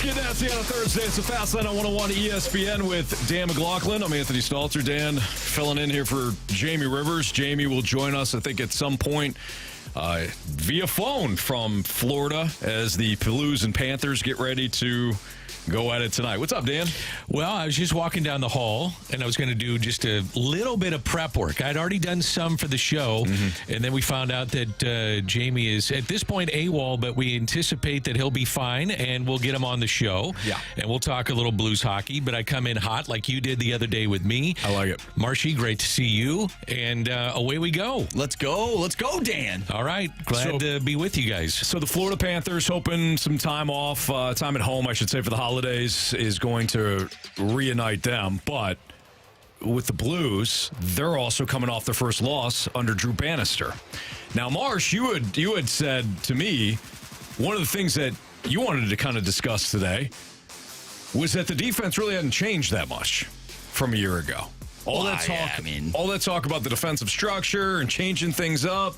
Getting at you on a Thursday. It's a Fast Line on 101 ESPN with Dan McLaughlin. I'm Anthony Stalter. Dan filling in here for Jamie Rivers. Jamie will join us, I think, at some point via phone from Florida as the Blues and Panthers get ready to go at it tonight. What's up, Dan? Well, I was just walking down the hall, and I was going to do just a little bit of prep work. I'd already done some for the show, and then we found out that Jamie is, at this point, AWOL, but we anticipate that he'll be fine, and we'll get him on the show. Yeah. And we'll talk a little Blues hockey, but I come in hot like you did the other day with me. I like it. Marshy, great to see you, and away we go. Let's go. Let's go, Dan. All right. Glad to be with you guys. So the Florida Panthers hoping some time off, time at home, I should say, for the holidays is going to reunite them. But with the Blues, they're also coming off their first loss under Drew Bannister. Now, Marsh, you had said to me, one of the things that you wanted to kind of discuss today was that the defense really hadn't changed that much from a year ago. All that talk about the defensive structure and changing things up,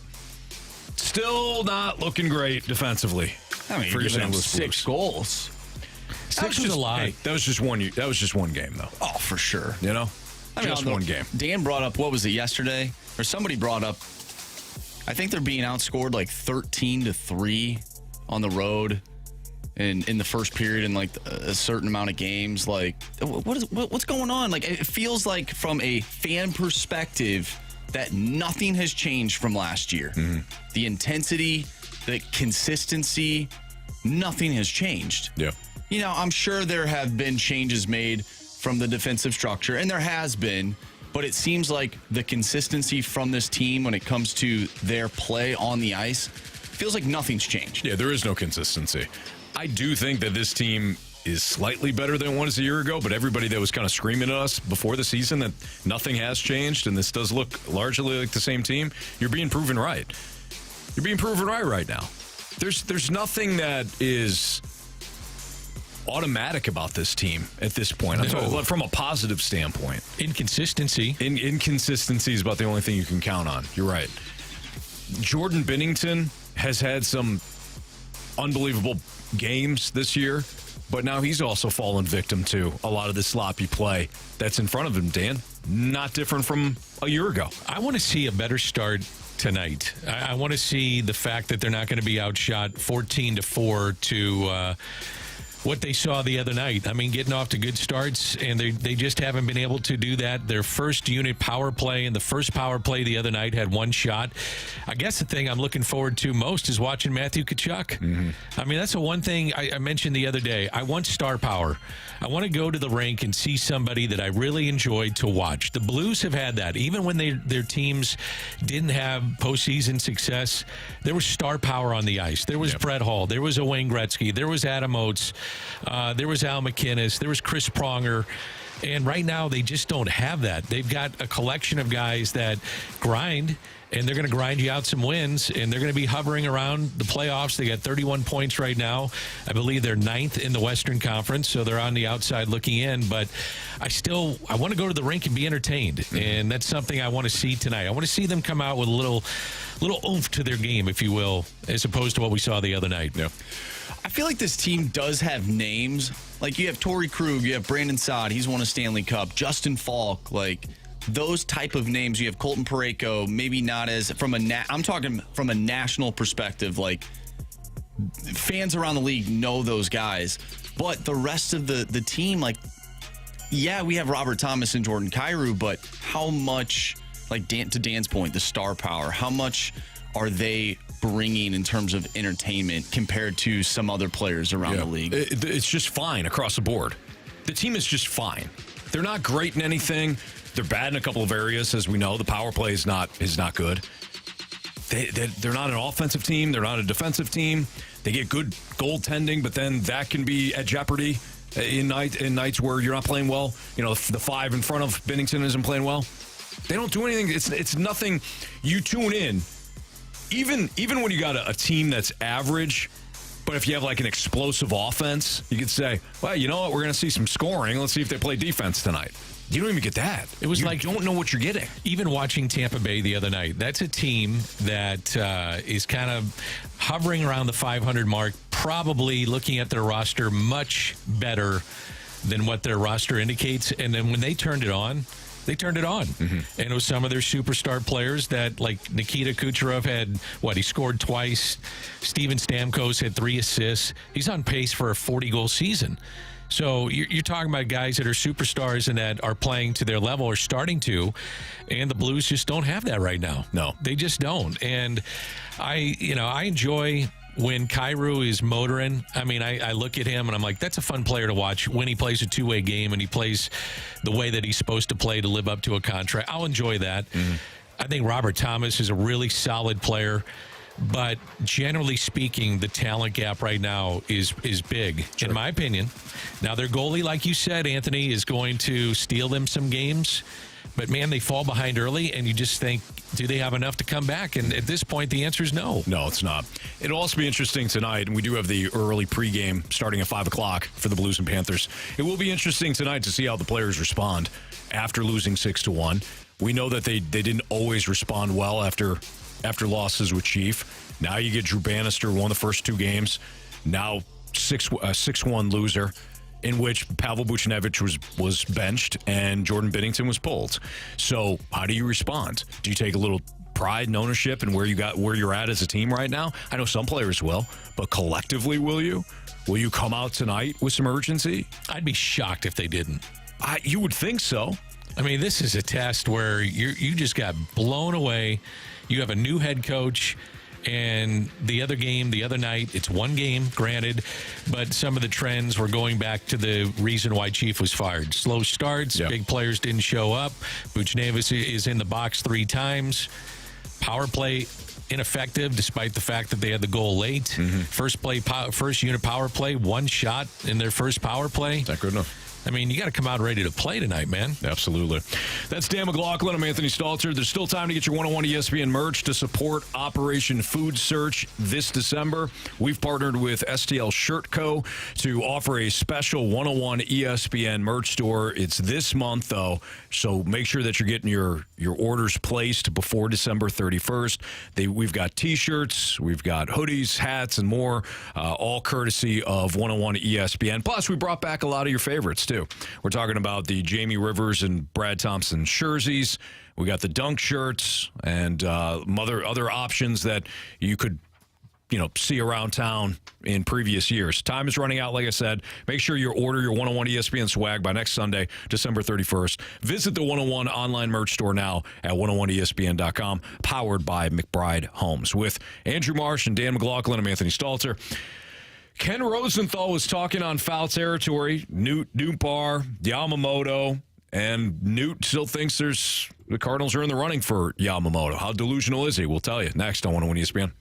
still not looking great defensively. I mean, for your St. Louis 6 goals. That was a lot. Hey, that was just one game, though. Oh, for sure. You know, I mean, just one game. Dan brought up, what was it, yesterday? Or somebody brought up, I think they're being outscored like 13-3 on the road in the first period in like a certain amount of games. Like, what's going on? Like, it feels like from a fan perspective that nothing has changed from last year. The intensity, the consistency, nothing has changed. Yeah. You know, I'm sure there have been changes made from the defensive structure, and there has been, but it seems like the consistency from this team when it comes to their play on the ice feels like nothing's changed. Yeah, there is no consistency. I do think that this team is slightly better than it was a year ago, but everybody that was kind of screaming at us before the season that nothing has changed and this does look largely like the same team, you're being proven right. You're being proven right now. There's nothing that is automatic about this team at this point. I'm talking from a positive standpoint. Inconsistency. Inconsistency is about the only thing you can count on. You're right. Jordan Binnington has had some unbelievable games this year, but now he's also fallen victim to a lot of the sloppy play that's in front of him, Dan. Not different from a year ago. I want to see a better start tonight. I want to see the fact that they're not going to be outshot 14-4 to what they saw the other night. I mean, getting off to good starts, and they just haven't been able to do that. Their first unit power play, and the first power play the other night had one shot. I guess the thing I'm looking forward to most is watching Matthew Tkachuk. I mean, that's the one thing I mentioned the other day. I want star power. I want to go to the rink and see somebody that I really enjoyed to watch. The Blues have had that. Even when their teams didn't have postseason success, there was star power on the ice. There was Brett Hull. There was a Wayne Gretzky. There was Adam Oates. There was Al McInnes. There was Chris Pronger. And right now, they just don't have that. They've got a collection of guys that grind, and they're going to grind you out some wins, and they're going to be hovering around the playoffs. They got 31 points right now. I believe they're 9th in the Western Conference, so they're on the outside looking in. But I want to go to the rink and be entertained, and that's something I want to see tonight. I want to see them come out with a little oomph to their game, if you will, as opposed to what we saw the other night. Yeah. I feel like this team does have names. Like, you have Torrey Krug, you have Brandon Saad, he's won a Stanley Cup, Justin Falk, like those type of names. You have Colton Parayko, maybe not as I'm talking from a national perspective. Like, fans around the league know those guys, but the rest of the team, like, yeah, we have Robert Thomas and Jordan Kyrou, but how much, like to Dan's point, the star power, how much are they bringing in terms of entertainment compared to some other players around the league? It's just fine across the board. The team is just fine. They're not great in anything. They're bad in a couple of areas, as we know. The power play is not good. They're not an offensive team. They're not a defensive team. They get good goaltending, but then that can be at jeopardy in nights where you're not playing well. You know, the five in front of Binnington isn't playing well. They don't do anything. It's nothing. You tune in. Even when you got a team that's average, but if you have like an explosive offense, you could say, well, you know what? We're going to see some scoring. Let's see if they play defense tonight. You don't even get that. It was you like don't know what you're getting. Even watching Tampa Bay the other night, that's a team that is kind of hovering around the 500 mark, probably, looking at their roster, much better than what their roster indicates. And then when they turned it on, they turned it on. And it was some of their superstar players that, like Nikita Kucherov had, he scored twice. Steven Stamkos had 3 assists. He's on pace for a 40-goal season. So you're talking about guys that are superstars and that are playing to their level or starting to, and the Blues just don't have that right now. No. They just don't. And I enjoy when Kyrou is motoring. I mean, I look at him and I'm like, that's a fun player to watch when he plays a two-way game and he plays the way that he's supposed to play to live up to a contract. I'll enjoy that. I think Robert Thomas is a really solid player. But generally speaking, the talent gap right now is big, in my opinion. Now, their goalie, like you said, Anthony, is going to steal them some games. But, man, they fall behind early, and you just think, do they have enough to come back? And at this point, the answer is no. No, it's not. It'll also be interesting tonight, and we do have the early pregame starting at 5 o'clock for the Blues and Panthers. It will be interesting tonight to see how the players respond after losing 6-1. We know that they didn't always respond well after losses with Chief. Now you get Drew Bannister, won the first 2 games. Now 6-1 loser, in which Pavel Buchnevich was benched and Jordan Binnington was pulled. So how do you respond? Do you take a little pride and ownership in where you're at as a team right now? I know some players will, but collectively, will you? Will you come out tonight with some urgency? I'd be shocked if they didn't. You would think so. I mean, this is a test where you just got blown away. You have a new head coach, and the other night, it's one game, granted, but some of the trends were going back to the reason why Chief was fired. Slow starts, Big players didn't show up. Buchnevich is in the box 3 times. Power play ineffective, despite the fact that they had the goal late. First unit power play, 1 shot in their first power play. Is that good enough? I mean, you got to come out ready to play tonight, man. Absolutely. That's Dan McLaughlin. I'm Anthony Stalter. There's still time to get your 101 ESPN merch to support Operation Food Search this December. We've partnered with STL Shirt Co. to offer a special 101 ESPN merch store. It's this month, though, so make sure that you're getting your orders placed before December 31st. We've got T-shirts, we've got hoodies, hats, and more, all courtesy of 101 ESPN. Plus, we brought back a lot of your favorites, too. We're talking about the Jamie Rivers and Brad Thompson jerseys. We got the dunk shirts and other options that you could, see around town in previous years. Time is running out, like I said. Make sure you order your 101 ESPN swag by next Sunday, December 31st. Visit the 101 online merch store now at 101ESPN.com, powered by McBride Homes. With Andrew Marsh and Dan McLaughlin, I'm Anthony Stalter. Ken Rosenthal was talking on foul territory. Newt Bar, Yamamoto, and Newt still thinks the Cardinals are in the running for Yamamoto. How delusional is he? We'll tell you next on 101 ESPN.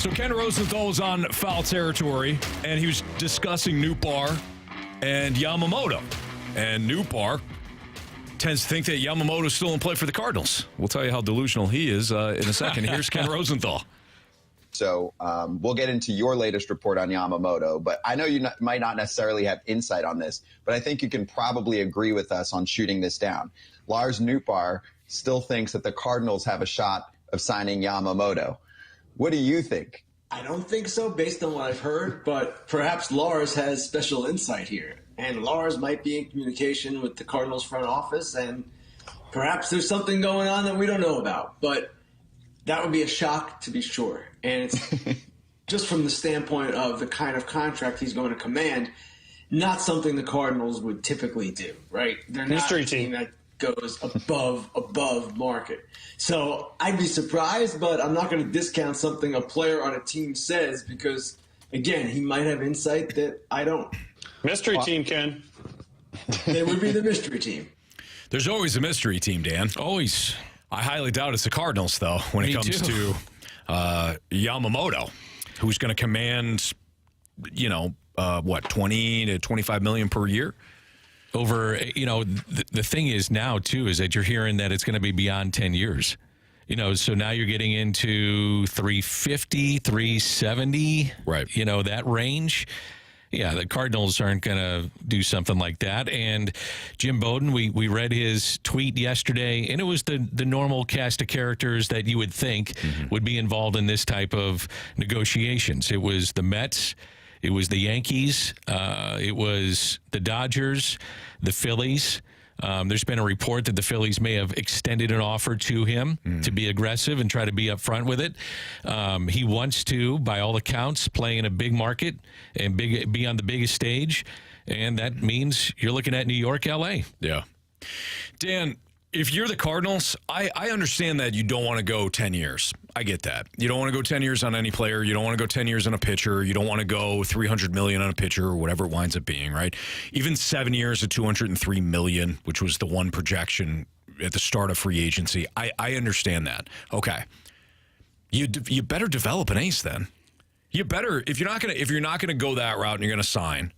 So Ken Rosenthal was on foul territory, and he was discussing Newbar and Yamamoto. And Newbar tends to think that Yamamoto's still in play for the Cardinals. We'll tell you how delusional he is in a second. Here's Ken Rosenthal. So we'll get into your latest report on Yamamoto, but I know you might not necessarily have insight on this, but I think you can probably agree with us on shooting this down. Lars Nootbaar still thinks that the Cardinals have a shot of signing Yamamoto. What do you think? I don't think so based on what I've heard, but perhaps Lars has special insight here. And Lars might be in communication with the Cardinals front office, and perhaps there's something going on that we don't know about. But that would be a shock to be sure. And it's just from the standpoint of the kind of contract he's going to command, not something the Cardinals would typically do, right? They're not a team that goes above market. So I'd be surprised, but I'm not going to discount something a player on a team says because, again, he might have insight that I don't. Mystery team, Ken. They would be the mystery team. There's always a mystery team, Dan. Always. I highly doubt it's the Cardinals, though, when it comes to Yamamoto, who's going to command, 20 to 25 million per year. Over, the thing is now, too, is that you're hearing that it's going to be beyond 10 years. So now you're getting into 350, 370, right? That range. Yeah, the Cardinals aren't going to do something like that. And Jim Bowden, we read his tweet yesterday, and it was the normal cast of characters that you would think would be involved in this type of negotiations. It was the Mets, it was the Yankees, it was the Dodgers, the Phillies. There's been a report that the Phillies may have extended an offer to him to be aggressive and try to be upfront with it. He wants to, by all accounts, play in a big market and be on the biggest stage, and that means you're looking at New York, L.A. Yeah. Dan, if you're the Cardinals, I understand that you don't want to go 10 years. I get that. You don't want to go 10 years on any player. You don't want to go 10 years on a pitcher. You don't want to go $300 million on a pitcher or whatever it winds up being, right? Even 7 years at $203 million, which was the one projection at the start of free agency. I understand that. Okay. You better develop an ace then. You better, if you're not gonna go that route and you're gonna sign,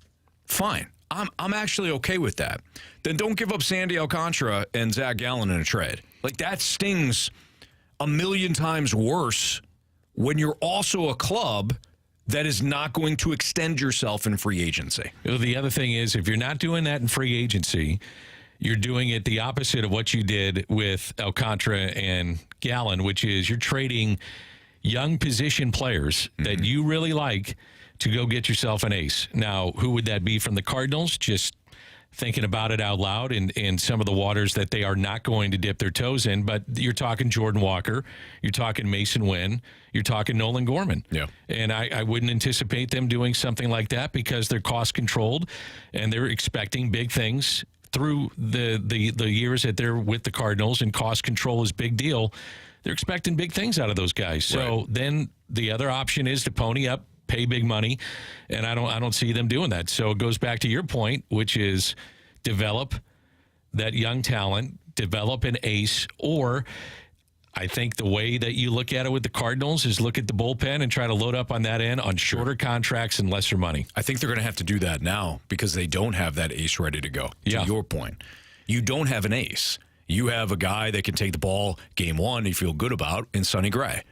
fine. I'm actually okay with that. Then don't give up Sandy Alcantara and Zach Gallen in a trade. Like, that stings a million times worse when you're also a club that is not going to extend yourself in free agency. The other thing is, if you're not doing that in free agency, you're doing it the opposite of what you did with Alcantara and Gallen, which is you're trading young position players that you really like to go get yourself an ace. Now, who would that be from the Cardinals? Just thinking about it out loud in some of the waters that they are not going to dip their toes in. But you're talking Jordan Walker. You're talking Mason Wynn. You're talking Nolan Gorman. Yeah. And I wouldn't anticipate them doing something like that because they're cost controlled and they're expecting big things through the years that they're with the Cardinals, and cost control is a big deal. They're expecting big things out of those guys. So then the other option is to pony up, pay big money, and I don't see them doing that. So it goes back to your point, which is develop that young talent, develop an ace, or I think the way that you look at it with the Cardinals is look at the bullpen and try to load up on that end on shorter contracts and lesser money. I think they're going to have to do that now because they don't have that ace ready to go. Yeah. To your point, you don't have an ace. You have a guy that can take the ball game one you feel good about in Sonny Gray.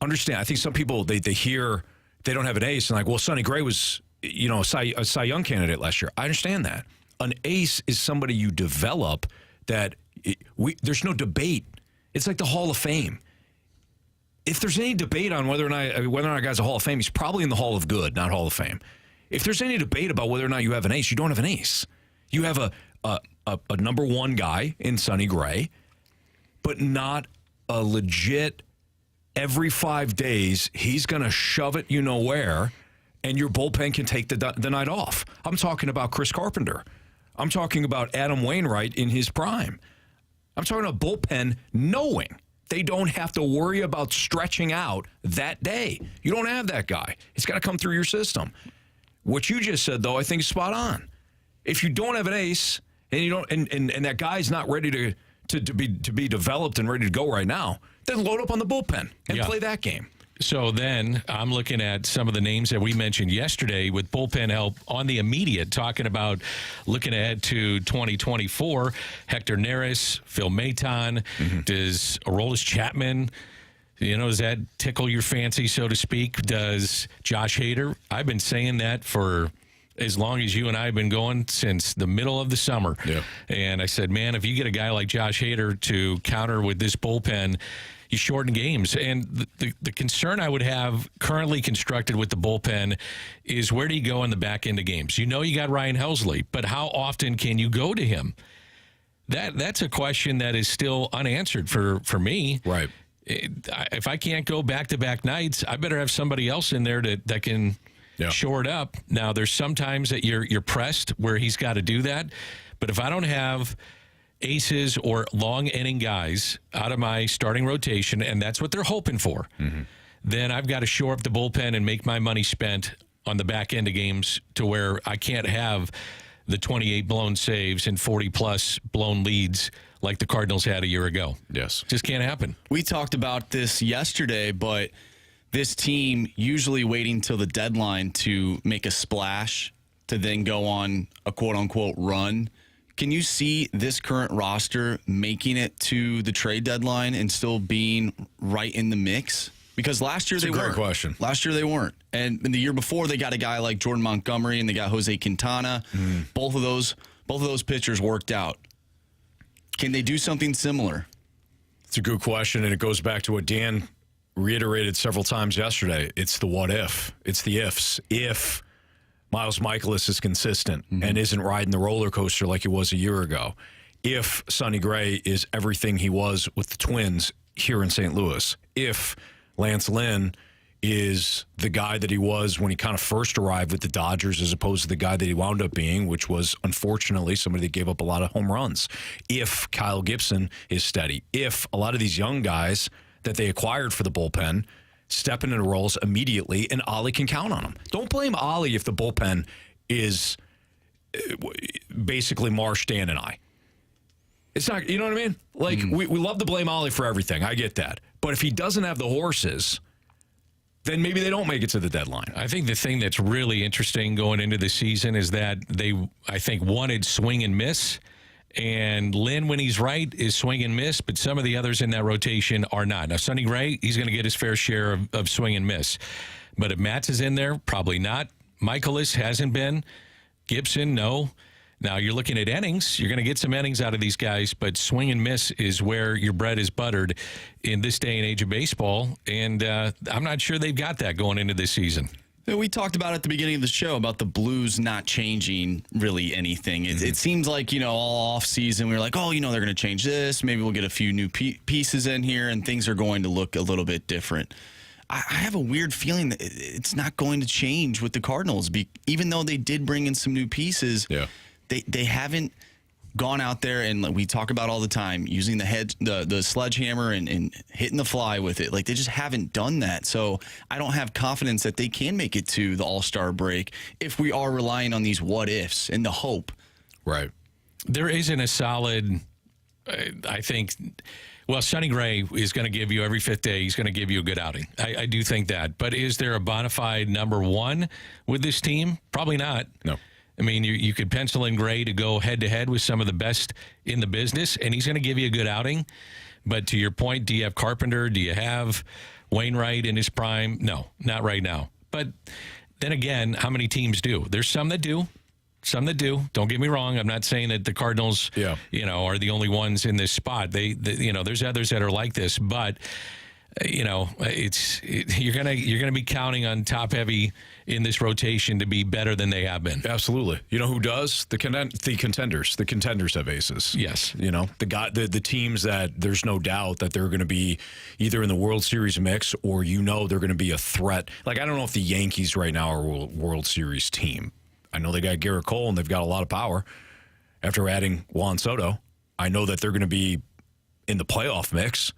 Understand, I think some people, they hear they don't have an ace and like, well, Sonny Gray was, a Cy Young candidate last year. I understand that. An ace is somebody you develop that there's no debate. It's like the Hall of Fame. If there's any debate on whether or not a guy's a Hall of Fame, he's probably in the Hall of Good, not Hall of Fame. If there's any debate about whether or not you have an ace, you don't have an ace. You have a number one guy in Sonny Gray, but not a legit every 5 days he's going to shove it where, and your bullpen can take the night off. I'm talking about Chris Carpenter. I'm talking about Adam Wainwright in his prime. I'm talking about bullpen knowing they don't have to worry about stretching out that day. You don't have that guy. It's got to come through your system. What you just said, though, I think is spot on. If you don't have an ace and you don't, and that guy's not ready to be developed and ready to go right now, then load up on the bullpen and play that game. So then I'm looking at some of the names that we mentioned yesterday with bullpen help on the immediate, talking about looking ahead to 2024. Hector Neris, Phil Maton, does Aroldis Chapman, does that tickle your fancy, so to speak? Does Josh Hader? I've been saying that for as long as you and I have been going, since the middle of the summer. Yeah. And I said, man, if you get a guy like Josh Hader to counter with this bullpen, you shorten games. And the concern I would have currently constructed with the bullpen is, where do you go in the back end of games? You got Ryan Helsley, but how often can you go to him? That's a question that is still unanswered for me. Right. If I can't go back-to-back nights, I better have somebody else in there that can shore it up. Now, there's sometimes that you're pressed where he's got to do that. But if I don't have aces or long inning guys out of my starting rotation, and that's what they're hoping for, then I've got to shore up the bullpen and make my money spent on the back end of games, to where I can't have the 28 blown saves and 40-plus blown leads like the Cardinals had a year ago. Yes. Just can't happen. We talked about this yesterday, but this team usually waiting till the deadline to make a splash to then go on a quote-unquote run. Can you see this current roster making it to the trade deadline and still being right in the mix? Because last year they weren't. Great question. Last year they weren't. And the year before, they got a guy like Jordan Montgomery and they got Jose Quintana. Both of those pitchers worked out. Can they do something similar? It's a good question, and it goes back to what Dan reiterated several times yesterday. It's the what if. It's the ifs. If Miles Michaelis is consistent and isn't riding the roller coaster like he was a year ago. If Sonny Gray is everything he was with the Twins here in St. Louis. If Lance Lynn is the guy that he was when he kind of first arrived with the Dodgers, as opposed to the guy that he wound up being, which was unfortunately somebody that gave up a lot of home runs. If Kyle Gibson is steady. If a lot of these young guys that they acquired for the bullpen step into roles immediately, and Ollie can count on them. Don't blame Ollie if the bullpen is basically Marsh, Dan, and I. It's not, you know what I mean? Like, we love to blame Ollie for everything. I get that. But if he doesn't have the horses, then maybe they don't make it to the deadline. I think the thing that's really interesting going into the season is that they, I think, wanted swing and miss. And Lynn, when he's right, is swing and miss, but some of the others in that rotation are not. Now, Sonny Gray, he's going to get his fair share of swing and miss. But if Matz is in there, probably not. Michaelis hasn't been. Gibson, no. Now, you're looking at innings. You're going to get some innings out of these guys, but swing and miss is where your bread is buttered in this day and age of baseball. And I'm not sure they've got that going into this season. We talked about at the beginning of the show about the Blues not changing really anything. It seems like, all off season we were like, they're going to change this. Maybe we'll get a few new pieces in here and things are going to look a little bit different. I have a weird feeling that it's not going to change with the Cardinals. Even though they did bring in some new pieces, they haven't gone out there, and we talk about all the time, using the sledgehammer and hitting the fly with it. Like, they just haven't done that. So I don't have confidence that they can make it to the All-Star break if we are relying on these what-ifs and the hope. Right. There isn't a solid, I think, well, Sonny Gray is going to give you every fifth day, he's going to give you a good outing. I do think that. But is there a bona fide number one with this team? Probably not. No. I mean, you could pencil in Gray to go head-to-head with some of the best in the business, and he's going to give you a good outing. But to your point, do you have Carpenter? Do you have Wainwright in his prime? No, not right now. But then again, how many teams do? There's some that do. Some that do. Don't get me wrong. I'm not saying that the Cardinals, are the only ones in this spot. There's others that are like this, but you're gonna be counting on top heavy in this rotation to be better than they have been. Absolutely. You know who does? The contenders. The contenders have aces. Yes. The teams that there's no doubt that they're going to be either in the World Series mix or they're going to be a threat. Like, I don't know if the Yankees right now are a World Series team. I know they got Garrett Cole and they've got a lot of power after adding Juan Soto. I know that they're going to be in the playoff mix.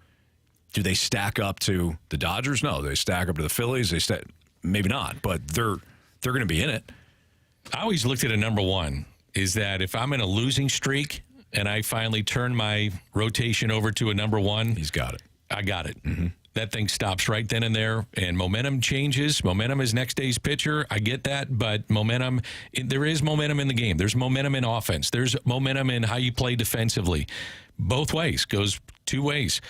Do they stack up to the Dodgers? No. They stack up to the Phillies. Maybe not, but they're going to be in it. I always looked at a number one is that if I'm in a losing streak and I finally turn my rotation over to a number one, he's got it. I got it. that thing stops right then and there, and momentum changes. Momentum is next day's pitcher. I get that, but there is momentum in the game. There's momentum in offense. There's momentum in how you play defensively. Both ways, goes two ways.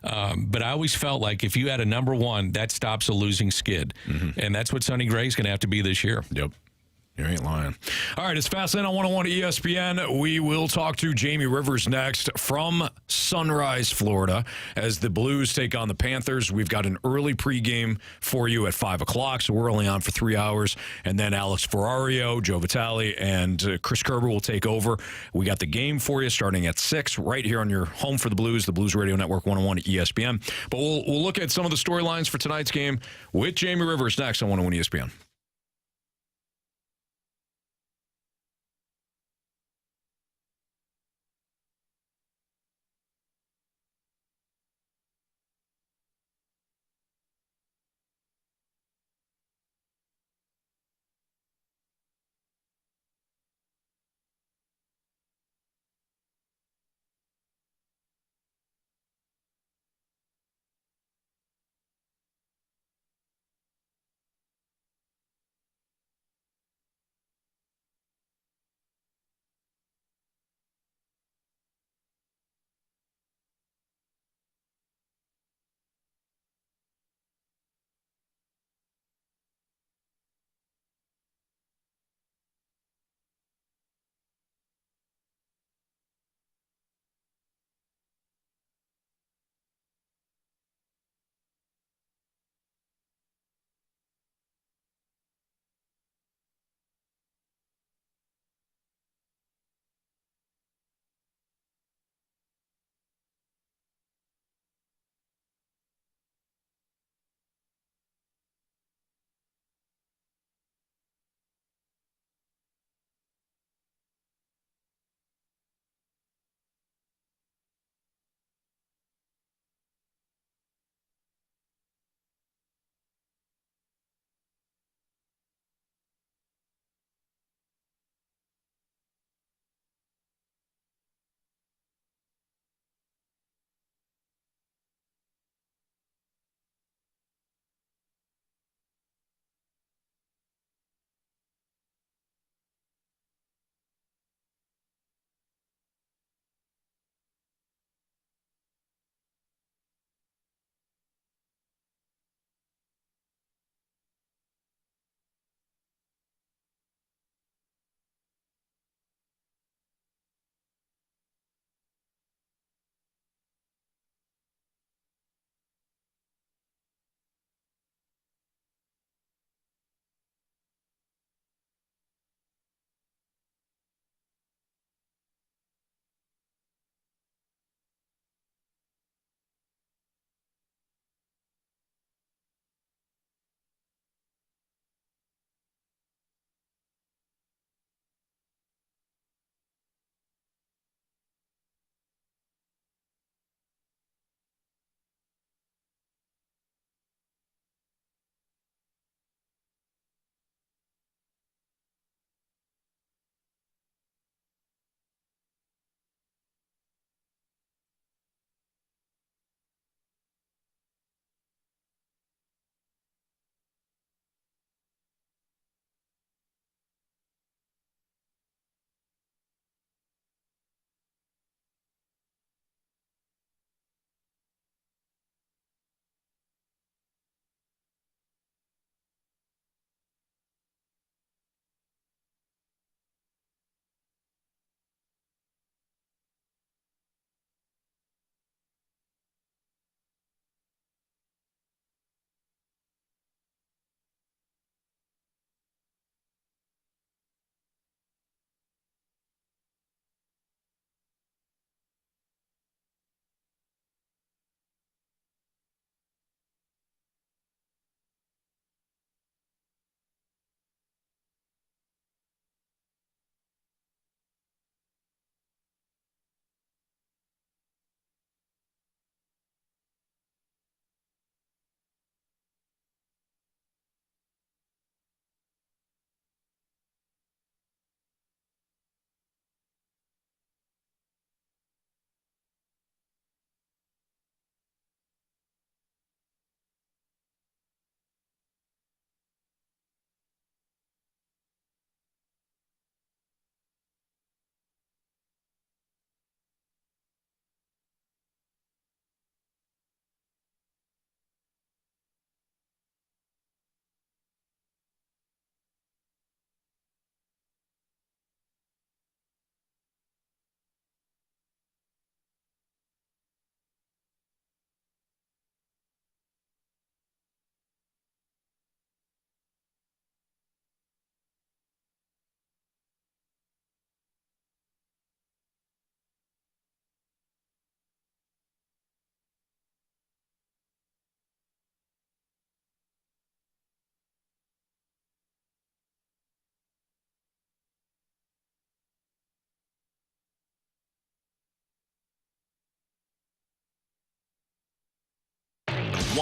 But I always felt like if you had a number one, that stops a losing skid. And that's what Sonny Gray's going to have to be this year. Yep. You ain't lying. All right, it's Fast Lane on 101 ESPN. We will talk to Jamie Rivers next from Sunrise, Florida, as the Blues take on the Panthers. We've got an early pregame for you at 5 o'clock, so we're only on for 3 hours. And then Alex Ferrario, Joe Vitale, and Chris Kerber will take over. We got the game for you starting at 6 right here on your home for the Blues Radio Network 101 ESPN. But we'll look at some of the storylines for tonight's game with Jamie Rivers next on 101 ESPN.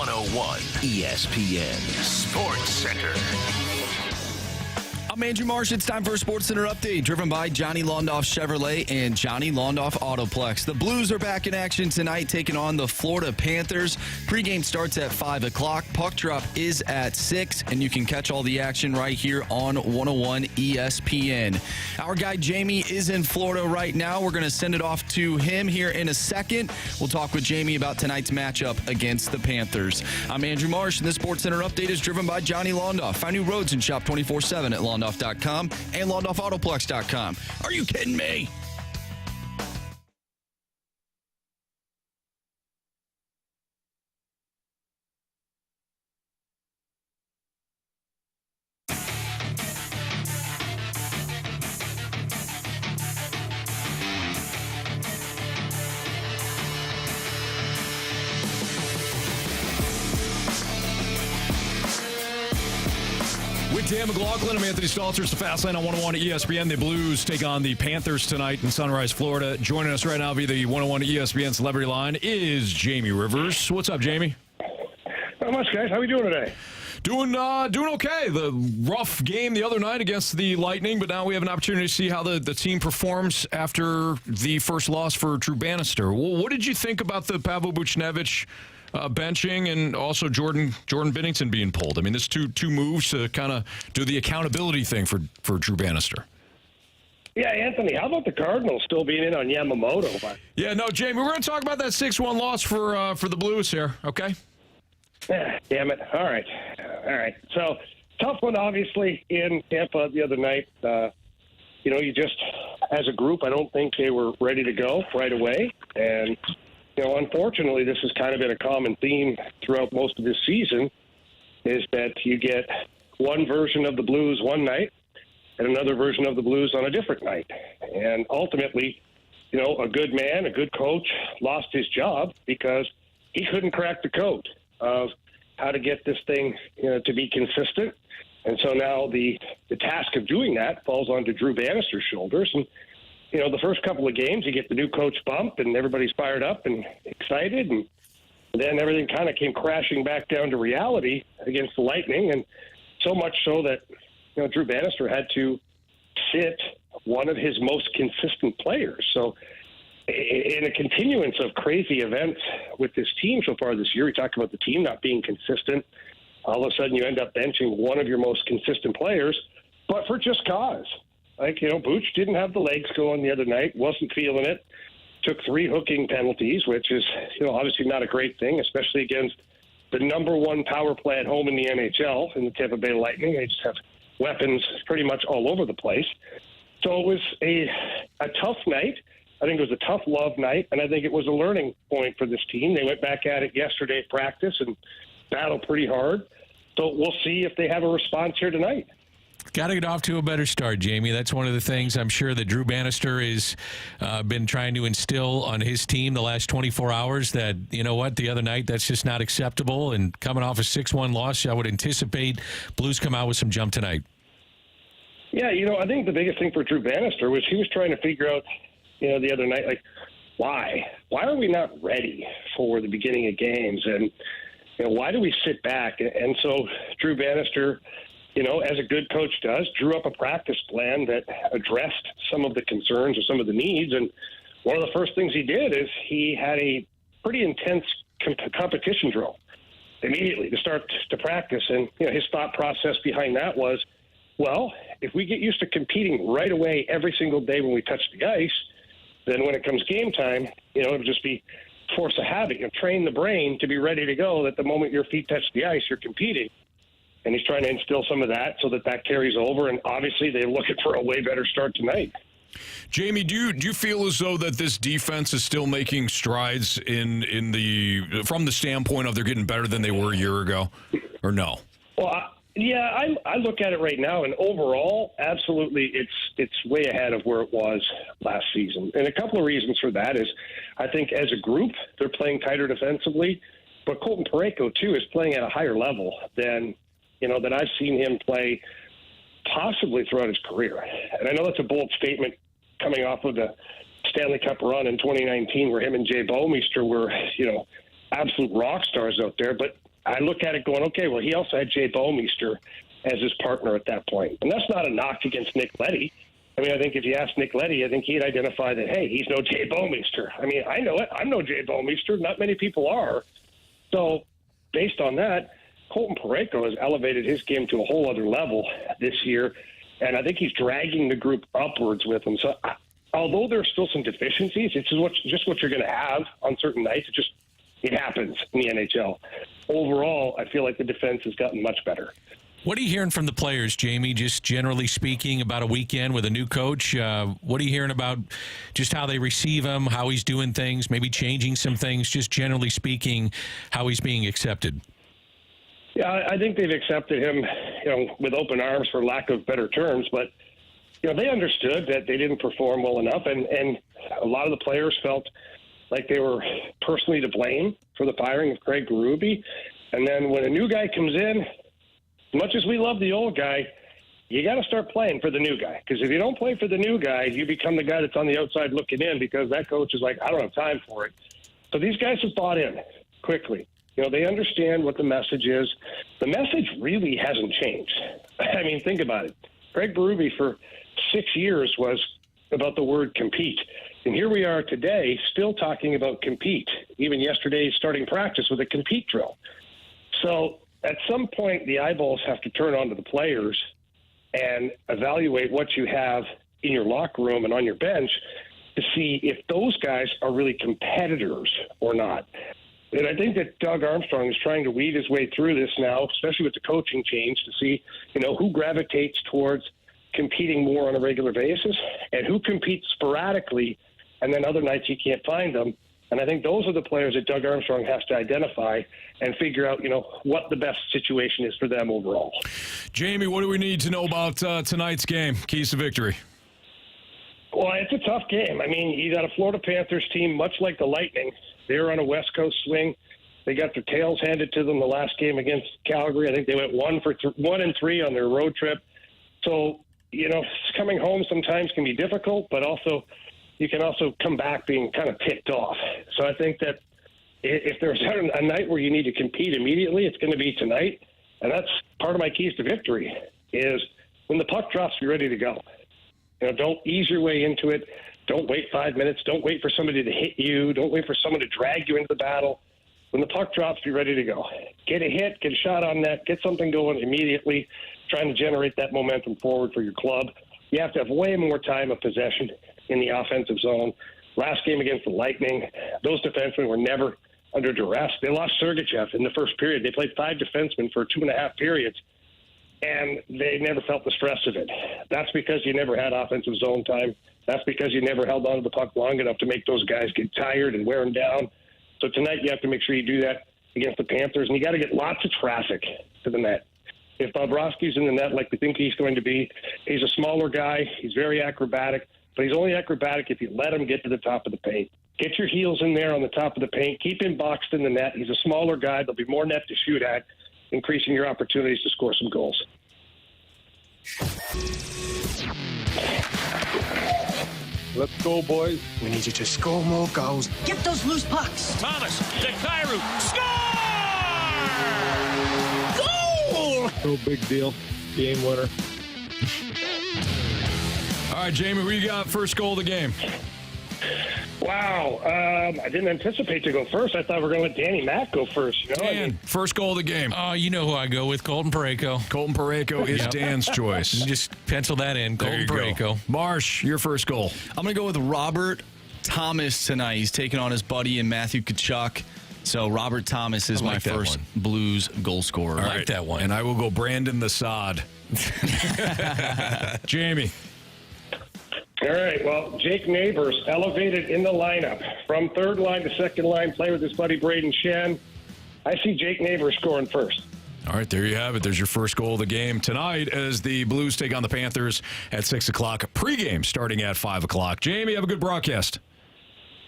101 ESPN Sports Center. I'm Andrew Marsh. It's time for a Sports Center update, driven by Johnny Londoff Chevrolet and Johnny Londoff Autoplex. The Blues are back in action tonight, taking on the Florida Panthers. Pregame starts at 5 o'clock. Puck drop is at 6, and you can catch all the action right here on 101 ESPN. Our guy Jamie is in Florida right now. We're going to send it off to him here in a second. We'll talk with Jamie about tonight's matchup against the Panthers. I'm Andrew Marsh, and the Sports Center update is driven by Johnny Londoff. Find new roads and shop 24/7 at Londoff.com and LondoffAutoplex.com. Are you kidding me? With Dan McLaughlin, I'm Anthony Stalter. It's the Fast Lane on 101 ESPN. The Blues take on the Panthers tonight in Sunrise, Florida. Joining us right now via the 101 ESPN Celebrity Line is Jamie Rivers. What's up, Jamie? Not much, guys. How are we doing today? Doing okay. The rough game the other night against the Lightning, but now we have an opportunity to see how the team performs after the first loss for Drew Bannister. What did you think about the Pavel Buchnevich benching and also Jordan Binnington being pulled? I mean, this two moves to kind of do the accountability thing for Drew Bannister. Yeah, Anthony, how about the Cardinals still being in on Yamamoto? Yeah, no, Jamie, we're going to talk about that 6-1 loss for the Blues here, okay? Damn it. All right. So, tough one, obviously, in Tampa the other night. You just, as a group, I don't think they were ready to go right away. And, unfortunately, this has kind of been a common theme throughout most of this season, is that you get one version of the Blues one night and another version of the Blues on a different night. And ultimately, a good man, a good coach, lost his job because he couldn't crack the code of how to get this thing to be consistent. And so now the task of doing that falls onto Drew Bannister's shoulders. And, the first couple of games, you get the new coach bump and everybody's fired up and excited. And then everything kind of came crashing back down to reality against the Lightning. And so much so that, Drew Bannister had to sit one of his most consistent players. So in a continuance of crazy events with this team so far this year, we talked about the team not being consistent. All of a sudden you end up benching one of your most consistent players, but for just cause. Booch didn't have the legs going the other night, wasn't feeling it, took 3 hooking penalties, which is, obviously not a great thing, especially against the number one power play at home in the NHL, in the Tampa Bay Lightning. They just have weapons pretty much all over the place. So it was a tough night. I think it was a tough love night, and I think it was a learning point for this team. They went back at it yesterday at practice and battled pretty hard. So we'll see if they have a response here tonight. Got to get off to a better start, Jamie. That's one of the things I'm sure that Drew Bannister has been trying to instill on his team the last 24 hours that, the other night, that's just not acceptable. And coming off a 6-1 loss, I would anticipate Blues come out with some jump tonight. Yeah, I think the biggest thing for Drew Bannister was he was trying to figure out, the other night, why? Why are we not ready for the beginning of games? And, why do we sit back? And so Drew Bannister, as a good coach does, drew up a practice plan that addressed some of the concerns or some of the needs. And one of the first things he did is he had a pretty intense competition drill immediately to start to practice. And, his thought process behind that was, well, if we get used to competing right away every single day when we touch the ice, then when it comes game time, it'll just be force of habit. Train the brain to be ready to go that the moment your feet touch the ice, you're competing. And he's trying to instill some of that so that carries over. And obviously they're looking for a way better start tonight. Jamie, do you feel as though that this defense is still making strides from the standpoint of they're getting better than they were a year ago, or no? Well, I look at it right now, and overall, absolutely, it's way ahead of where it was last season. And a couple of reasons for that is, I think as a group, they're playing tighter defensively, but Colton Parayko too is playing at a higher level than I've seen him play possibly throughout his career. And I know that's a bold statement coming off of the Stanley Cup run in 2019 where him and Jay Bouwmeester were, absolute rock stars out there. But I look at it going, okay, well, he also had Jay Bouwmeester as his partner at that point. And that's not a knock against Nick Leddy. I mean, I think if you ask Nick Leddy, I think he'd identify that, hey, he's no Jay Bouwmeester. I mean, I know it. I'm no Jay Bouwmeester. Not many people are. So based on that, Colton Parayko has elevated his game to a whole other level this year, and I think he's dragging the group upwards with him. So although there's still some deficiencies, it's just what you're going to have on certain nights. It happens in the NHL. Overall, I feel like the defense has gotten much better. What are you hearing from the players, Jamie, just generally speaking, about a weekend with a new coach? What are you hearing about just how they receive him, how he's doing things, maybe changing some things, just generally speaking, how he's being accepted? Yeah, I think they've accepted him, with open arms, for lack of better terms. But, they understood that they didn't perform well enough, and a lot of the players felt like they were personally to blame for the firing of Craig Berube. And then when a new guy comes in, as much as we love the old guy, you got to start playing for the new guy. Because if you don't play for the new guy, you become the guy that's on the outside looking in, because that coach is like, I don't have time for it. So these guys have bought in quickly. They understand what the message is. The message really hasn't changed. I mean, think about it. Craig Berube for 6 years was about the word compete. And here we are today still talking about compete. Even yesterday's starting practice with a compete drill. So at some point, the eyeballs have to turn onto the players and evaluate what you have in your locker room and on your bench to see if those guys are really competitors or not. And I think that Doug Armstrong is trying to weed his way through this now, especially with the coaching change, to see, who gravitates towards competing more on a regular basis and who competes sporadically, and then other nights you can't find them. And I think those are the players that Doug Armstrong has to identify and figure out, what the best situation is for them overall. Jamie, what do we need to know about tonight's game? Keys to victory. Well, it's a tough game. I mean, you got a Florida Panthers team, much like the Lightning. They're on a West Coast swing. They got their tails handed to them the last game against Calgary. I think they went 1-3 on their road trip. So, coming home sometimes can be difficult, but also you can also come back being kind of ticked off. So I think that if there's a night where you need to compete immediately, it's going to be tonight. And that's part of my keys to victory is when the puck drops, be ready to go. Don't ease your way into it. Don't wait 5 minutes. Don't wait for somebody to hit you. Don't wait for someone to drag you into the battle. When the puck drops, be ready to go. Get a hit, get a shot on net, get something going immediately, trying to generate that momentum forward for your club. You have to have way more time of possession in the offensive zone. Last game against the Lightning, those defensemen were never under duress. They lost Sergachev in the first period. They played 5 defensemen for 2.5 periods, and they never felt the stress of it. That's because you never had offensive zone time. That's because you never held on to the puck long enough to make those guys get tired and wear them down. So tonight you have to make sure you do that against the Panthers, and you got to get lots of traffic to the net. If Bobrovsky's in the net like we think he's going to be, he's a smaller guy. He's very acrobatic, but he's only acrobatic if you let him get to the top of the paint. Get your heels in there on the top of the paint. Keep him boxed in the net. He's a smaller guy. There'll be more net to shoot at, increasing your opportunities to score some goals. Let's go, boys. We need you to score more goals. Get those loose pucks. Thomas to Kyrou. Score! Goal! No big deal. Game winner. All right, Jamie, what you got? First goal of the game. Wow. I didn't anticipate to go first. I thought we were going to let Danny Mack go first. Dan, first goal of the game. Oh, you know who I go with, Colton Parayko. Colton Parayko is Dan's choice. You just pencil that in, Colton Parayko. Marsh, your first goal. I'm going to go with Robert Thomas tonight. He's taking on his buddy and Matthew Tkachuk. So Robert Thomas is my first Blues goal scorer. I like that one. And I will go Brandon the Sod. Jamie. All right, well, Jake Neighbors elevated in the lineup from third line to second line, play with his buddy Braden Shen. I see Jake Neighbors scoring first. All right, there you have it. There's your first goal of the game tonight as the Blues take on the Panthers at 6 o'clock. Pregame starting at 5 o'clock. Jamie, have a good broadcast.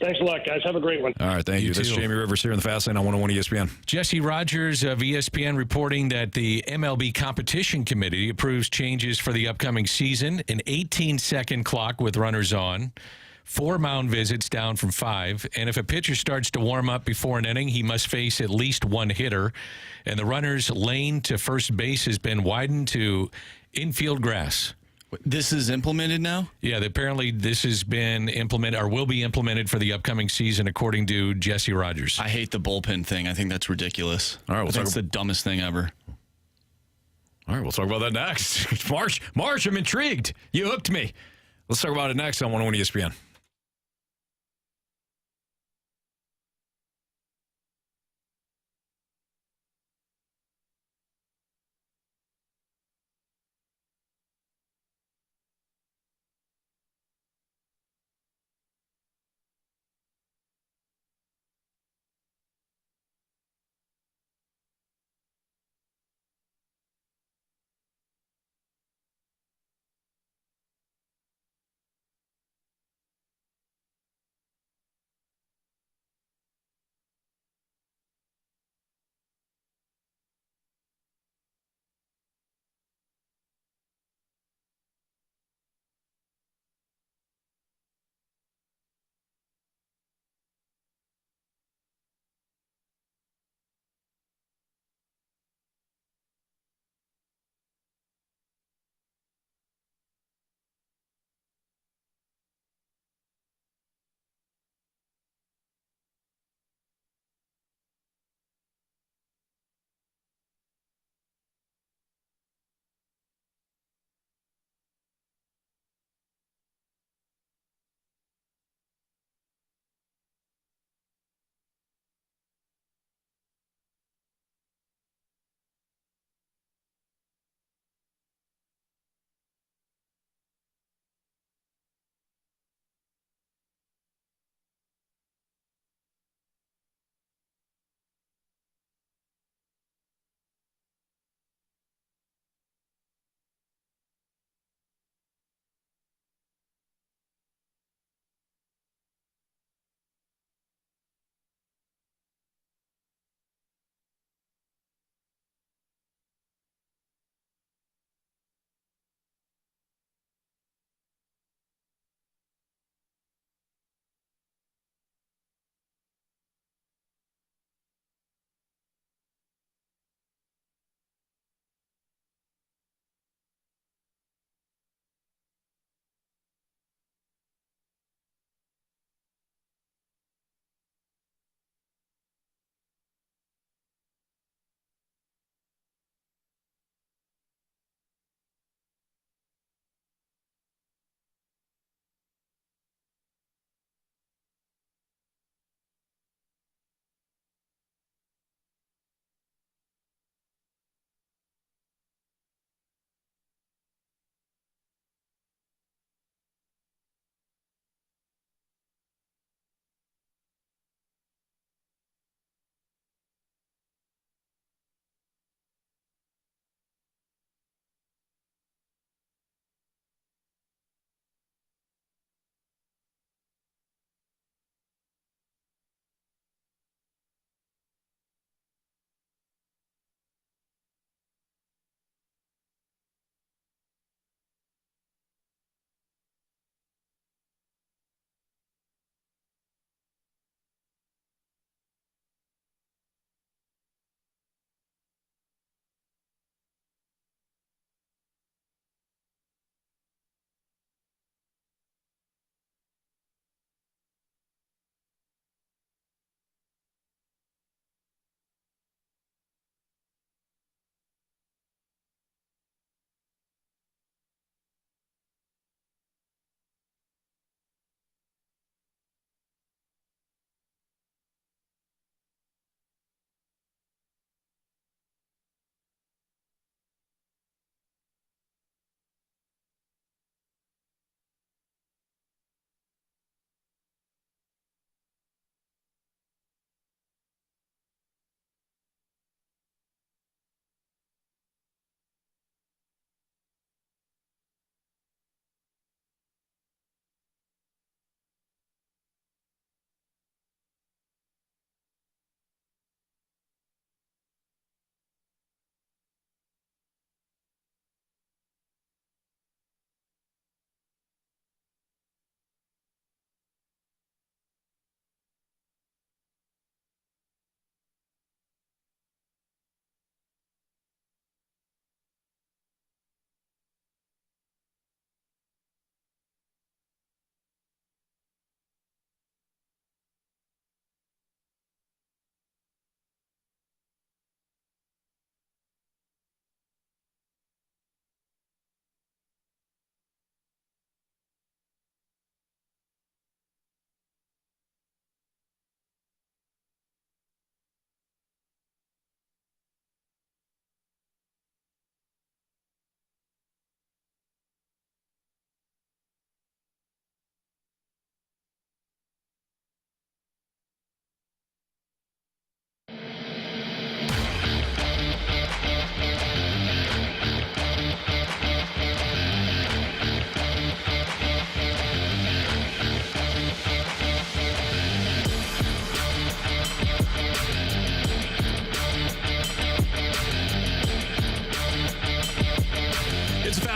Thanks a lot, guys. Have a great one. All right, thank you. This is Jamie Rivers here in the Fast Lane on 101 ESPN. Jesse Rogers of ESPN reporting that the MLB Competition Committee approves changes for the upcoming season, an 18-second clock with runners on, 4 mound visits down from 5. And if a pitcher starts to warm up before an inning, he must face at least one hitter. And the runner's lane to first base has been widened to infield grass. This is implemented now? Yeah, apparently this has been implemented or will be implemented for the upcoming season, according to Jesse Rogers. I hate the bullpen thing. I think that's ridiculous. All right, that's the dumbest thing ever. All right, we'll talk about that next. Marsh, I'm intrigued. You hooked me. Let's talk about it next on 101 ESPN.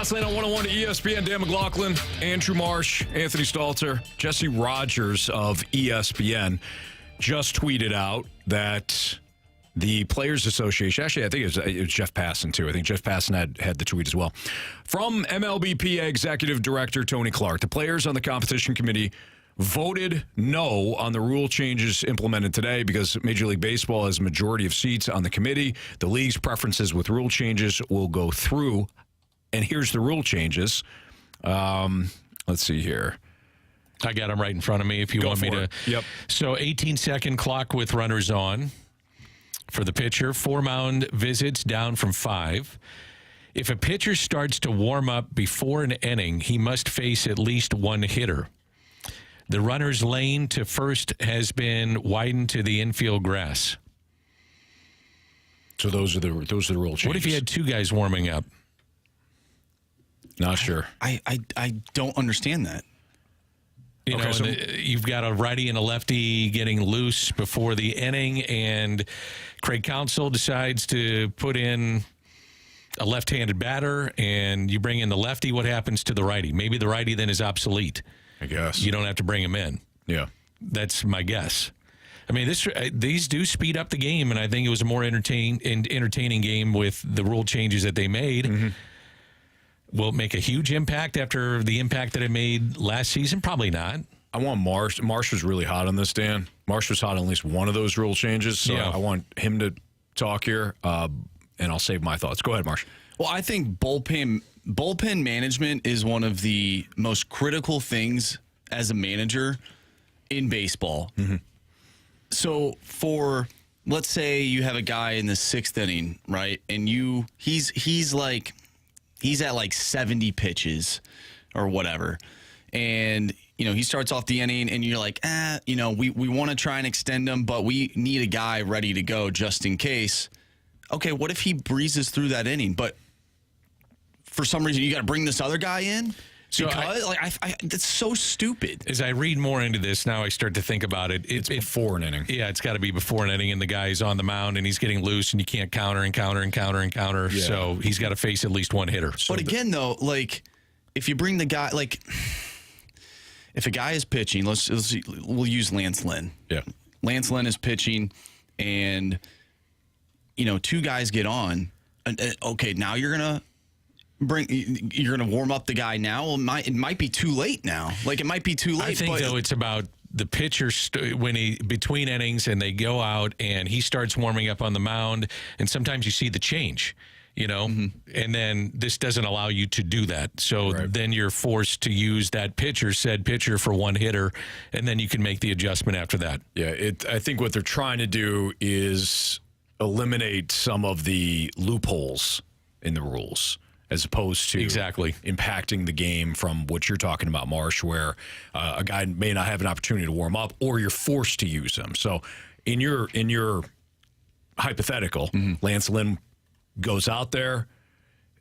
Fastlane on 101 to ESPN. Dan McLaughlin, Andrew Marsh, Anthony Stalter, Jesse Rogers of ESPN just tweeted out that the Players Association, actually, I think it was Jeff Passan, too. I think Jeff Passan had the tweet as well. From MLBPA Executive Director Tony Clark, the players on the competition committee voted no on the rule changes implemented today because Major League Baseball has a majority of seats on the committee. The league's preferences with rule changes will go through. And here's the rule changes. Let's see here. I got them right in front of me if you want me to. Yep. So 18-second clock with runners on for the pitcher. 4 mound visits down from 5. If a pitcher starts to warm up before an inning, he must face at least 1 hitter. The runner's lane to first has been widened to the infield grass. So those are the rule changes. What if you had 2 guys warming up? Not sure. I don't understand that. You know, so you've got a righty and a lefty getting loose before the inning, and Craig Counsell decides to put in a left-handed batter, and you bring in the lefty. What happens to the righty? Maybe the righty then is obsolete. I guess. You don't have to bring him in. Yeah. That's my guess. I mean, these do speed up the game, and I think it was a more entertaining game with the rule changes that they made. Mm-hmm. Will it make a huge impact after the impact that it made last season? Probably not. I want Marsh. Marsh was really hot on this, Dan. Marsh was hot on at least one of those rule changes, so yeah. I want him to talk here, and I'll save my thoughts. Go ahead, Marsh. Well, I think bullpen management is one of the most critical things as a manager in baseball. Mm-hmm. So let's say you have a guy in the 6th inning, right? And he's at like 70 pitches or whatever. And, he starts off the inning and you're like, we want to try and extend him, but we need a guy ready to go just in case. Okay, what if he breezes through that inning? But for some reason, you got to bring this other guy in? So that's so stupid. As I read more into this, now I start to think about it. It's before an inning. Yeah, it's got to be before an inning, and the guy's on the mound, and he's getting loose, and you can't counter and counter and counter and counter. Yeah. So he's got to face at least 1 hitter. But again, though, like, if you bring the guy, like, if a guy is pitching, we'll use Lance Lynn. Yeah. Lance Lynn is pitching, and, 2 guys get on. Okay, now you're going to warm up the guy now. Well, it might be too late now. Like, it might be too late. I think, though, it's about the pitcher between innings and they go out and he starts warming up on the mound, and sometimes you see the change, mm-hmm. and then this doesn't allow you to do that. So then you're forced to use said pitcher for 1 hitter, and then you can make the adjustment after that. Yeah, I think what they're trying to do is eliminate some of the loopholes in the rules, as opposed to impacting the game from what you're talking about, Marsh, where a guy may not have an opportunity to warm up, or you're forced to use him. So in your hypothetical, mm-hmm. Lance Lynn goes out there,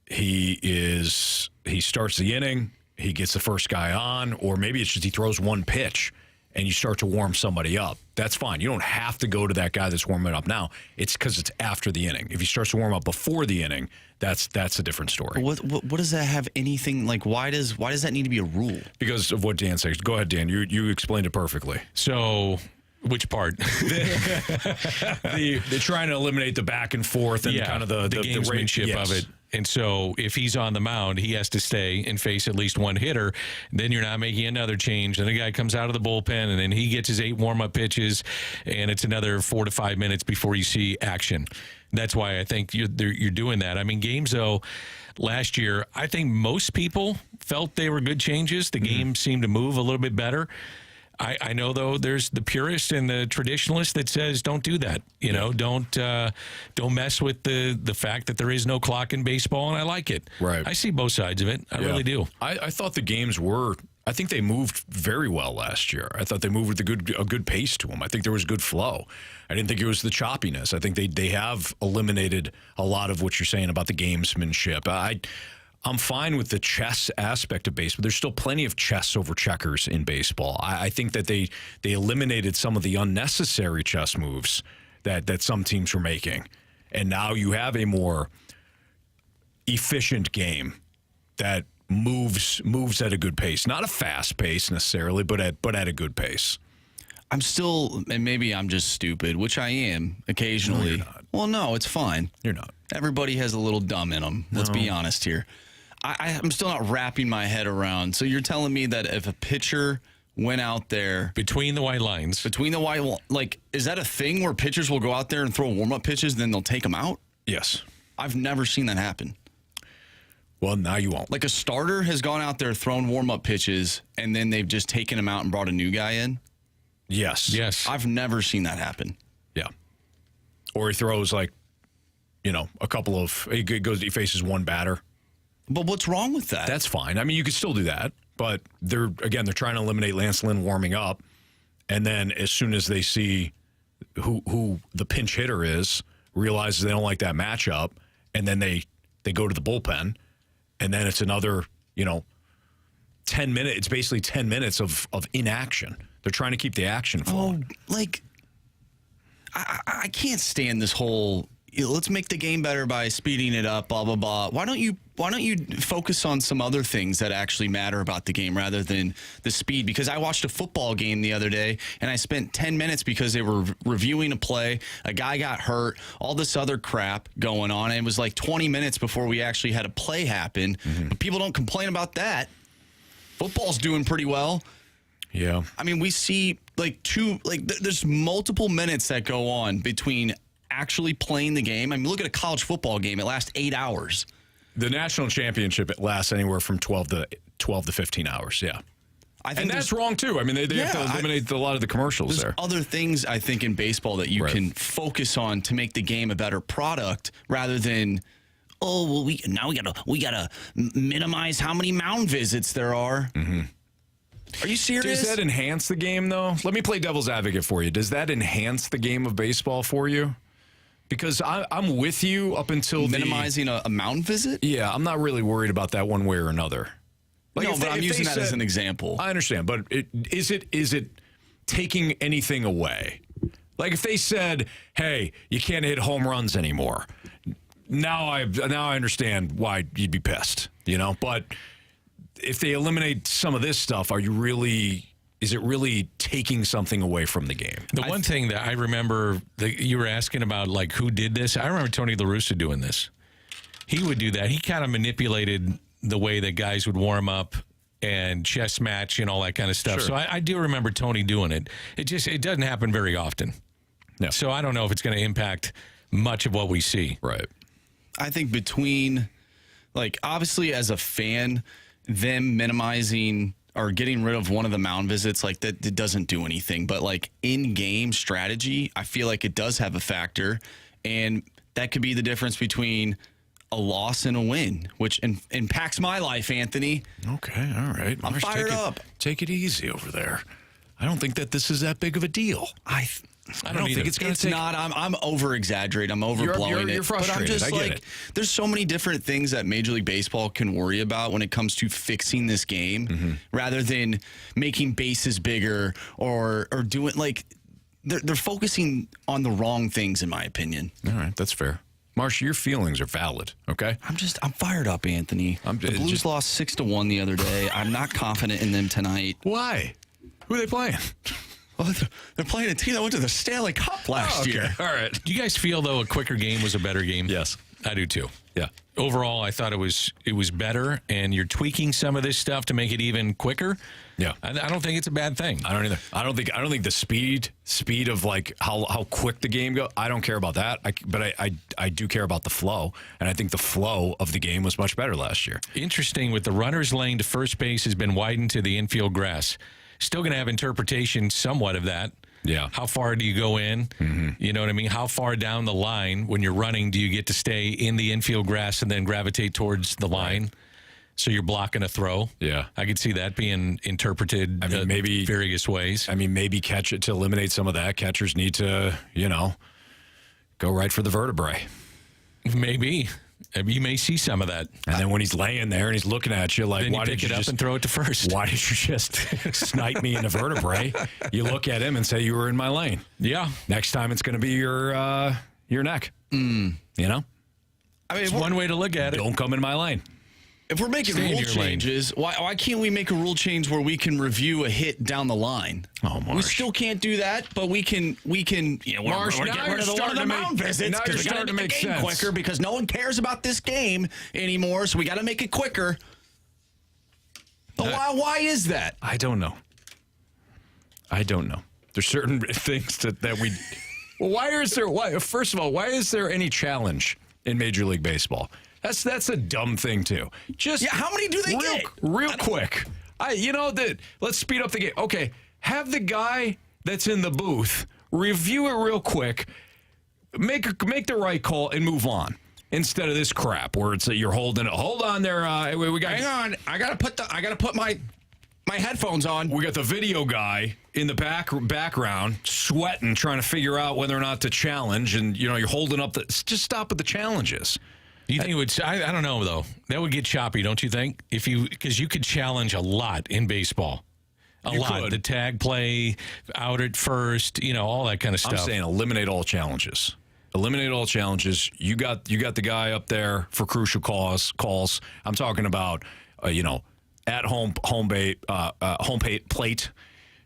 he starts the inning, he gets the first guy on, or maybe it's just he throws 1 pitch and you start to warm somebody up. That's fine. You don't have to go to that guy that's warming up now. It's because it's after the inning. If he starts to warm up before the inning, that's a different story. What does that have anything, like, why does that need to be a rule? Because of what Dan says. Go ahead, Dan. You explained it perfectly. So, which part? They're trying to eliminate the back and forth and kind of the gamesmanship of it. And so if he's on the mound, he has to stay and face at least 1 hitter. Then you're not making another change. Then the guy comes out of the bullpen, and then he gets his 8 warm-up pitches, and it's another 4 to 5 minutes before you see action. That's why I think you're doing that. I mean, games, though, last year, I think most people felt they were good changes. The game seemed to move a little bit better. I know, though, there's the purist and the traditionalist that says don't do that. Don't mess with the fact that there is no clock in baseball, and I like it. Right. I see both sides of it. I really do. I thought the games I think they moved very well last year. I thought they moved with a good pace to them. I think there was good flow. I didn't think it was the choppiness. I think they have eliminated a lot of what you're saying about the gamesmanship. I'm fine with the chess aspect of baseball. There's still plenty of chess over checkers in baseball. I think that they eliminated some of the unnecessary chess moves that some teams were making. And now you have a more efficient game that moves at a good pace. Not a fast pace necessarily, but at a good pace. I'm still, and maybe I'm just stupid, which I am occasionally. No, you're not. Well, no, it's fine. You're not. Everybody has a little dumb in them. Let's be honest here. I'm still not wrapping my head around. So you're telling me that if a pitcher went out there Between the white lines. is that a thing where pitchers will go out there and throw warm-up pitches and then they'll take them out? Yes. I've never seen that happen. Well, now you won't. Like a starter has gone out there, thrown warm-up pitches, and then they've just taken him out and brought a new guy in? Yes. Yes. I've never seen that happen. Yeah. Or he throws a couple of, he faces one batter. But what's wrong with that? That's fine. I mean, you could still do that, but they're trying to eliminate Lance Lynn warming up, and then as soon as they see who the pinch hitter is, realizes they don't like that matchup, and then they go to the bullpen, and then it's another 10 minutes. It's basically 10 minutes of inaction. They're trying to keep the action flowing. I can't stand this whole let's make the game better by speeding it up, blah blah blah. Why don't you focus on some other things that actually matter about the game rather than the speed? Because I watched a football game the other day and I spent 10 minutes because they were reviewing a play, a guy got hurt, all this other crap going on, and it was like 20 minutes before we actually had a play happen. Mm-hmm. But people don't complain about that. Football's doing pretty well. Yeah. I mean, we see there's multiple minutes that go on between actually playing the game. I mean, look at a college football game. It lasts 8 hours. The national championship, it lasts anywhere from 12 to 15 hours, yeah. I think that's wrong, too. I mean, they have to eliminate a lot of the commercials there. There's other things, I think, in baseball that you can focus on to make the game a better product rather than, we gotta minimize how many mound visits there are. Mm-hmm. Are you serious? Does that enhance the game, though? Let me play devil's advocate for you. Does that enhance the game of baseball for you? Because I'm with you up until minimizing a mound visit? Yeah, I'm not really worried about that one way or another. But I'm using that as an example. I understand, but is it taking anything away? Like if they said, "Hey, you can't hit home runs anymore," now I understand why you'd be pissed, But if they eliminate some of this stuff, is it really taking something away from the game? The one thing that I remember that you were asking about, like, who did this? I remember Tony La Russa doing this. He would do that. He kind of manipulated the way that guys would warm up and chess match and all that kind of stuff. Sure. So I do remember Tony doing it. It doesn't happen very often. No. So I don't know if it's going to impact much of what we see. Right. I think between, obviously as a fan, them minimizing or getting rid of one of the mound visits, that it doesn't do anything. But in-game strategy, I feel like it does have a factor. And that could be the difference between a loss and a win, which impacts my life, Anthony. Okay, all right. I'm fired up. Take it easy over there. I don't think that this is that big of a deal. I don't think it's going to take... not. I'm over-exaggerating. I'm overblowing it. You're frustrated. But I'm just I get it. There's so many different things that Major League Baseball can worry about when it comes to fixing this game rather than making bases bigger or doing, they're focusing on the wrong things, in my opinion. All right, that's fair. Marsha, your feelings are valid, okay? I'm fired up, Anthony. The Blues lost 6-1 the other day. I'm not confident in them tonight. Why? Who are they playing? Well, they're playing a team that went to the Stanley Cup last year. All right. Do you guys feel, though, a quicker game was a better game? Yes. I do, too. Yeah. Overall, I thought it was better, and you're tweaking some of this stuff to make it even quicker. Yeah. I don't think it's a bad thing. I don't either. I don't think the speed of how quick the game goes. I don't care about that. But I do care about the flow, and I think the flow of the game was much better last year. Interesting. With the runner's lane to first base has been widened to the infield grass. Still going to have interpretation somewhat of that. Yeah. How far do you go in? Mm-hmm. You know what I mean? How far down the line when you're running do you get to stay in the infield grass and then gravitate towards the line? Right. So you're blocking a throw. Yeah. I could see that being interpreted maybe various ways. I mean, maybe catch it to eliminate some of that. Catchers need to, go right for the vertebrae. Maybe. You may see some of that. And then when he's laying there and he's looking at you then why did you just and throw it to first? Why did you just snipe me in the vertebrae? You look at him and say you were in my lane. Yeah. Next time it's going to be your neck. I mean, it's one way to look at it. Don't come in my lane. If we're making Stay in rule your lane. changes, why can't we make a rule change where we can review a hit down the line? Oh, Marsh. We still can't do that, but we can. Marsh, we're now getting rid of you're the starting to mound make- visits now you're because we got to starting to make make the game sense. quicker because no one cares about this game anymore. So we got to make it quicker. But why is that? I don't know. There's certain things that we. Well, why is there? Why? First of all, why is there any challenge in Major League Baseball? That's a dumb thing too. Just How many do they get? Real quick. Let's speed up the game. Okay, have the guy that's in the booth review it real quick, make the right call, and move on. Instead of this crap where it's that you're holding it. Hold on there. We got. Hang on, I gotta put my headphones on. We got the video guy in the background sweating, trying to figure out whether or not to challenge, and you're holding up just stop at the challenges. You think it would? I don't know though. That would get choppy, don't you think? Because you could challenge a lot in baseball. A lot. Could. The tag play, out at first, all that kind of stuff. I'm saying eliminate all challenges. Eliminate all challenges. You got the guy up there for crucial calls. I'm talking about at home plate,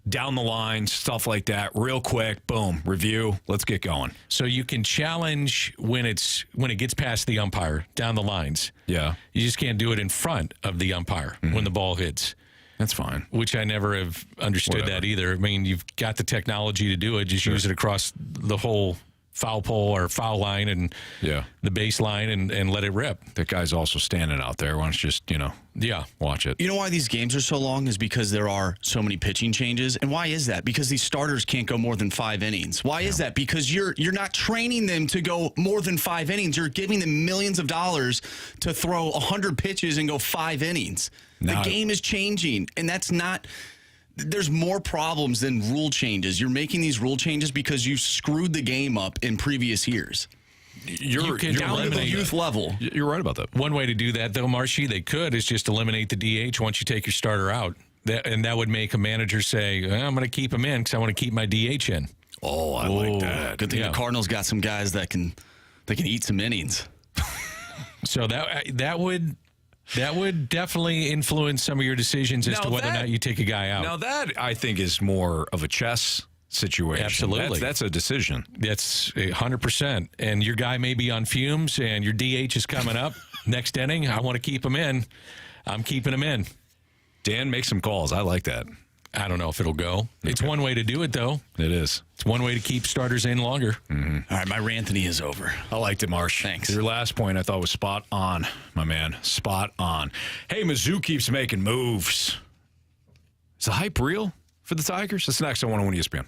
down the line, stuff like that. Real quick, boom, review. Let's get going. So you can challenge when it gets past the umpire down the lines. Yeah, You just can't do it in front of the umpire when the ball hits. that's fine. Which I never have understood that either. I mean, you've got the technology to do it. Just use it across the whole foul pole or foul line and the baseline and let it rip. That guy's also standing out there. Why don't you just watch it? You know why these games are so long is because there are so many pitching changes. And why is that? Because these starters can't go more than 5 innings. Why is that? Because you're not training them to go more than 5 innings. You're giving them millions of dollars to throw 100 pitches and go 5 innings. The game is changing, and that's not. There's more problems than rule changes. You're making these rule changes because you screwed the game up in previous years. You can Down to the eliminate youth level. You're right about that. One way to do that, though, Marshy, they could, is just eliminate the DH once you take your starter out. And that would make a manager say, I'm going to keep him in because I want to keep my DH in. Oh, I like that. Good thing the Cardinals got some guys that can eat some innings. So that would definitely influence some of your decisions as to whether or not you take a guy out. Now that I think is more of a chess situation. Absolutely. That's a decision. That's 100%. And your guy may be on fumes and your DH is coming up next inning. I want to keep him in. I'm keeping him in. Dan, make some calls. I like that. I don't know if it'll go. It's one way to do it, though. It is. It's one way to keep starters in longer. Mm-hmm. All right, my ranthony is over. I liked it, Marsh. Thanks. Your last point I thought was spot on, my man. Spot on. Hey, Mizzou keeps making moves. Is the hype real for the Tigers? That's next on 101 ESPN.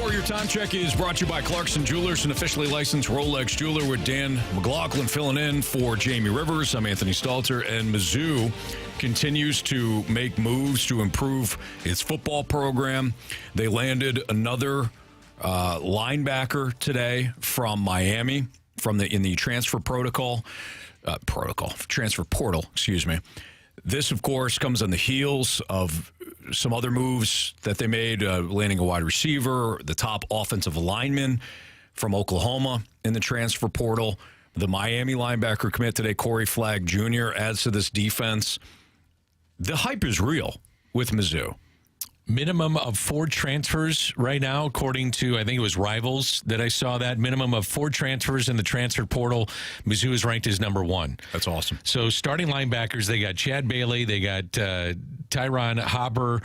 hour, your time check is brought to you by Clarkson Jewelers, an officially licensed Rolex jeweler, with Dan McLaughlin filling in for Jamie Rivers. I'm Anthony Stalter, and Mizzou continues to make moves to improve its football program. They landed another linebacker today from Miami in the transfer transfer portal, excuse me. This, of course, comes on the heels of some other moves that they made, landing a wide receiver, the top offensive lineman from Oklahoma in the transfer portal. The Miami linebacker commit today, Corey Flagg Jr., adds to this defense. The hype is real with Mizzou. Minimum of 4 transfers right now, according to, I think it was Rivals that I saw that. Minimum of 4 transfers in the transfer portal. Mizzou is ranked as number 1. That's awesome. So starting linebackers, they got Chad Bailey, they got Tyron Hopper,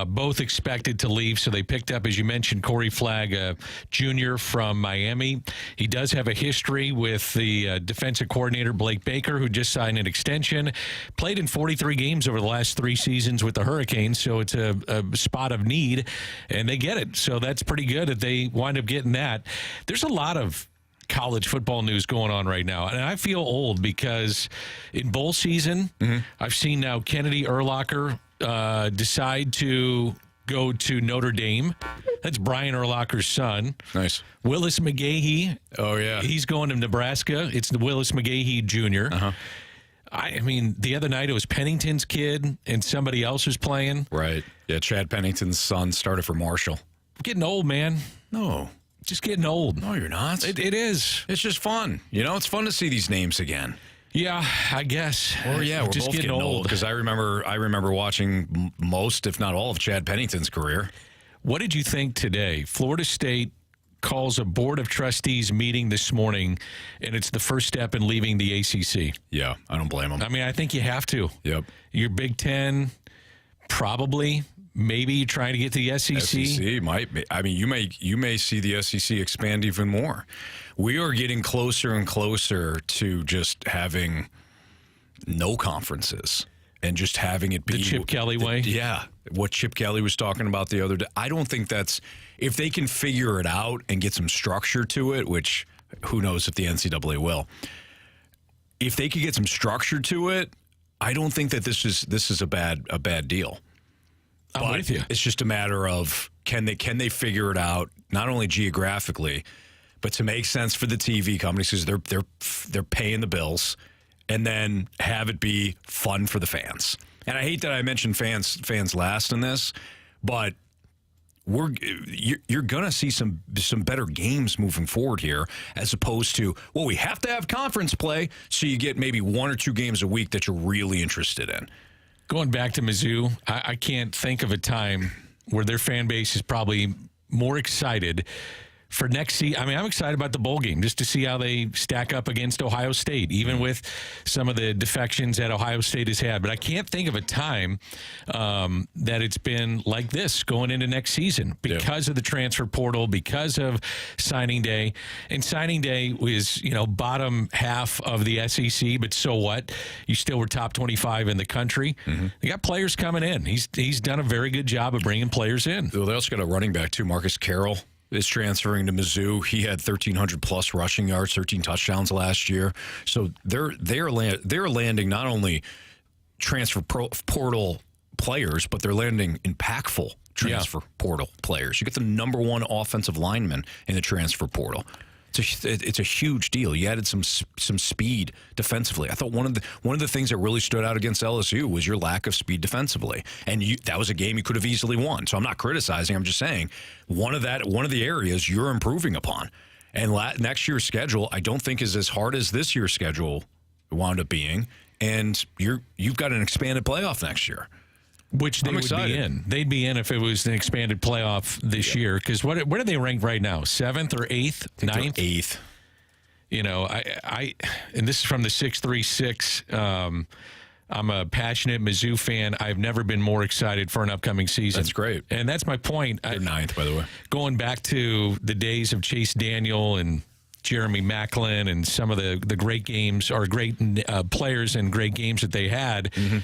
both expected to leave. So they picked up, as you mentioned, Corey Flagg Jr. from Miami. He does have a history with the defensive coordinator, Blake Baker, who just signed an extension. Played in 43 games over the last 3 seasons with the Hurricanes, so it's a spot of need, and they get it. So that's pretty good that they wind up getting that. There's a lot of college football news going on right now, and I feel old because in bowl season, I've seen now Kennedy Urlacher decide to go to Notre Dame. That's Brian Urlacher's son. Nice. Willis McGahee. Oh, yeah. He's going to Nebraska. It's the Willis McGahee Jr. Uh-huh. I mean, the other night it was Pennington's kid and somebody else was playing. Right. Yeah, Chad Pennington's son started for Marshall. I'm getting old, man. No. Just getting old. No, you're not. It is. It's just fun. You know, it's fun to see these names again. Yeah, I guess. Or yeah, we're just both getting old because I remember watching most, if not all, of Chad Pennington's career. What did you think today? Florida State calls a board of trustees meeting this morning, and it's the first step in leaving the ACC. Yeah, I don't blame them. I mean, I think you have to. Yep. Your Big Ten, probably. Maybe you're trying to get to the SEC. SEC might be. I mean, you may see the SEC expand even more. We are getting closer and closer to just having no conferences and just having it be the Chip Kelly way. Yeah, what Chip Kelly was talking about the other day. I don't think that's, if they can figure it out and get some structure to it, which who knows if the NCAA will. If they could get some structure to it, I don't think that this is a bad deal. I'm with you. It's just a matter of can they figure it out, not only geographically, but to make sense for the TV companies because they're paying the bills, and then have it be fun for the fans. And I hate that I mentioned fans last in this, but you're gonna see some better games moving forward here, as opposed to, well, we have to have conference play, so you get maybe 1 or 2 games a week that you're really interested in. Going back to Mizzou, I can't think of a time where their fan base is probably more excited for next season. I mean, I'm excited about the bowl game just to see how they stack up against Ohio State, even with some of the defections that Ohio State has had. But I can't think of a time that it's been like this going into next season because of the transfer portal, because of signing day. And signing day was, bottom half of the SEC, but so what? You still were top 25 in the country. Mm-hmm. They got players coming in. He's done a very good job of bringing players in. Well, they also got a running back, too, Marcus Carroll. Is transferring to Mizzou. He had 1,300 plus rushing yards, 13 touchdowns last year. So they're landing not only transfer portal players, but they're landing impactful transfer portal players. You get the number 1 offensive lineman in the transfer portal. It's a huge deal. You added some speed defensively. I thought one of the things that really stood out against LSU was your lack of speed defensively, and that was a game you could have easily won. So I'm not criticizing. I'm just saying one of the areas you're improving upon. And next year's schedule, I don't think is as hard as this year's schedule wound up being. And you've got an expanded playoff next year. Which they would be in. They'd be in if it was an expanded playoff this year. Because where do they rank right now? 7th or 8th? 9th? 8th. And this is from the 636. I'm a passionate Mizzou fan. I've never been more excited for an upcoming season. That's great. And that's my point. They're 9th, by the way. Going back to the days of Chase Daniel and Jeremy Macklin and some of the great games or great players and great games that they had. Mm-hmm.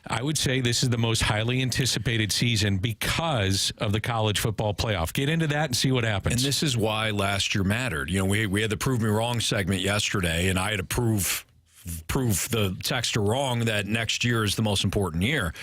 I would say this is the most highly anticipated season because of the college football playoff. Get into that and see what happens. And this is why last year mattered. We had the Prove Me Wrong segment yesterday, and I had to prove the texter wrong that next year is the most important year.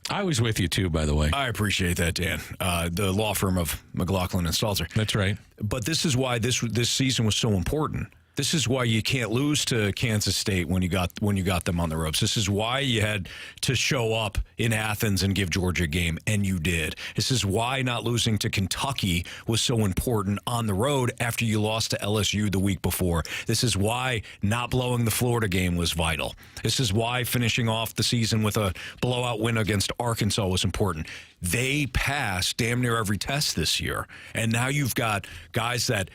I was with you, too, by the way. I appreciate that, Dan. The law firm of McLaughlin and Stalter. That's right. But this is why this season was so important. This is why you can't lose to Kansas State when you got them on the ropes. This is why you had to show up in Athens and give Georgia a game, and you did. This is why not losing to Kentucky was so important on the road after you lost to LSU the week before. This is why not blowing the Florida game was vital. This is why finishing off the season with a blowout win against Arkansas was important. They passed damn near every test this year, and now you've got guys that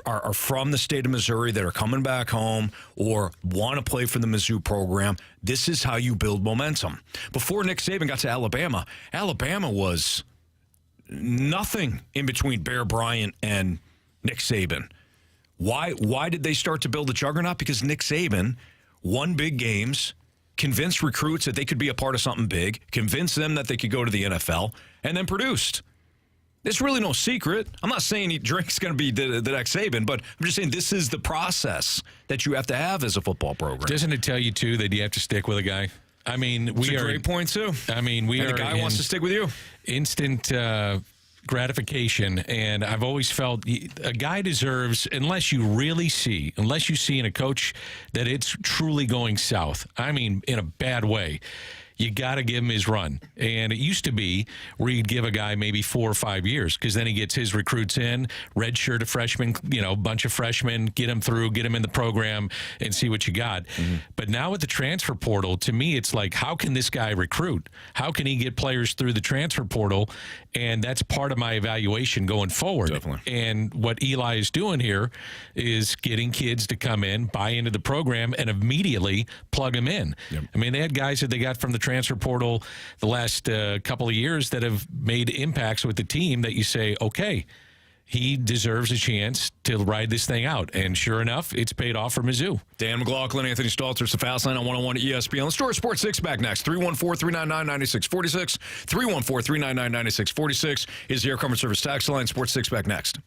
are from the state of Missouri that are coming back home or want to play for the Mizzou program. This is how you build momentum. Before Nick Saban got to Alabama, Alabama was nothing in between Bear Bryant and Nick Saban. Why did they start to build a juggernaut? Because Nick Saban won big games, convinced recruits that they could be a part of something big, convinced them that they could go to the NFL, and then produced. There's really no secret. I'm not saying Drake's going to be the next Saban, but I'm just saying this is the process that you have to have as a football program. Doesn't it tell you, too, that you have to stick with a guy? I mean, It's a great point, too. I mean, and the guy wants to stick with you. Instant gratification, and I've always felt a guy deserves, unless you see in a coach that it's truly going south. I mean, in a bad way. You got to give him his run. And it used to be where you'd give a guy maybe 4 or 5 years because then he gets his recruits in, redshirt a freshman, bunch of freshmen, get him through, get him in the program and see what you got. Mm-hmm. But now with the transfer portal, to me, it's like, how can this guy recruit? How can he get players through the transfer portal? And that's part of my evaluation going forward. Definitely. And what Eli is doing here is getting kids to come in, buy into the program, and immediately plug them in. Yep. I mean, they had guys that they got from the transfer portal the last couple of years that have made impacts with the team that you say, okay, he deserves a chance to ride this thing out. And sure enough, it's paid off for Mizzou. Dan McLaughlin, Anthony Stalter, it's the Fast Line on 101 at ESPN. Let's do our Sports Six back next. 314-399-9646. 314-399-9646 is the Air Comfort Service tax line. Sports Six back next.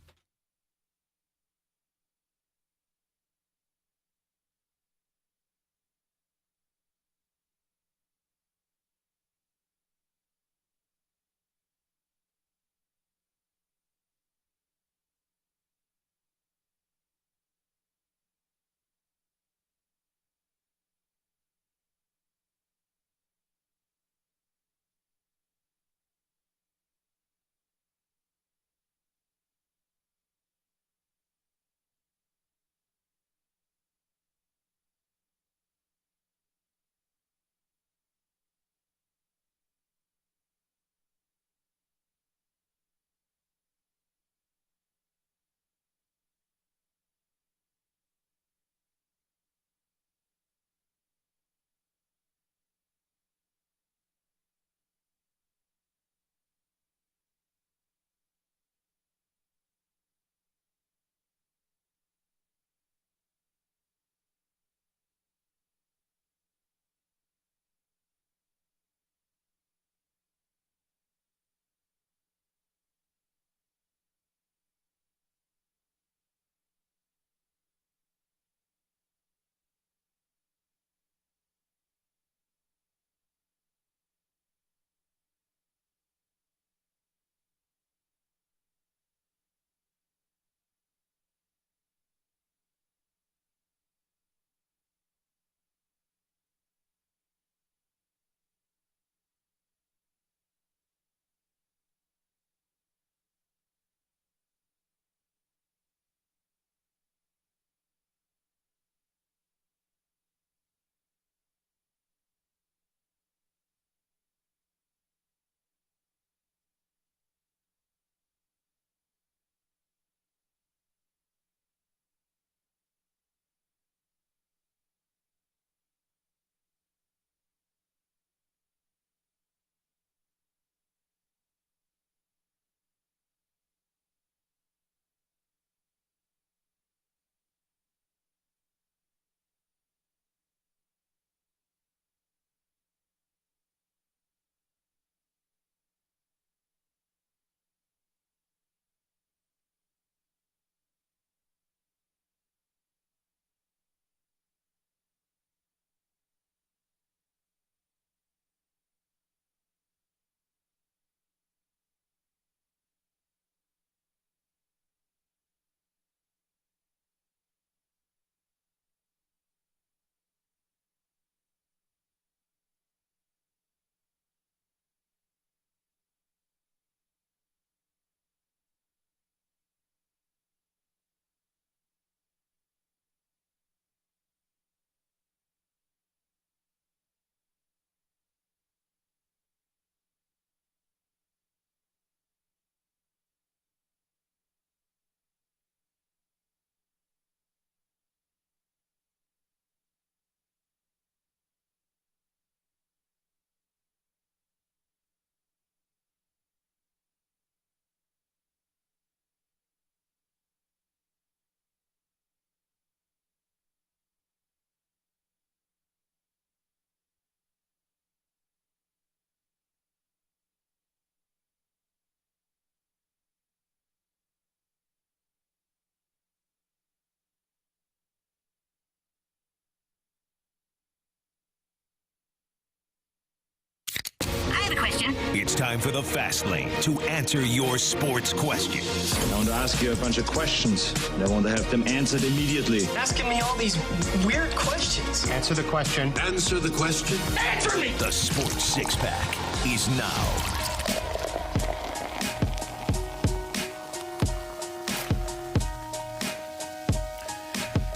It's time for the Fast Lane to answer your sports questions. I want to ask you a bunch of questions, and I want to have them answered immediately. Asking me all these weird questions. Answer the question. Answer the question. Answer me! The Sports Six Pack is now.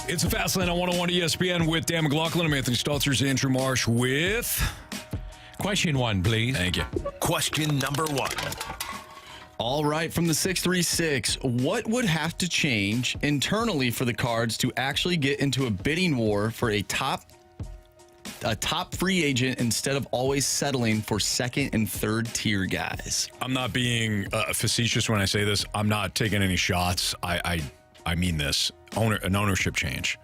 It's a Fast Lane on 101 ESPN with Dan McLaughlin. I'm Anthony Stalter, Andrew Marsh with... Question 1, please. Thank you. Question number 1. All right, from the 636, what would have to change internally for the Cards to actually get into a bidding war for a top free agent instead of always settling for second and third tier guys? I'm not being facetious when I say this. I'm not taking any shots. I mean this. An ownership change.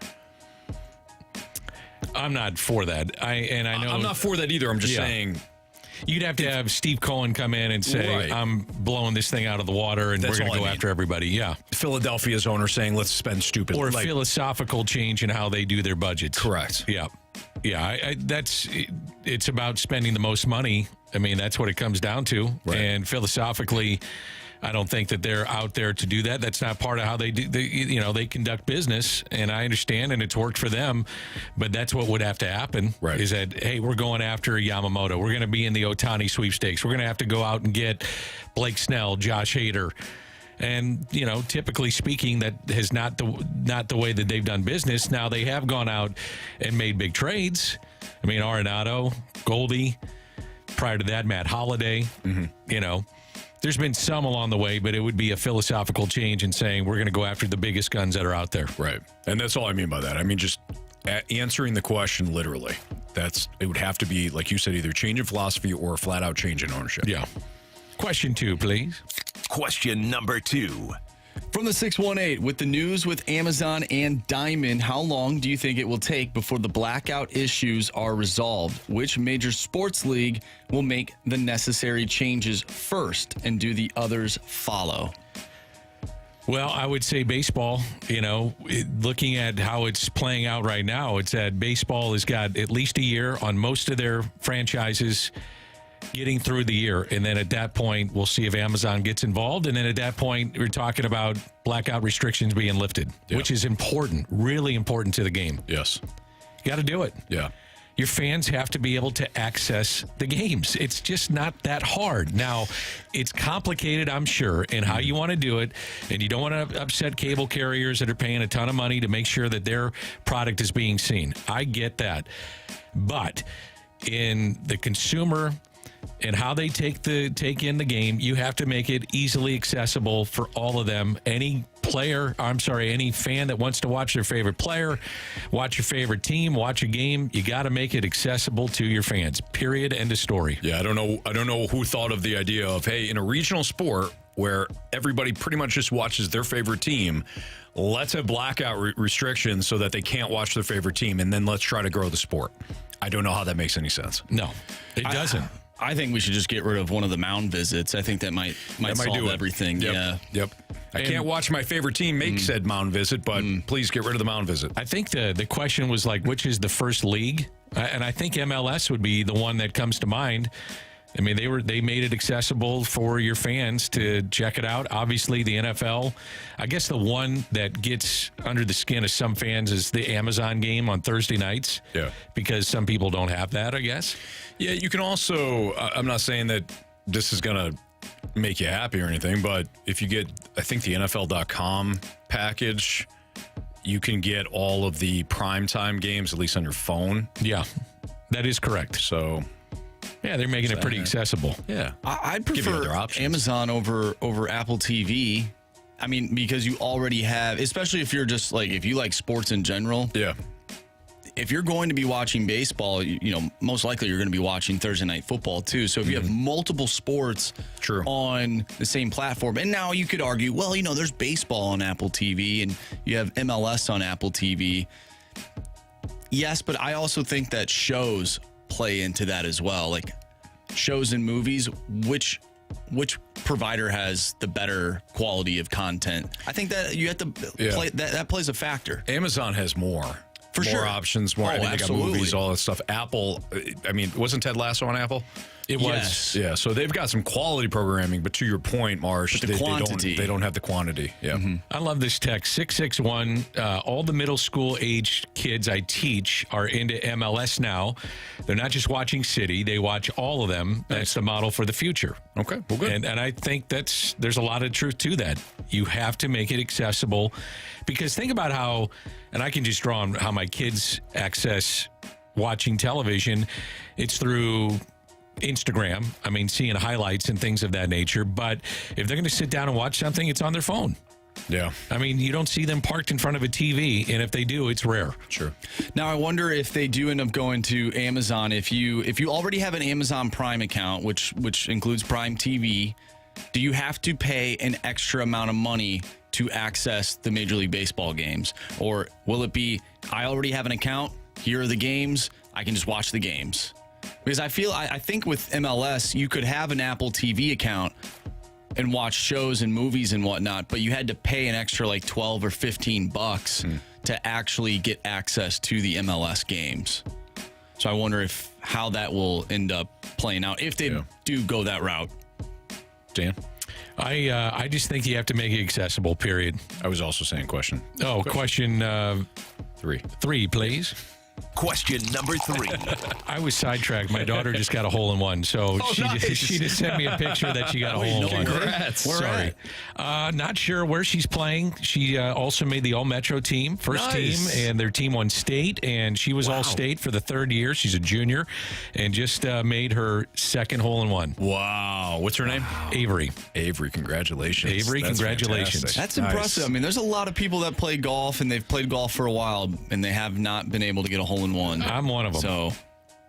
I'm not for that. I know I'm not for that either. I'm just saying you'd have to have Steve Cohen come in and say, Right. I'm blowing this thing out of the water and That's we're going to all go I mean. after everybody. Yeah. Philadelphia's owner saying, let's spend stupid. Or a philosophical change in how they do their budgets. Correct. Yeah. Yeah. It's about spending the most money. I mean, that's what it comes down to. Right. And philosophically, I don't think that they're out there to do that. That's not part of how they do. They conduct business, and I understand, and it's worked for them. But that's what would have to happen. Right. Is that, hey, we're going after Yamamoto. We're going to be in the Ohtani sweepstakes. We're going to have to go out and get Blake Snell, Josh Hader, and typically speaking, that is not the way that they've done business. Now they have gone out and made big trades. I mean, Arenado, Goldie. Prior to that, Matt Holliday. Mm-hmm. There's been some along the way, but it would be a philosophical change in saying we're going to go after the biggest guns that are out there. Right. And that's all I mean by that. I mean, just answering the question literally. It would have to be, like you said, either change in philosophy or a flat out change in ownership. Yeah. Question 2, please. Question number 2. From the 618, with the news with Amazon and Diamond, how long do you think it will take before the blackout issues are resolved? Which major sports league will make the necessary changes first, and do the others follow? Well, I would say baseball, looking at how it's playing out right now, it's that baseball has got at least a year on most of their franchises getting through the year. And then at that point, we'll see if Amazon gets involved. And then at that point, we're talking about blackout restrictions being lifted, which is important, really important to the game. Yes. You got to do it. Yeah. Your fans have to be able to access the games. It's just not that hard. Now, it's complicated, I'm sure, in how you want to do it. And you don't want to upset cable carriers that are paying a ton of money to make sure that their product is being seen. I get that. But in the consumer and how they take in the game, you have to make it easily accessible for all of them. Any fan that wants to watch their favorite player, watch your favorite team, watch a game, you got to make it accessible to your fans. Period. End of story. Yeah, I don't know who thought of the idea of, hey, in a regional sport where everybody pretty much just watches their favorite team, let's have blackout restrictions so that they can't watch their favorite team, and then let's try to grow the sport. I don't know how that makes any sense. No, it doesn't. I think we should just get rid of one of the mound visits. I think that might solve everything. Yep. Yeah. Yep. I can't watch my favorite team make said mound visit, but please get rid of the mound visit. I think the question was like, which is the first league? And I think MLS would be the one that comes to mind. I mean, they made it accessible for your fans to check it out. Obviously, the NFL. I guess the one that gets under the skin of some fans is the Amazon game on Thursday nights. Yeah. Because some people don't have that, I guess. Yeah, you can also, I'm not saying that this is going to make you happy or anything, but if you get, I think the NFL.com package, you can get all of the primetime games, at least on your phone. Yeah, that is correct. So... yeah, they're making it pretty accessible. Yeah. I'd prefer Amazon over Apple TV. I mean, because you already have, especially if you're just like, if you like sports in general. Yeah. If you're going to be watching baseball, most likely you're going to be watching Thursday Night Football too. So if you have multiple sports on the same platform, and now you could argue, well, there's baseball on Apple TV and you have MLS on Apple TV. Yes, but I also think that shows play into that as well. Like shows and movies, which provider has the better quality of content? I think that you have to play that plays a factor. Amazon has more for more sure. options, more. I think they got movies, all that stuff. Apple, I mean, wasn't Ted Lasso on Apple? It was. Yes. Yeah, so they've got some quality programming, but to your point, Marsh, But the quantity. they don't have the quantity. Yeah. I love this text, 661. All the middle school age kids I teach are into MLS now. They're not just watching City, they watch all of them. That's the model for the future. Okay, well, good. And I think there's a lot of truth to that. You have to make it accessible, because think about how, and I can just draw on how my kids access watching television. It's through Instagram. I mean, seeing highlights and things of that nature. But if they're going to sit down and watch something, it's on their phone. Yeah. I mean, you don't see them parked in front of a TV, and if they do, it's rare. Sure. Now, I wonder if they do end up going to Amazon. If you already have an Amazon Prime account, which includes Prime TV, do you have to pay an extra amount of money to access the Major League Baseball games? Or will it be, I already have an account, here are the games, I can just watch the games? Because I think with MLS, you could have an Apple TV account and watch shows and movies and whatnot, but you had to pay an extra like $12 or $15 to actually get access to the MLS games. So I wonder how that will end up playing out if they do go that route. Dan? I just think you have to make it accessible, period. I was also saying question. Oh, question 3. 3, please. Question number 3. I was sidetracked. My daughter just got a hole-in-one, so she just sent me a picture that she got a hole-in-one. Congrats. Sorry. Not sure where she's playing. She also made the All-Metro team, first team, and their team won state, and she was All-State for the 3rd year. She's a junior, and just made her 2nd hole-in-one. Wow. What's her name? Avery. Avery, congratulations. Avery, That's congratulations. fantastic. That's impressive. I mean, there's a lot of people that play golf, and they've played golf for a while, and they have not been able to get a hole-in-one. I'm one of them. So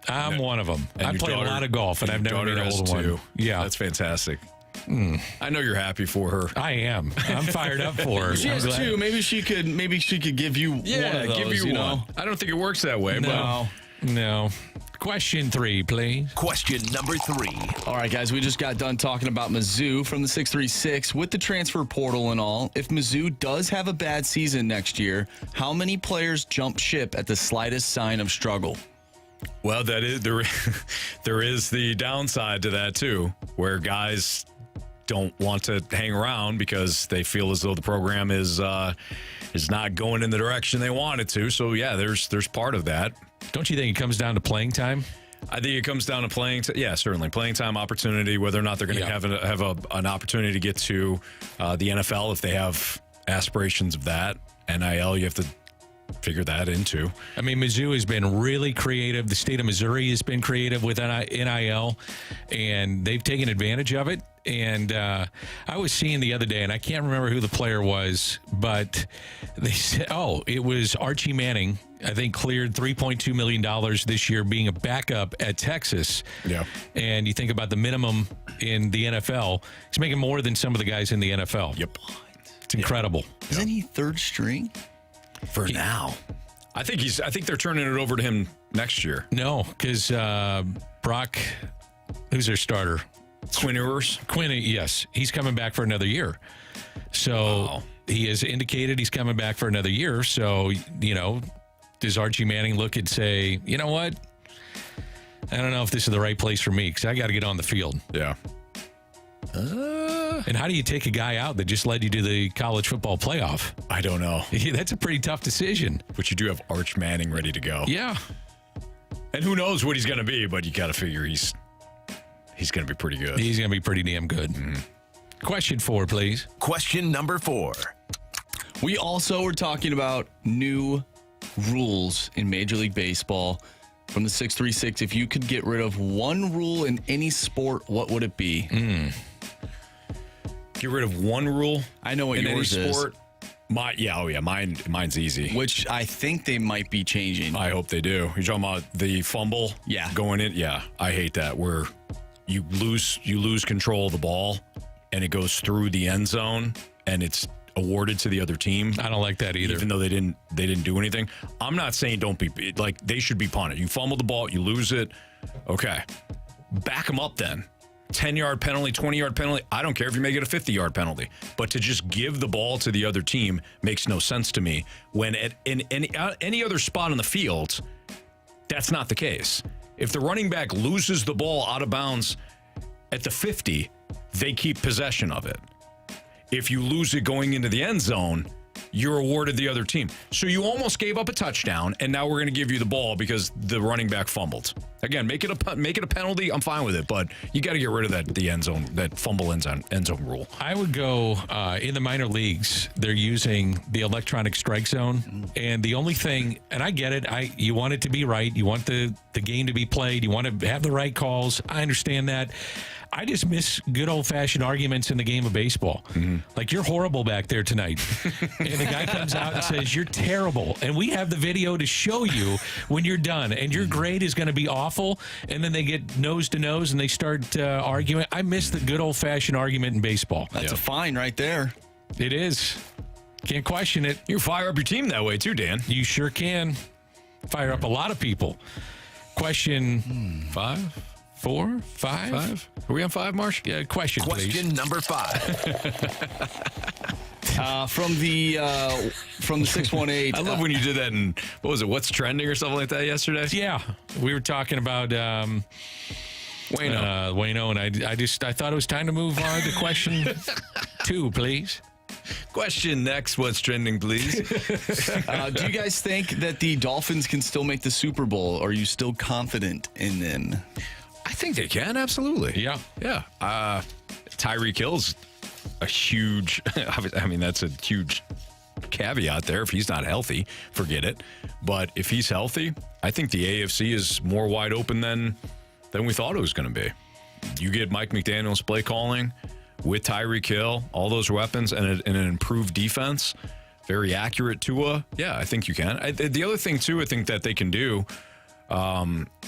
I'm one of them. And I your play daughter- a lot of golf, and I've never made a hole-in-one. too. Yeah. That's fantastic. I know you're happy for her. I am. I'm fired up for her. she has I'm glad- 2. Maybe she could give you one of those, give you know? one. I don't think it works that way. No. Question 3, please. Question number 3. All right, guys, we just got done talking about Mizzou from the 636 with the transfer portal and all. If Mizzou does have a bad season next year, how many players jump ship at the slightest sign of struggle? Well, that is there is the downside to that too, where guys don't want to hang around because they feel as though the program is not going in the direction they want it to. So yeah, there's part of that. Don't you think it comes down to playing time? I think it comes down to certainly playing time, opportunity, whether or not they're going to have an opportunity to get to the NFL if they have aspirations of that. NIL, you have to figure that into. I mean, Mizzou has been really creative. The state of Missouri has been creative with NIL, and they've taken advantage of it. And I was seeing the other day, and I can't remember who the player was, but they said, it was Archie Manning. I think cleared $3.2 million this year being a backup at Texas. Yeah. And you think about the minimum in the NFL, he's making more than some of the guys in the NFL. Yep. It's incredible. Isn't he 3rd string? For now. I think they're turning it over to him next year. No, because Brock, who's their starter? Quinn Ewers? Yes. He's coming back for another year. So he has indicated he's coming back for another year. So, does Archie Manning look and say, you know what? I don't know if this is the right place for me because I got to get on the field. Yeah. And how do you take a guy out that just led you to the college football playoff? I don't know. That's a pretty tough decision. But you do have Arch Manning ready to go. Yeah. And who knows what he's going to be, but you got to figure he's going to be pretty good. He's going to be pretty damn good. Mm-hmm. Question 4, please. Question number 4. We also were talking about new rules in Major League Baseball from the 636. If you could get rid of one rule in any sport, what would it be? Get rid of one rule? I know what in yours any is. sport? Mine's easy. Which I think they might be changing. I hope they do. You're talking about the fumble? Yeah. Going in? Yeah. I hate that where you lose control of the ball and it goes through the end zone and it's awarded to the other team. I don't like that either. Even though they didn't do anything. I'm not saying don't be like they should be punted. You fumble the ball, you lose it. Okay. Back them up then. 10-yard penalty, 20-yard penalty. I don't care if you make it a 50-yard penalty. But to just give the ball to the other team makes no sense to me. When in any other spot on the field, that's not the case. If the running back loses the ball out of bounds at the 50, they keep possession of it. If you lose it going into the end zone, you're awarded the other team. So you almost gave up a touchdown, and now we're going to give you the ball because the running back fumbled. Again, make it a penalty. I'm fine with it, but you got to get rid of the end zone, that fumble end zone rule. I would go in the minor leagues. They're using the electronic strike zone, and the only thing, and I get it. You want it to be right. You want the game to be played. You want to have the right calls. I understand that. I just miss good old-fashioned arguments in the game of baseball. Like, you're horrible back there tonight. And the guy comes out and says, you're terrible. And we have the video to show you when you're done. And your grade is going to be awful. And then they get nose to nose and they start arguing. I miss the good old-fashioned argument in baseball. That's a fine right there. It is. Can't question it. You fire up your team that way too, Dan. You sure can. Fire up a lot of people. Question 5? 4, 5? Are we on 5, Marsh? Yeah, question please. number 5. From the 618. I love when you did that in, what was it, What's Trending or something like that yesterday? Yeah. We were talking about Wayno, and I thought it was time to move on to question 2, please. Question next, What's Trending, please? Do you guys think that the Dolphins can still make the Super Bowl? Are you still confident in them? I think they can, absolutely. Yeah. Tyreek Hill's a huge, I mean, that's a huge caveat there. If he's not healthy, forget it. But if he's healthy, I think the AFC is more wide open than we thought it was going to be. You get Mike McDaniel's play calling with Tyreek Hill, all those weapons, and an improved defense, very accurate Tua. Yeah, I think you can. The other thing, too, I think that they can do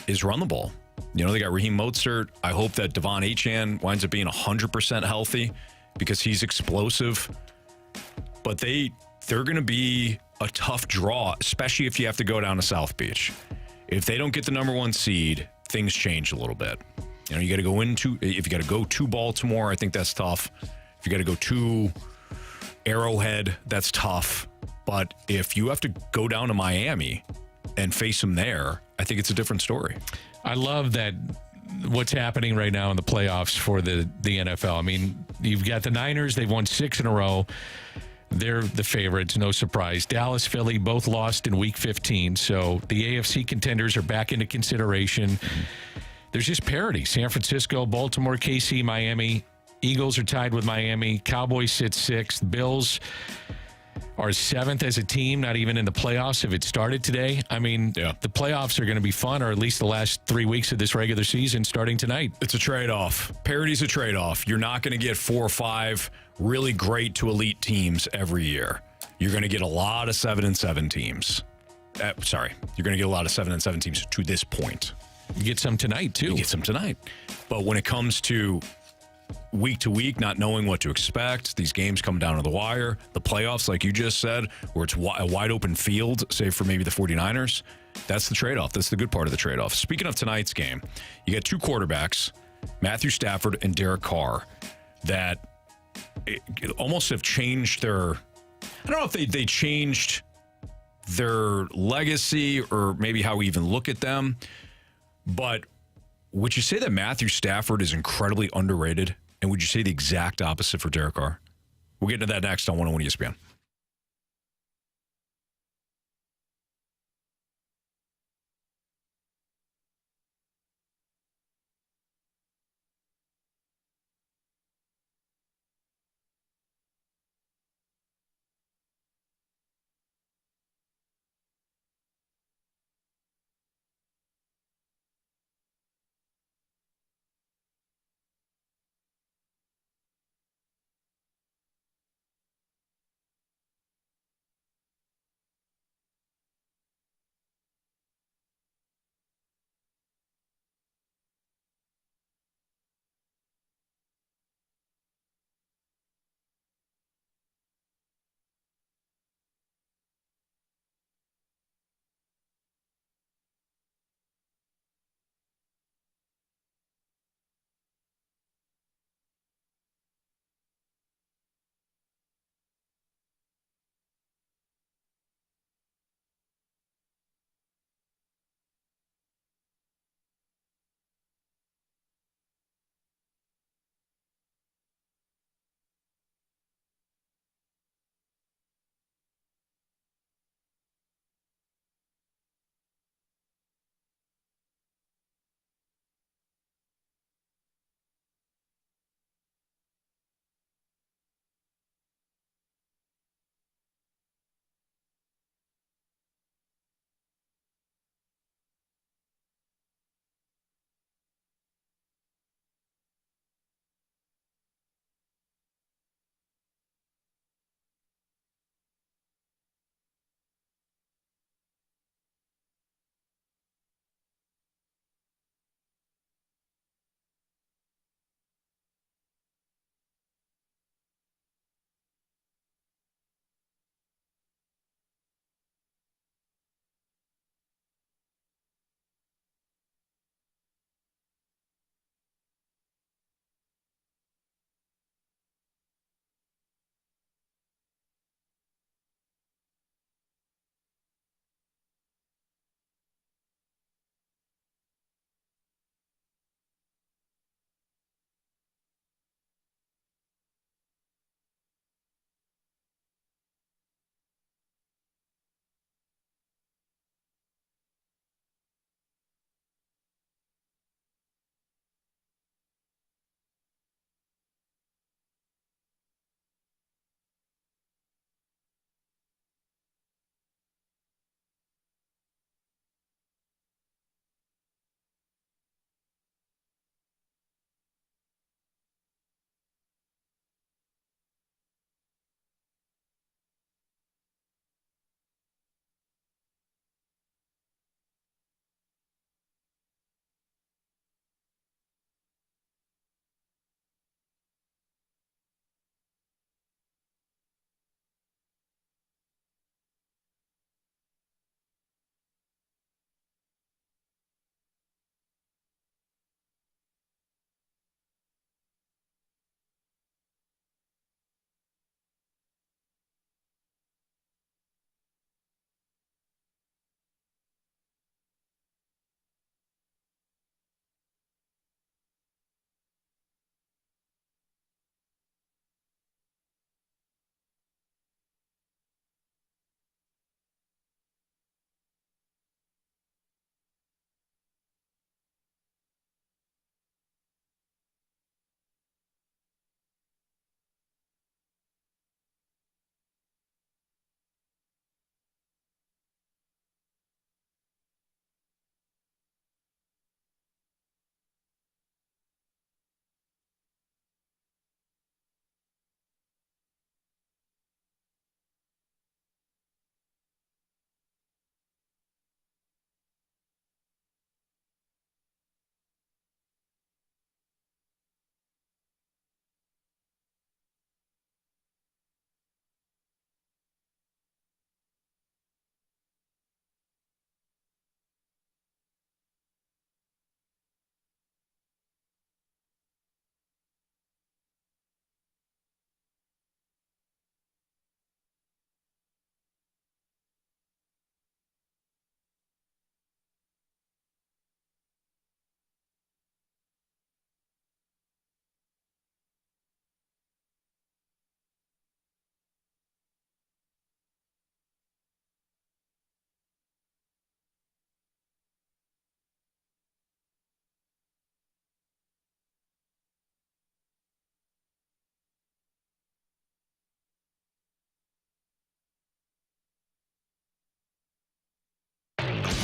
is run the ball. You know, they got Raheem Mostert. I hope that Devon Achane winds up being 100% healthy because he's explosive. But they're going to be a tough draw, especially if you have to go down to South Beach. If they don't get the number 1 seed, things change a little bit. You know, you got to go if you got to go to Baltimore, I think that's tough. If you got to go to Arrowhead, that's tough. But if you have to go down to Miami and face them there, I think it's a different story. I love that what's happening right now in the playoffs for the NFL. I mean, you've got the Niners. They've won 6 in a row. They're the favorites, no surprise. Dallas, Philly, both lost in Week 15. So the AFC contenders are back into consideration. There's just parity. San Francisco, Baltimore, KC, Miami. Eagles are tied with Miami. Cowboys sit 6th. Bills are 7th as a team, not even in the playoffs if it started today. I mean, The playoffs are going to be fun, or at least the last 3 weeks of this regular season starting tonight. It's a trade-off. Parity's a trade-off. You're not going to get 4 or 5 really great to elite teams every year. You're going to get a lot of 7-7 teams. You're going to get a lot of 7-7 teams to this point. You get some tonight, too. You get some tonight. But when it comes to week to week, not knowing what to expect, these games come down to the wire. The playoffs, like you just said, where it's a wide open field, save for maybe the 49ers, that's the trade-off. That's the good part of the trade-off. Speaking of tonight's game, you got 2 quarterbacks, Matthew Stafford and Derek Carr, that almost have changed their, I don't know if they changed their legacy or maybe how we even look at them, but would you say that Matthew Stafford is incredibly underrated? And would you say the exact opposite for Derek Carr? We'll get into that next on 101 ESPN.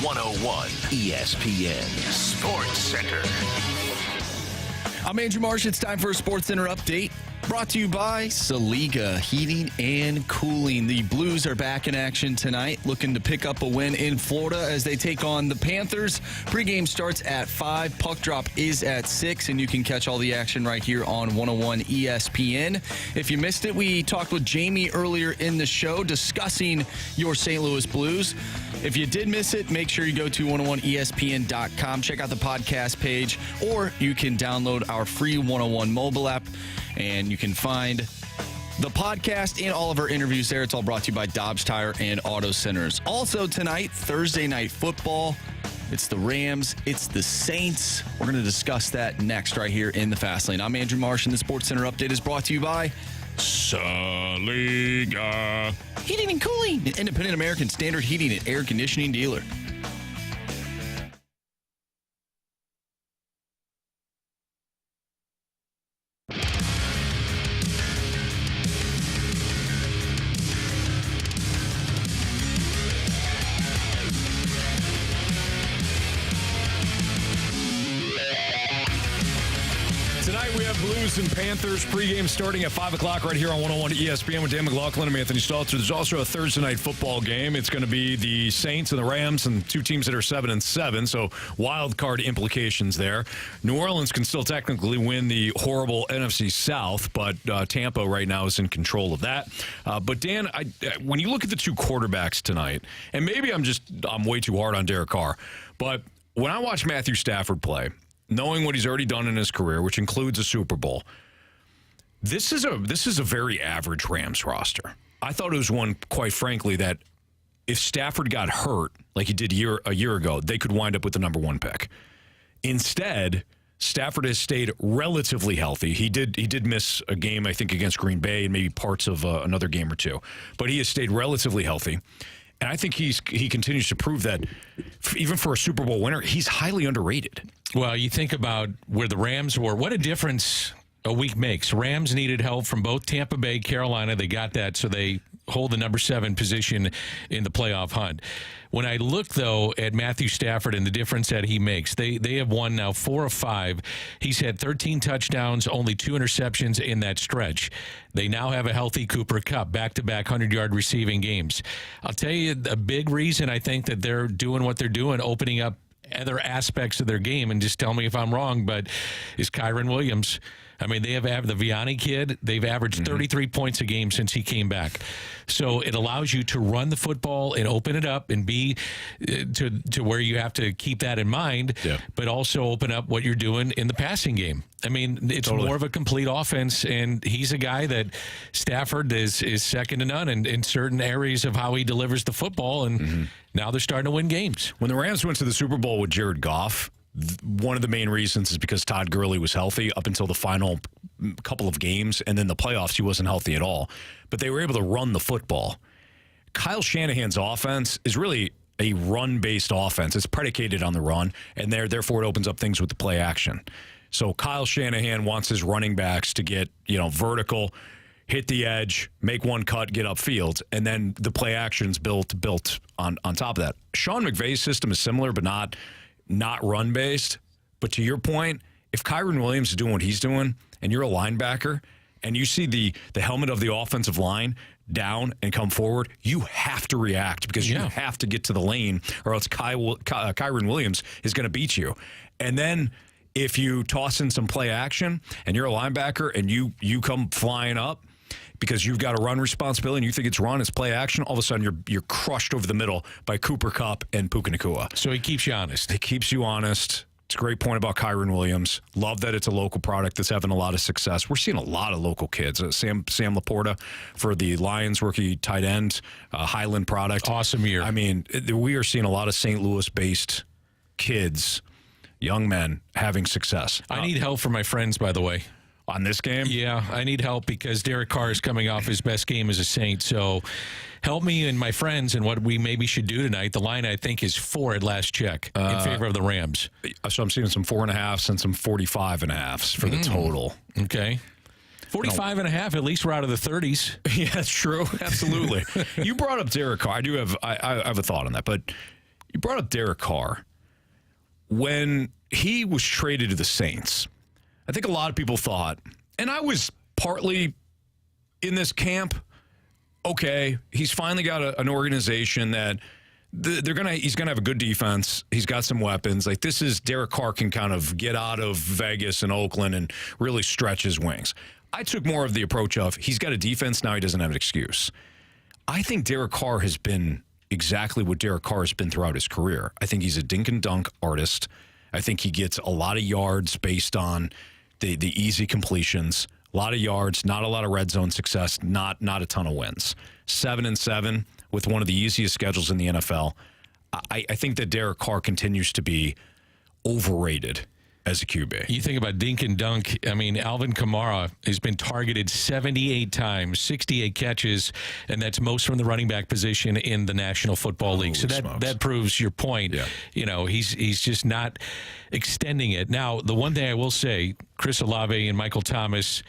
101 ESPN Sports Center. I'm Andrew Marsh. It's time for a Sports Center update. Brought to you by Saliga Heating and Cooling. The Blues are back in action tonight, looking to pick up a win in Florida as they take on the Panthers. Pregame starts at 5. Puck drop is at 6, and you can catch all the action right here on 101 ESPN. If you missed it, we talked with Jamie earlier in the show discussing your St. Louis Blues. If you did miss it, make sure you go to 101ESPN.com, check out the podcast page, or you can download our free 101 mobile app, and you can find the podcast and all of our interviews there. It's all brought to you by Dobbs Tire and Auto Centers. Also tonight, Thursday Night Football. It's the Rams. It's the Saints. We're going to discuss that next right here in the Fast Lane. I'm Andrew Marsh, and the Sports Center update is brought to you by Saliga Heating and Cooling, an independent American standard heating and air conditioning dealer. Tonight we have Blues and Panthers pregame starting at 5 o'clock right here on 101 ESPN with Dan McLaughlin and Anthony Stalter. There's also a Thursday night football game. It's going to be the Saints and the Rams, and two teams that are 7-7, so wild card implications there. New Orleans can still technically win the horrible NFC South, but Tampa right now is in control of that. But Dan, when you look at the two quarterbacks tonight, and maybe I'm way too hard on Derek Carr, but when I watch Matthew Stafford play, knowing what he's already done in his career, which includes a Super Bowl, this is a very average Rams roster. I thought it was one, quite frankly, that if Stafford got hurt like he did a year ago, they could wind up with the number one pick. Instead, Stafford has stayed relatively healthy. He did miss a game, I think, against Green Bay and maybe parts of another game or two, but he has stayed relatively healthy. And I think he continues to prove that even for a Super Bowl winner, he's highly underrated. Well, you think about where the Rams were. What a difference a week makes. Rams needed help from both Tampa Bay, Carolina. They got that, so they hold the number 7 position in the playoff hunt. When I look, though, at Matthew Stafford and the difference that he makes, they have won now 4 of 5. He's had 13 touchdowns, only 2 interceptions in that stretch. They now have a healthy Cooper Kupp, back-to-back 100-yard receiving games. I'll tell you a big reason I think that they're doing what they're doing, opening up other aspects of their game, and just tell me if I'm wrong, but is Kyren Williams. I mean, they have the Vianney kid. They've averaged 33 points a game since he came back. So it allows you to run the football and open it up and be to where you have to keep that in mind, but also open up what you're doing in the passing game. I mean, it's more of a complete offense, and he's a guy that Stafford is second to none in certain areas of how he delivers the football, and now they're starting to win games. When the Rams went to the Super Bowl with Jared Goff, one of the main reasons is because Todd Gurley was healthy up until the final couple of games, and then the playoffs he wasn't healthy at all. But they were able to run the football. Kyle Shanahan's offense is really a run-based offense. It's predicated on the run, and therefore it opens up things with the play action. So Kyle Shanahan wants his running backs to get vertical, hit the edge, make one cut, get upfield, and then the play action's built on top of that. Sean McVay's system is similar, but not run-based. But to your point, if Kyren Williams is doing what he's doing and you're a linebacker and you see the helmet of the offensive line down and come forward, you have to react because you have to get to the lane or else Kyren Williams is going to beat you. And then if you toss in some play action and you're a linebacker and you come flying up because you've got a run responsibility and you think it's play action, all of a sudden you're crushed over the middle by Cooper Kupp and Puka Nacua. So he keeps you honest. It keeps you honest. It's a great point about Kyren Williams. Love that it's a local product that's having a lot of success. We're seeing a lot of local kids. Sam Laporta for the Lions rookie tight end, Highland product. Awesome year. I mean, we are seeing a lot of St. Louis-based kids, young men, having success. I need help from my friends, by the way. On this game? Yeah, I need help because Derek Carr is coming off his best game as a Saint. So help me and my friends in what we maybe should do tonight. The line, I think, is 4 at last check in favor of the Rams. So I'm seeing some 4.5s and some 45.5s for the total. Okay. 45.5, at least we're out of the 30s. Yeah, that's true. Absolutely. You brought up Derek Carr. I have a thought on that, but You brought up Derek Carr. When he was traded to the Saints, I think a lot of people thought, and I was partly in this camp, okay, he's finally got an organization that he's gonna have a good defense. He's got some weapons. Like, this is Derek Carr can kind of get out of Vegas and Oakland and really stretch his wings. I took more of the approach of he's got a defense, now he doesn't have an excuse. I think Derek Carr has been exactly what Derek Carr has been throughout his career. I think he's a dink and dunk artist. I think he gets a lot of yards based on the easy completions. A lot of yards, not a lot of red zone success, not a ton of wins. 7-7 with one of the easiest schedules in the NFL. I think that Derek Carr continues to be overrated as a QB. You think about dink and dunk. I mean, Alvin Kamara has been targeted 78 times, 68 catches, and that's most from the running back position in the National Football League. So that proves your point. Yeah. You know, he's just not extending it. Now, the one thing I will say, Chris Olave and Michael Thomas,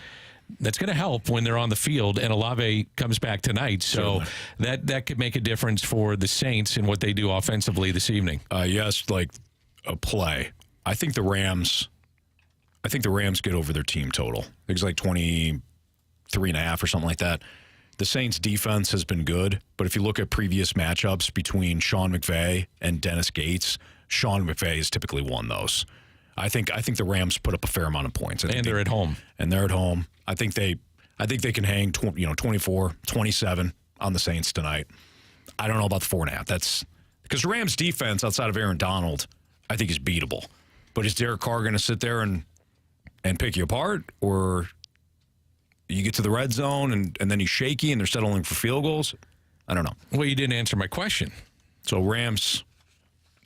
that's going to help when they're on the field, and Olave comes back tonight. So that could make a difference for the Saints in what they do offensively this evening. Yes, like a play. I think the Rams get over their team total. I think it's like 23.5 or something like that. The Saints defense has been good, but if you look at previous matchups between Sean McVay and Dennis Gates, Sean McVay has typically won those. I think the Rams put up a fair amount of points. And they're at home. And they're at home. I think they can hang 24, 27 on the Saints tonight. I don't know about the 4.5. That's because Rams defense outside of Aaron Donald, I think, is beatable. But is Derek Carr going to sit there and pick you apart? Or you get to the red zone and then he's shaky and they're settling for field goals? I don't know. Well, you didn't answer my question. So Rams.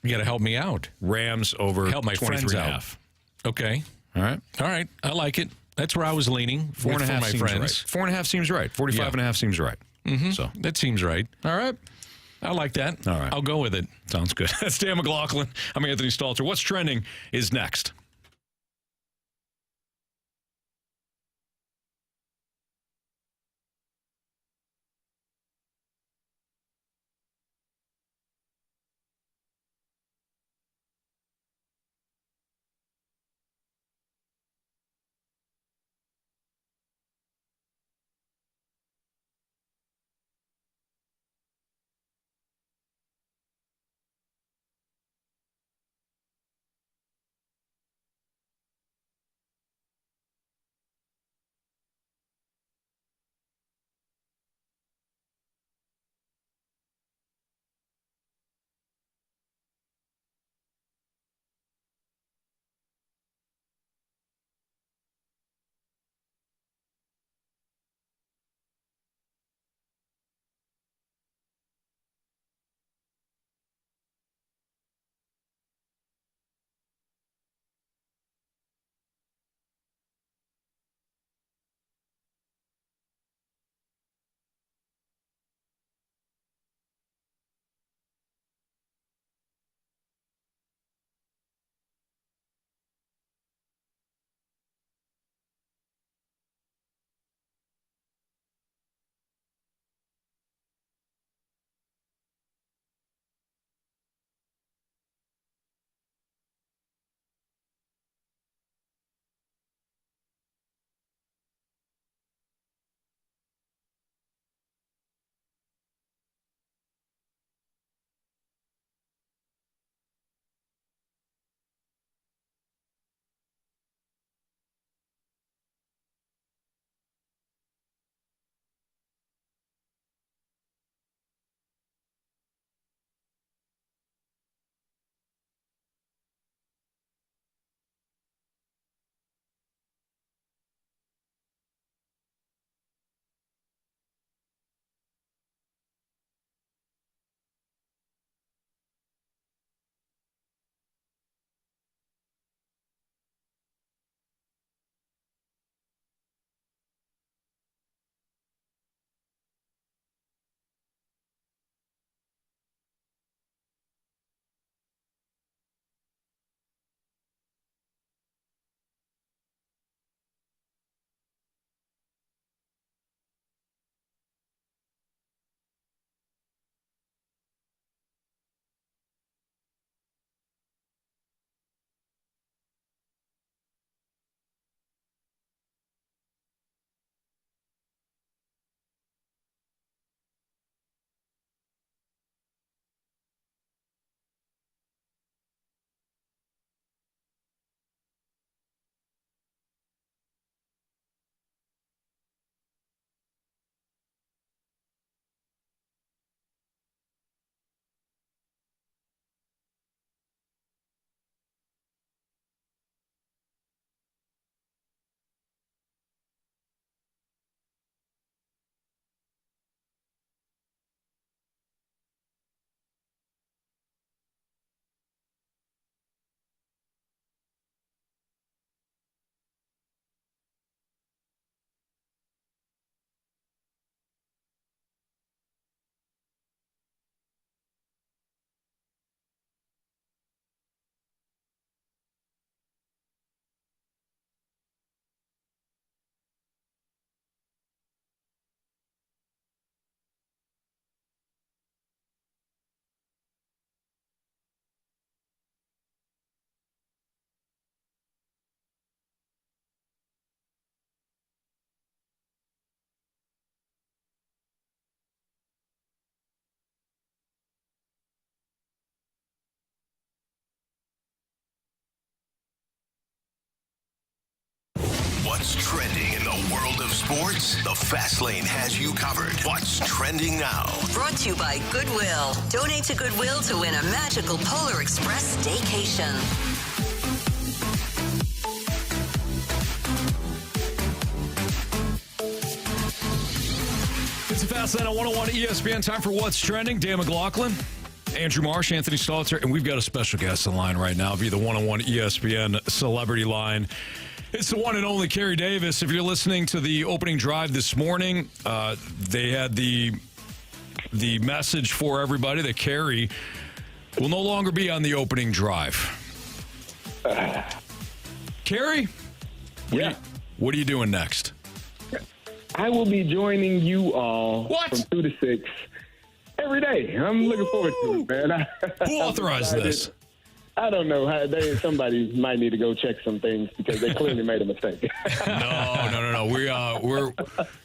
You got to help me out. Rams over help my friends out. Okay. All right. I like it. That's where I was leaning. 4.5 my seems friends. Right. 4.5 seems right. 45.5 seems right. Mm-hmm. So that seems right. All right. I like that. All right. I'll go with it. Sounds good. That's Dan McLaughlin. I'm Anthony Stalter. What's trending is next. What's trending in the world of sports? The Fast Lane has you covered. What's trending now? Brought to you by Goodwill. Donate to Goodwill to win a magical Polar Express staycation. It's the Fast Lane on 101 ESPN. Time for What's Trending. Dan McLaughlin, Andrew Marsh, Anthony Stalter, and we've got a special guest on the line right now via the 101 ESPN Celebrity Line. It's the one and only Carey Davis. If you're listening to the opening drive this morning, they had the message for everybody that Carey will no longer be on the opening drive. Carey? Yeah. What are you doing next? I will be joining you all What? from 2 to 6 every day. I'm looking forward to it, man. Who authorized this? I don't know. Somebody might need to go check some things because they clearly made a mistake. No.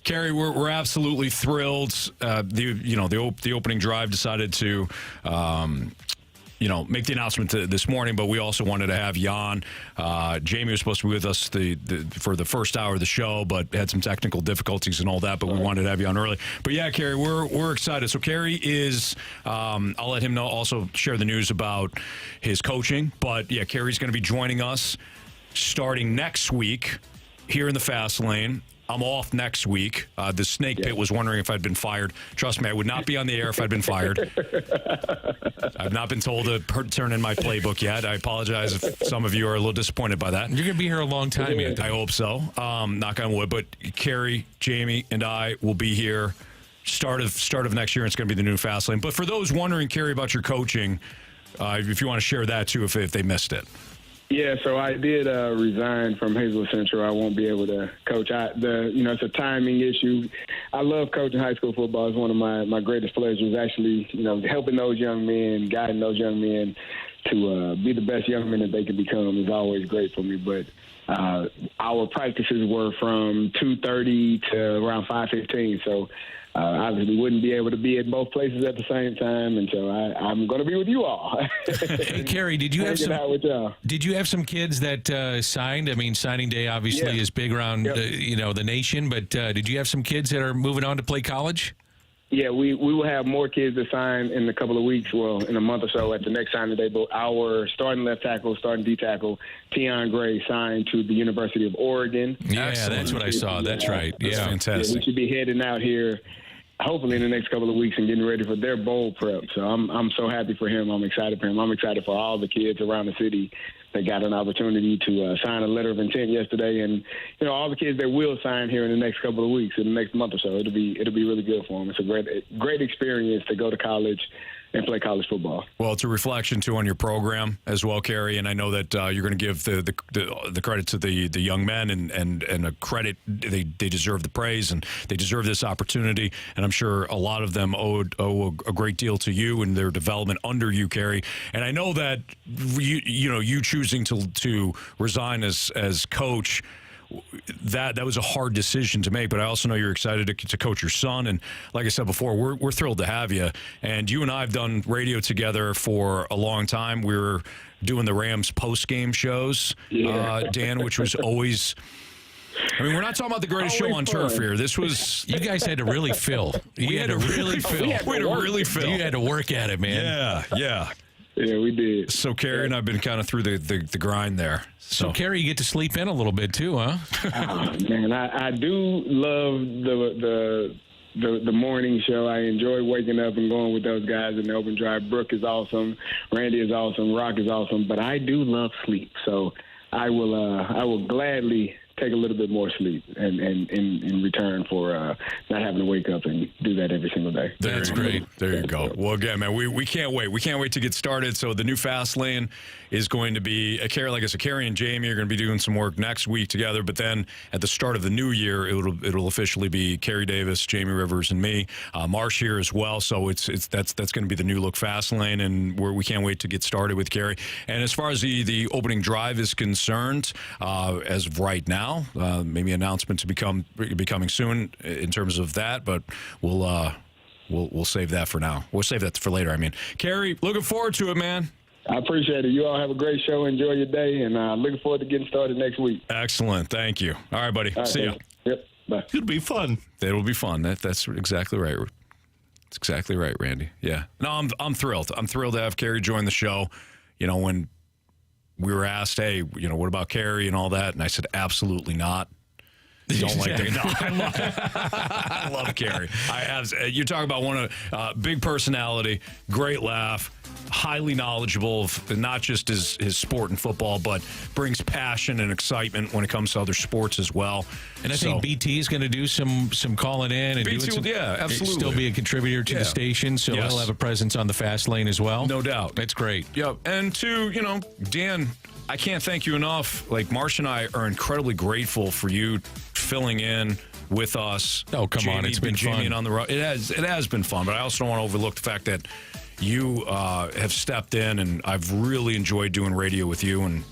Carey, we're absolutely thrilled. The opening drive decided to make the announcement this morning, but we also wanted to have Jan. Jamie was supposed to be with us for the first hour of the show, but had some technical difficulties and all that, but we wanted to have you on early. But yeah, Carey, we're excited. So Carey is, I'll let him know, also share the news about his coaching. But yeah, Carey's going to be joining us starting next week here in the Fast Lane. I'm off next week. The Snake Pit was wondering if I'd been fired. Trust me, I would not be on the air if I'd been fired. I've not been told to turn in my playbook yet. I apologize if some of you are a little disappointed by that. You're going to be here a long time, Anthony. I hope so. Knock on wood. But Carey, Jamie, and I will be here start of next year. And it's going to be the new Fast Lane. But for those wondering, Carey, about your coaching, if you want to share that too, if they missed it. Yeah, so I did resign from Hazel Central. I won't be able to coach. It's a timing issue. I love coaching high school football. It's one of my greatest pleasures. Actually, helping those young men, guiding those young men to be the best young men that they can become is always great for me. But our practices were from 2:30 to around 5:15. So obviously wouldn't be able to be at both places at the same time, and so I'm going to be with you all. Hey, Carey, did you have some kids that signed? I mean, signing day obviously is big around the nation, but did you have some kids that are moving on to play college? Yeah, we will have more kids that sign in a couple of weeks, well, in a month or so at the next signing day. But our starting left tackle, starting D tackle, Tion Gray, signed to the University of Oregon. Yeah, excellent. That's what I saw. That's right. That's fantastic. Yeah, we should be heading out here hopefully in the next couple of weeks and getting ready for their bowl prep. So I'm so happy for him. I'm excited for him. I'm excited for all the kids around the city that got an opportunity to sign a letter of intent yesterday, and all the kids that will sign here in the next couple of weeks, in the next month or so. It'll be really good for them. It's a great experience to go to college and play college football. Well, it's a reflection too on your program as well, Carey. And I know that you're going to give the credit to the young men and a credit. They deserve the praise and they deserve this opportunity. And I'm sure a lot of them owe a great deal to you and their development under you, Carey. And I know that you choosing to resign as coach, that was a hard decision to make, but I also know you're excited to coach your son. And like I said before, we're thrilled to have you. And you and I have done radio together for a long time. We were doing the Rams post-game shows, Dan, which was always... I mean, we're not talking about the greatest show on turf here. This was... You guys had to really fill. You had to really fill. We had to really fill. You had to work at it, man. Yeah. Yeah, we did. So, Carey and I've been kind of through the grind there. So, Carey, you get to sleep in a little bit too, huh? Man, I do love the morning show. I enjoy waking up and going with those guys in the open drive. Brooke is awesome. Randy is awesome. Rock is awesome. But I do love sleep. So I will gladly take a little bit more sleep and in return for not having to wake up and do that every single day. That's great. There you go. Well, again, man, we can't wait. We can't wait to get started. So the new Fast Lane is going to be like I said, Carey and Jamie are going to be doing some work next week together. But then at the start of the new year, it'll officially be Carey Davis, Jamie Rivers, and me. Marsh here as well. So that's going to be the new look Fast Lane, and we can't wait to get started with Carey. And as far as the opening drive is concerned, as of right now, maybe announcement to becoming soon in terms of that, but we'll save that for now. We'll save that for later. I mean, Carey, looking forward to it, man. I appreciate it. You all have a great show. Enjoy your day, and looking forward to getting started next week. Excellent. Thank you. All right, buddy. All right, see you. Yep. Bye. It'll be fun. It'll be fun. That's exactly right. That's exactly right, Randy. Yeah. No, I'm thrilled. I'm thrilled to have Carrie join the show. You know, when we were asked, hey, you know, what about Carrie and all that? And I said, absolutely not. You don't like that? No, I love Carrie. You're talking about one of big personality, great laugh, highly knowledgeable of not just his sport and football, but brings passion and excitement when it comes to other sports as well. And I think BT is going to do some calling in and BT, doing some, yeah, absolutely. Still be a contributor to the station, so he'll have a presence on the fast lane as well. No doubt. That's great. Yep. And two, you know, Dan, I can't thank you enough. Like, Marsh and I are incredibly grateful for you filling in with us. Oh, come on. It's been fun. And on the road. It has been fun, but I also don't want to overlook the fact that you have stepped in, and I've really enjoyed doing radio with you, and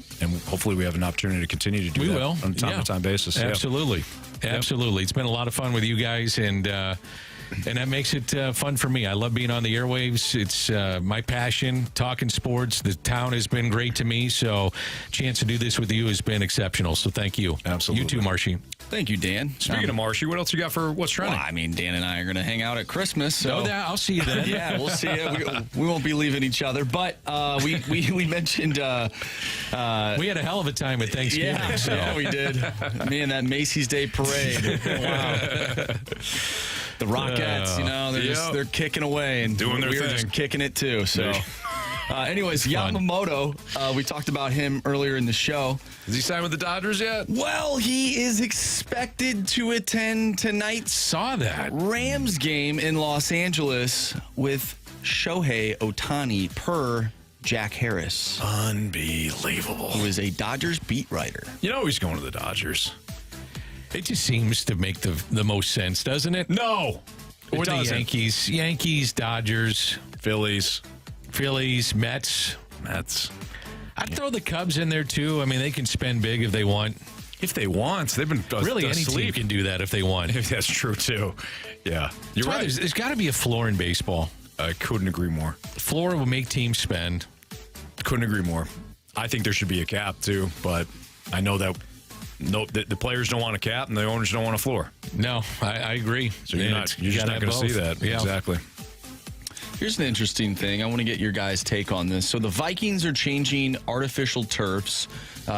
hopefully we have an opportunity to continue to do that on a time-to-time basis. Absolutely. Yeah. Absolutely. It's been a lot of fun with you guys, and that makes it fun for me. I love being on the airwaves. It's my passion, talking sports. The town has been great to me, so chance to do this with you has been exceptional, so thank you. Absolutely. You too, Marshy. Thank you, Dan. Speaking of Marshy, what else you got for What's Trending? Well, I mean, Dan and I are going to hang out at Christmas. So I'll see you then. Yeah, we'll see you. We won't be leaving each other, but we mentioned... we had a hell of a time at Thanksgiving. Yeah, so. we did. Me and that Macy's Day Parade. Wow. The Rockettes, you know, they're kicking away and doing their thing. thing. Just kicking it too. So, anyways, Yamamoto, we talked about him earlier in the show. Has he signed with the Dodgers yet? Well, he is expected to attend tonight's Saw that Rams game in Los Angeles with Shohei Ohtani per Jack Harris. Unbelievable. Who is a Dodgers beat writer. You know he's going to the Dodgers. It just seems to make the most sense, doesn't it? No. Or the Yankees, Dodgers, Phillies, Mets. I'd throw the Cubs in there too. I mean, they can spend big if they want. If they want. They've been really any team can do that if they want. That's true too. Yeah, you're right. There's got to be a floor in baseball. I couldn't agree more. Floor will make teams spend. Couldn't agree more. I think there should be a cap too, but I know that the players don't want a cap and the owners don't want a floor. No, I agree. So you're just not going to see that. Yeah. Exactly. Here's an interesting thing. I want to get your guys' take on this. So the Vikings are changing artificial turfs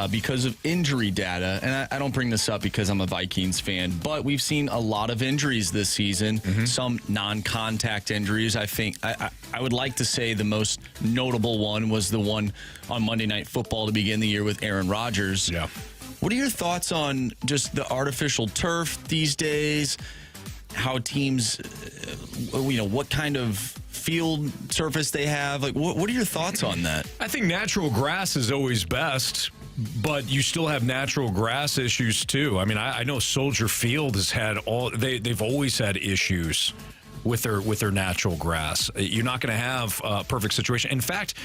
because of injury data. And I don't bring this up because I'm a Vikings fan, but we've seen a lot of injuries this season, some non-contact injuries. I think I would like to say the most notable one was the one on Monday Night Football to begin the year with Aaron Rodgers. Yeah. What are your thoughts on just the artificial turf these days? How teams, what kind of field surface they have? Like, what are your thoughts on that? I think natural grass is always best, but you still have natural grass issues too. I mean, I know Soldier Field has had they've always had issues with their natural grass. You're not going to have a perfect situation. In fact,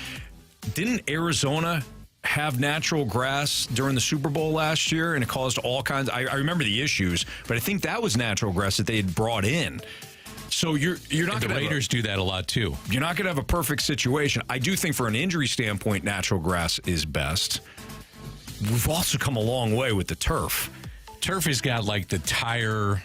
didn't Arizona have natural grass during the Super Bowl last year, and it caused all kinds I remember the issues, but I think that was natural grass that they had brought in. So you're not going to... The Raiders do that a lot too. You're not going to have a perfect situation. I do think from an injury standpoint, natural grass is best. We've also come a long way with the turf. Turf has got like the tire...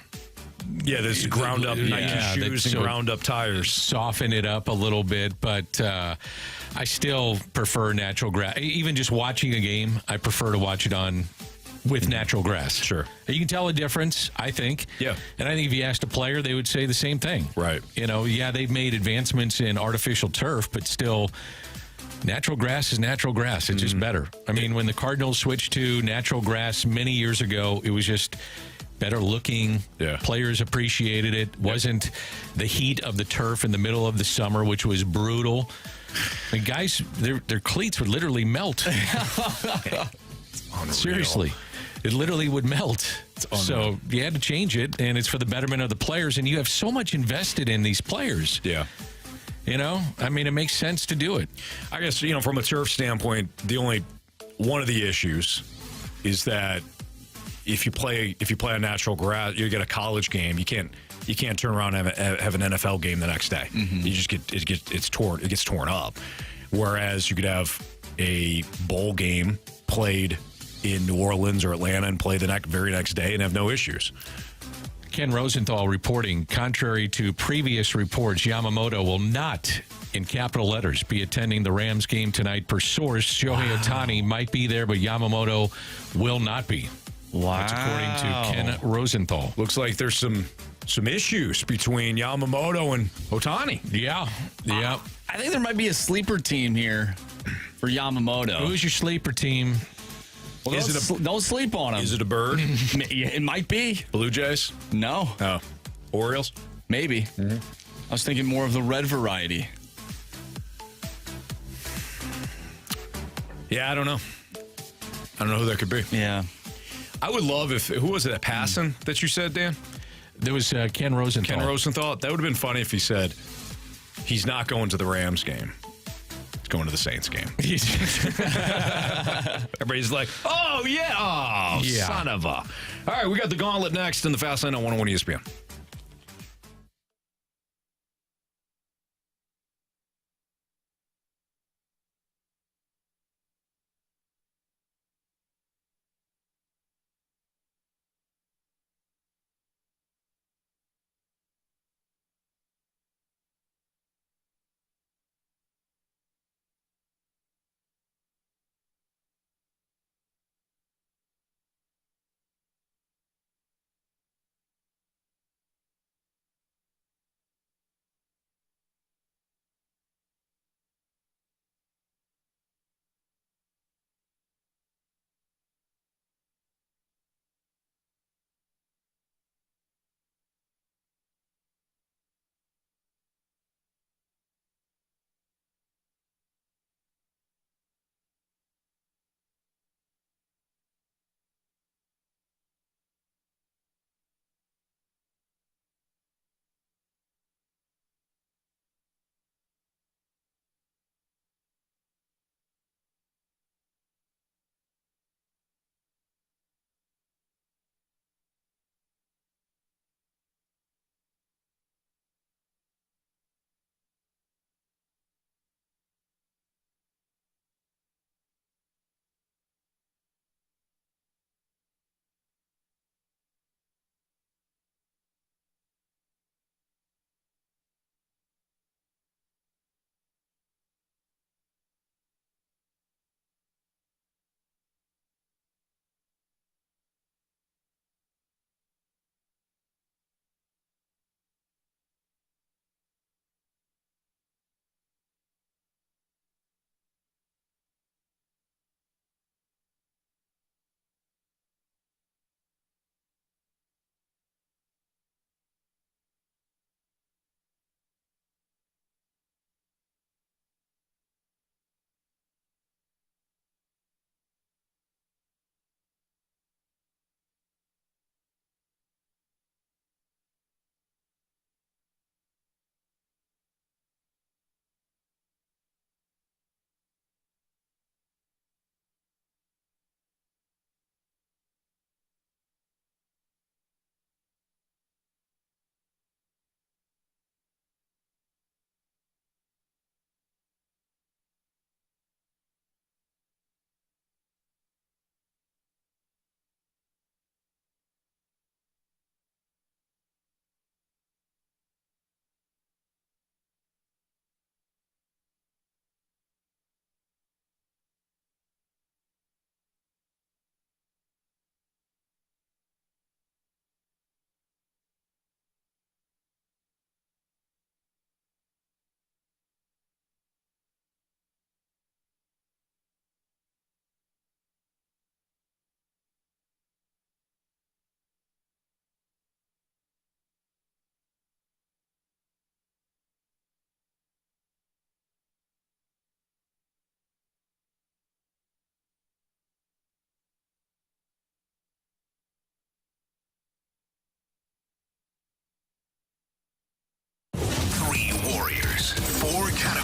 Yeah, there's ground up Nike shoes and ground up tires. Soften it up a little bit, but I still prefer natural grass. Even just watching a game, I prefer to watch it on with natural grass. Sure. You can tell a difference, I think. Yeah. And I think if you asked a player, they would say the same thing. Right. They've made advancements in artificial turf, but still... Natural grass is natural grass. It's just better. I mean, when the Cardinals switched to natural grass many years ago, it was just better looking. Yeah. Players appreciated it. Wasn't the heat of the turf in the middle of the summer, which was brutal. I mean, guys, their cleats would literally melt. Seriously. It literally would melt. So you had to change it, and it's for the betterment of the players, and you have so much invested in these players. Yeah. I mean, it makes sense to do it. I guess, from a turf standpoint, one of the issues is that if you play on natural grass, you get a college game, you can't turn around and have an NFL game the next day. You just it gets torn up. Whereas you could have a bowl game played in New Orleans or Atlanta and play the very next day and have no issues. Ken Rosenthal reporting, contrary to previous reports, Yamamoto will not, in capital letters, be attending the Rams game tonight. Per source, Shohei Ohtani might be there, but Yamamoto will not be. Wow. That's according to Ken Rosenthal. Looks like there's some issues between Yamamoto and Ohtani. Yeah. I think there might be a sleeper team here for Yamamoto. Who's your sleeper team? Well, don't sleep on him. Is it a bird? It might be. Blue Jays? No. Oh. Orioles? Maybe. Mm-hmm. I was thinking more of the red variety. Yeah, I don't know. I don't know who that could be. Yeah. I would love who was it at Passon that you said, Dan? There was Ken Rosenthal. Ken Rosenthal. That would have been funny if he said he's not going to the Rams game. He's going to the Saints game. Everybody's like, oh, yeah. Son of a. All right, we got the Gauntlet next in the Fast Lane on 101 ESPN.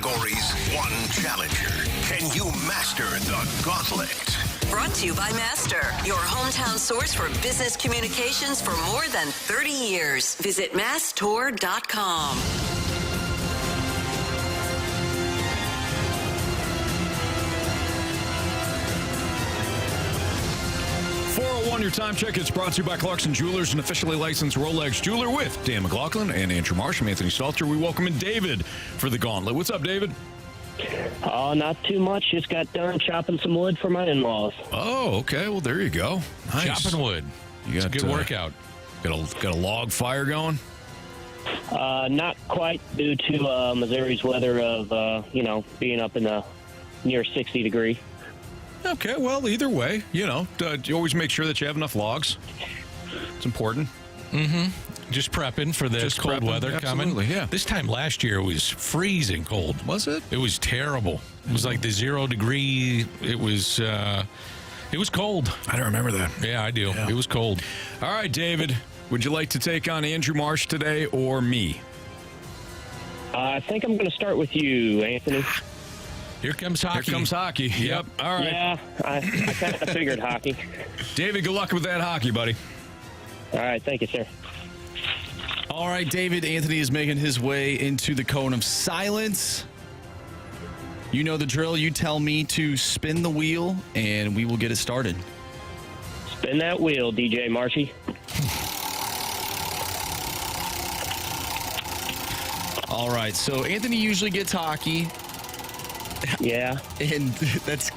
categories, one challenger. Can you master the Gauntlet? Brought to you by Master, your hometown source for business communications for more than 30 years. Visit masstour.com. your time check. It's brought to you by Clarkson Jewelers, an officially licensed Rolex jeweler with Dan McLaughlin and Andrew Marsh. I'm Anthony Stalter. We welcome in David for the Gauntlet. What's up, David? Oh, not too much. Just got done chopping some wood for my in-laws. Oh, okay. Well, there you go. Nice. Chopping wood. It's a good workout. Got a log fire going? Not quite due to Missouri's weather of, being up in the near 60 degree. Okay, well, either way, you always make sure that you have enough logs. It's important. Mm-hmm. Just prepping for the cold weather coming. Yeah. This time last year it was freezing cold. Was it? It was terrible. It was like the 0 degree. It was cold. I don't remember that. Yeah, I do. Yeah. It was cold. All right, David. Would you like to take on Andrew Marsh today or me? I think I'm going to start with you, Anthony. Here comes hockey. Here comes hockey. Yep. All right. Yeah, I kind of figured hockey. David, good luck with that hockey, buddy. All right. Thank you, sir. All right, David. Anthony is making his way into the cone of silence. You know the drill. You tell me to spin the wheel, and we will get it started. Spin that wheel, DJ Marshy. All right, so Anthony usually gets hockey. Yeah. And that's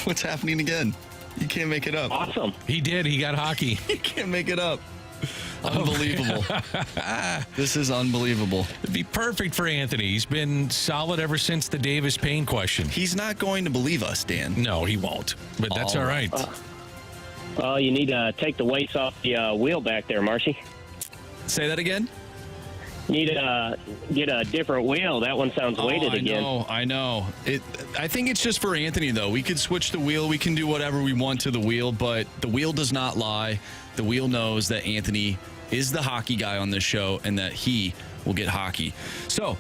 what's happening again. You can't make it up. Awesome. He did. He got hockey. You can't make it up. Unbelievable. This is unbelievable. It'd be perfect for Anthony. He's been solid ever since the Davis Payne question. He's not going to believe us, Dan. No, he won't. But that's all right. You need to take the weights off the wheel back there, Marshy. Say that again? Need to get a different wheel. That one sounds weighted again. I know. I think it's just for Anthony, though. We could switch the wheel. We can do whatever we want to the wheel, but the wheel does not lie. The wheel knows that Anthony is the hockey guy on this show and that he will get hockey. So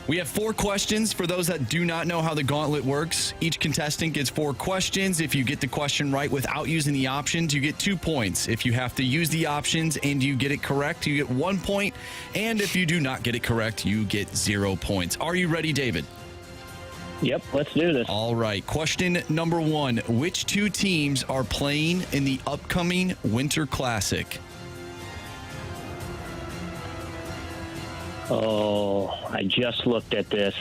we have 4 questions for those that do not know how the gauntlet works. Each contestant gets 4 questions. If you get the question right without using the options, you get 2 points. If you have to use the options and you get it correct, you get 1 point. And if you do not get it correct, you get 0 points. Are you ready, David? Yep, let's do this. All right. Question number 1. Which 2 teams are playing in the upcoming Winter Classic? Oh, I just looked at this.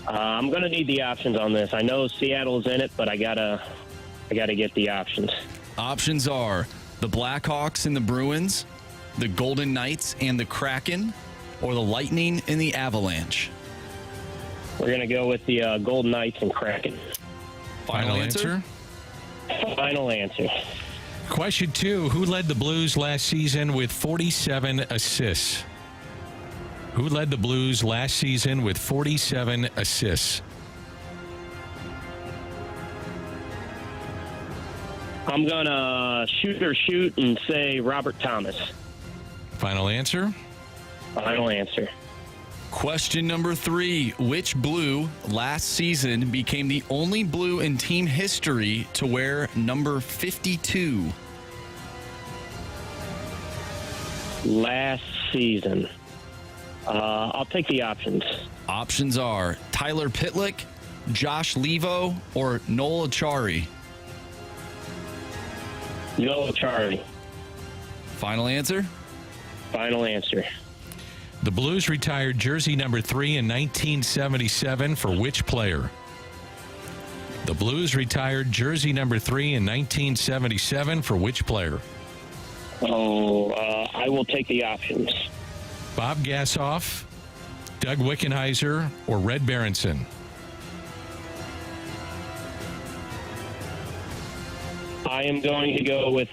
I'm going to need the options on this. I know Seattle's in it, but I gotta get the options. Options are the Blackhawks and the Bruins, the Golden Knights and the Kraken, or the Lightning and the Avalanche. We're going to go with the Golden Knights and Kraken. Final answer? Final answer. Question 2. Who led the Blues last season with 47 assists? Who led the Blues last season with 47 assists? I'm going to shoot and say Robert Thomas. Final answer? Final answer. Question number 3. Which Blue last season became the only Blue in team history to wear number 52? Last season. I'll take the options. Options are Tyler Pitlick, Josh Levo, or Noel Achari. Noel Achari. Final answer? Final answer. The Blues retired jersey number 3 in 1977 for which player? The Blues retired jersey number 3 in 1977 for which player? I will take the options. Bob Gassoff, Doug Wickenheiser, or Red Berenson? I am going to go with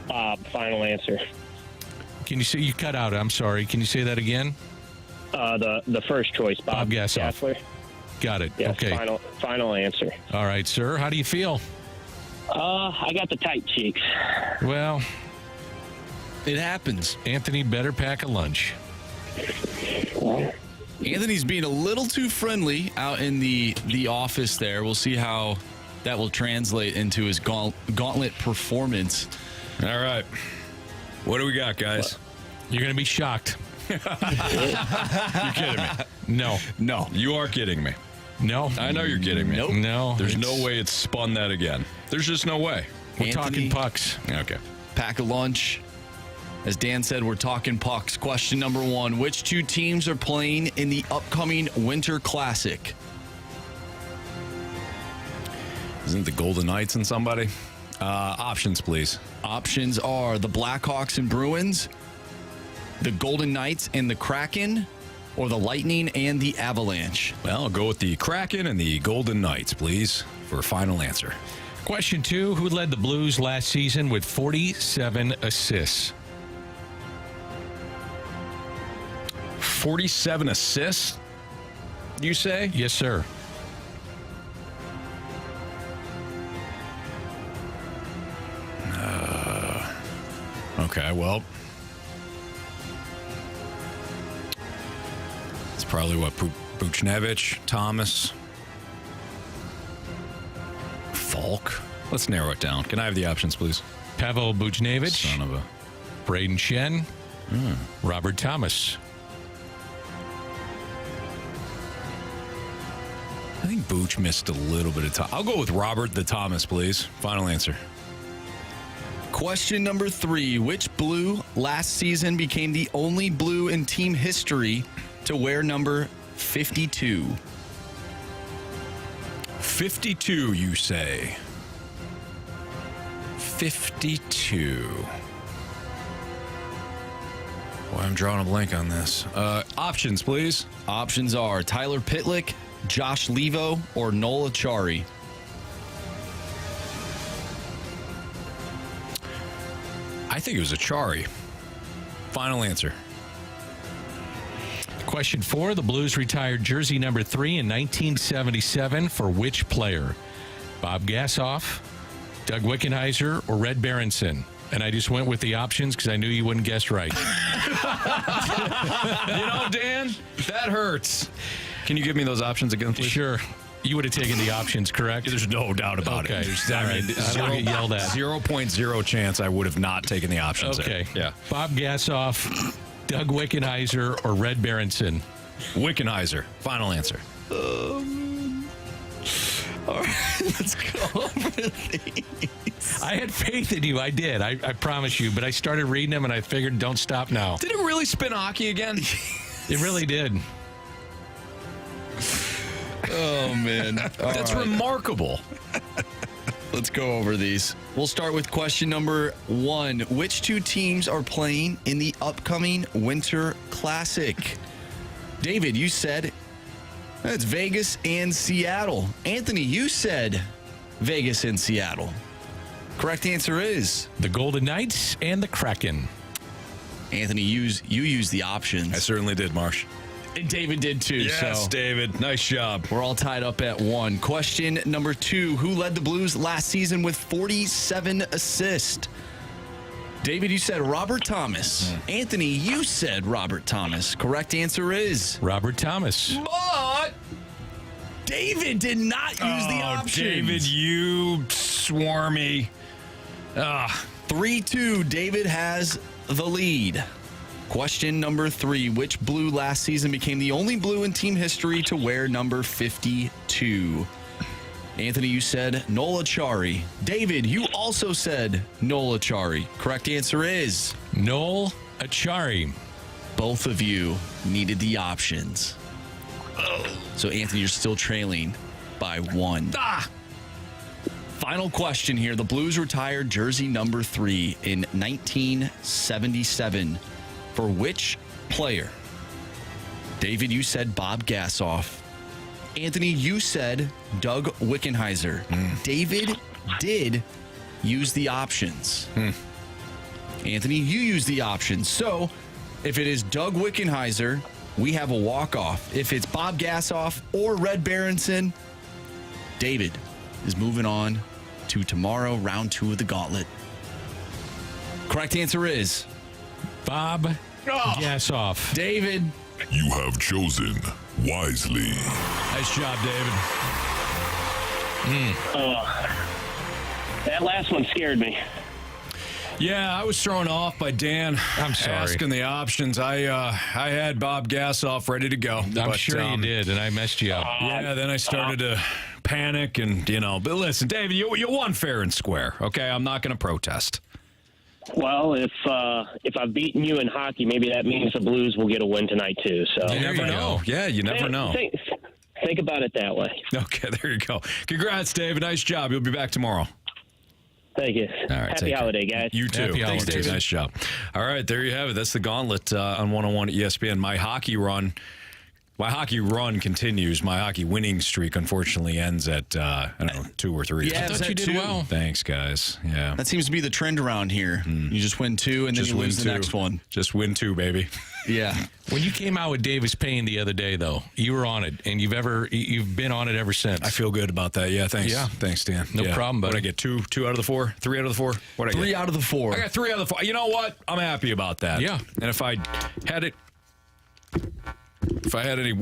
Bob. Final answer. Can you say you cut out? I'm sorry. Can you say that again? The first choice, Bob Gassoff. Gassler. Got it. Yes, okay. Final answer. All right, sir. How do you feel? I got the tight cheeks. Well, it happens. Anthony better pack a lunch. Anthony's being a little too friendly out in the office there. We'll see how that will translate into his gauntlet performance. All right. What do we got, guys? You're going to be shocked. You're kidding me. No. You are kidding me. No. I know you're kidding me. Nope. No. There's no way it's spun that again. There's just no way. We're talking pucks. Okay. Pack a lunch. As Dan said, we're talking pucks. Question number 1. Which two teams are playing in the upcoming Winter Classic? Isn't the Golden Knights and somebody? Options, please. Options are the Blackhawks and Bruins, the Golden Knights and the Kraken, or the Lightning and the Avalanche. Well, I'll go with the Kraken and the Golden Knights, please, for a final answer. Question 2, who led the Blues last season with 47 assists? 47 assists, you say? Yes, sir. Okay, well, it's probably what, Buchnevich, Thomas, Falk. Let's narrow it down. Can I have the options, please? Pavel Buchnevich, Son of a... Braden Shen, Robert Thomas. I think Buch missed a little bit of time. I'll go with Robert the Thomas, please. Final answer. Question number 3. Which Blue last season became the only Blue in team history to wear number 52? 52, you say? 52. Boy, I'm drawing a blank on this. Options, please. Options are Tyler Pitlick, Josh Levo, or Noel Achari. I think it was Achari. Final answer. Question 4, the Blues retired jersey number 3 in 1977 for which player? Bob Gassoff, Doug Wickenheiser, or Red Berenson? And I just went with the options because I knew you wouldn't guess right. Dan, that hurts. Can you give me those options again, please? Sure. You would have taken the options, correct? There's no doubt about it. All right. I don't get yelled at. 0.0 chance I would have not taken the options. Okay. There. Yeah. Bob Gassoff, Doug Wickenheiser, or Red Berenson? Wickenheiser. Final answer. All right, let's go over these. I had faith in you. I did. I promise you. But I started reading them, and I figured, don't stop now. Did it really spin hockey again? It really did. Oh, man. That's remarkable. Let's go over these. We'll start with question number 1. Which two teams are playing in the upcoming Winter Classic? David, you said it's Vegas and Seattle. Anthony, you said Vegas and Seattle. Correct answer is the Golden Knights and the Kraken. Anthony, you used the options. I certainly did, Marsh. And David did too. Yes, so David. Nice job. We're all tied up at 1. Question number 2. Who led the Blues last season with 47 assists? David, you said Robert Thomas. Anthony, you said Robert Thomas. Correct answer is Robert Thomas. But David did not use the options. David, you swarmy. 3-2. David has the lead. Question number 3. Which Blue last season became the only Blue in team history to wear number 52? Anthony, you said Noel Achari. David, you also said Noel Achari. Correct answer is Noel Achari. Both of you needed the options. So, Anthony, you're still trailing by 1. Final question here. The Blues retired jersey number 3 in 1977. For which player? David, you said Bob Gassoff. Anthony, you said Doug Wickenheiser. David did use the options. Anthony, you used the options. So, if it is Doug Wickenheiser, we have a walk-off. If it's Bob Gassoff or Red Berenson, David is moving on to tomorrow, round 2 of the Gauntlet. Correct answer is Bob Gassoff. David, you have chosen wisely. Nice job, David. That last one scared me. Yeah, I was thrown off by Dan. I'm sorry. Asking the options. I had Bob Gassoff ready to go. I'm sure you did, and I messed you up. Yeah, then I started to panic and, but listen, David, you won fair and square, okay? I'm not going to protest. Well, if I've beaten you in hockey, maybe that means the Blues will get a win tonight too. So you never know. Yeah, you never know. Think about it that way. Okay, there you go. Congrats, David. Nice job. You'll be back tomorrow. Thank you. All right, Happy holiday, guys. You too. Happy Thanks, holidays. David. Nice job. All right, there you have it. That's the Gauntlet on 101 ESPN. My hockey run continues. My hockey winning streak, unfortunately, ends at, 2 or 3. Yeah, I thought you did well. Thanks, guys. Yeah. That seems to be the trend around here. You just win 2 and then you lose the next one. Just win 2, baby. Yeah. When you came out with Davis Payne the other day, though, you were on it, and you've been on it ever since. I feel good about that. Yeah, thanks. Yeah. Thanks, Dan. No problem, buddy. What I get, 2 out of the 4? 3 out of the 4? What I get? 3 out of the 4. I got 3 out of the 4. You know what? I'm happy about that. Yeah. And if I had any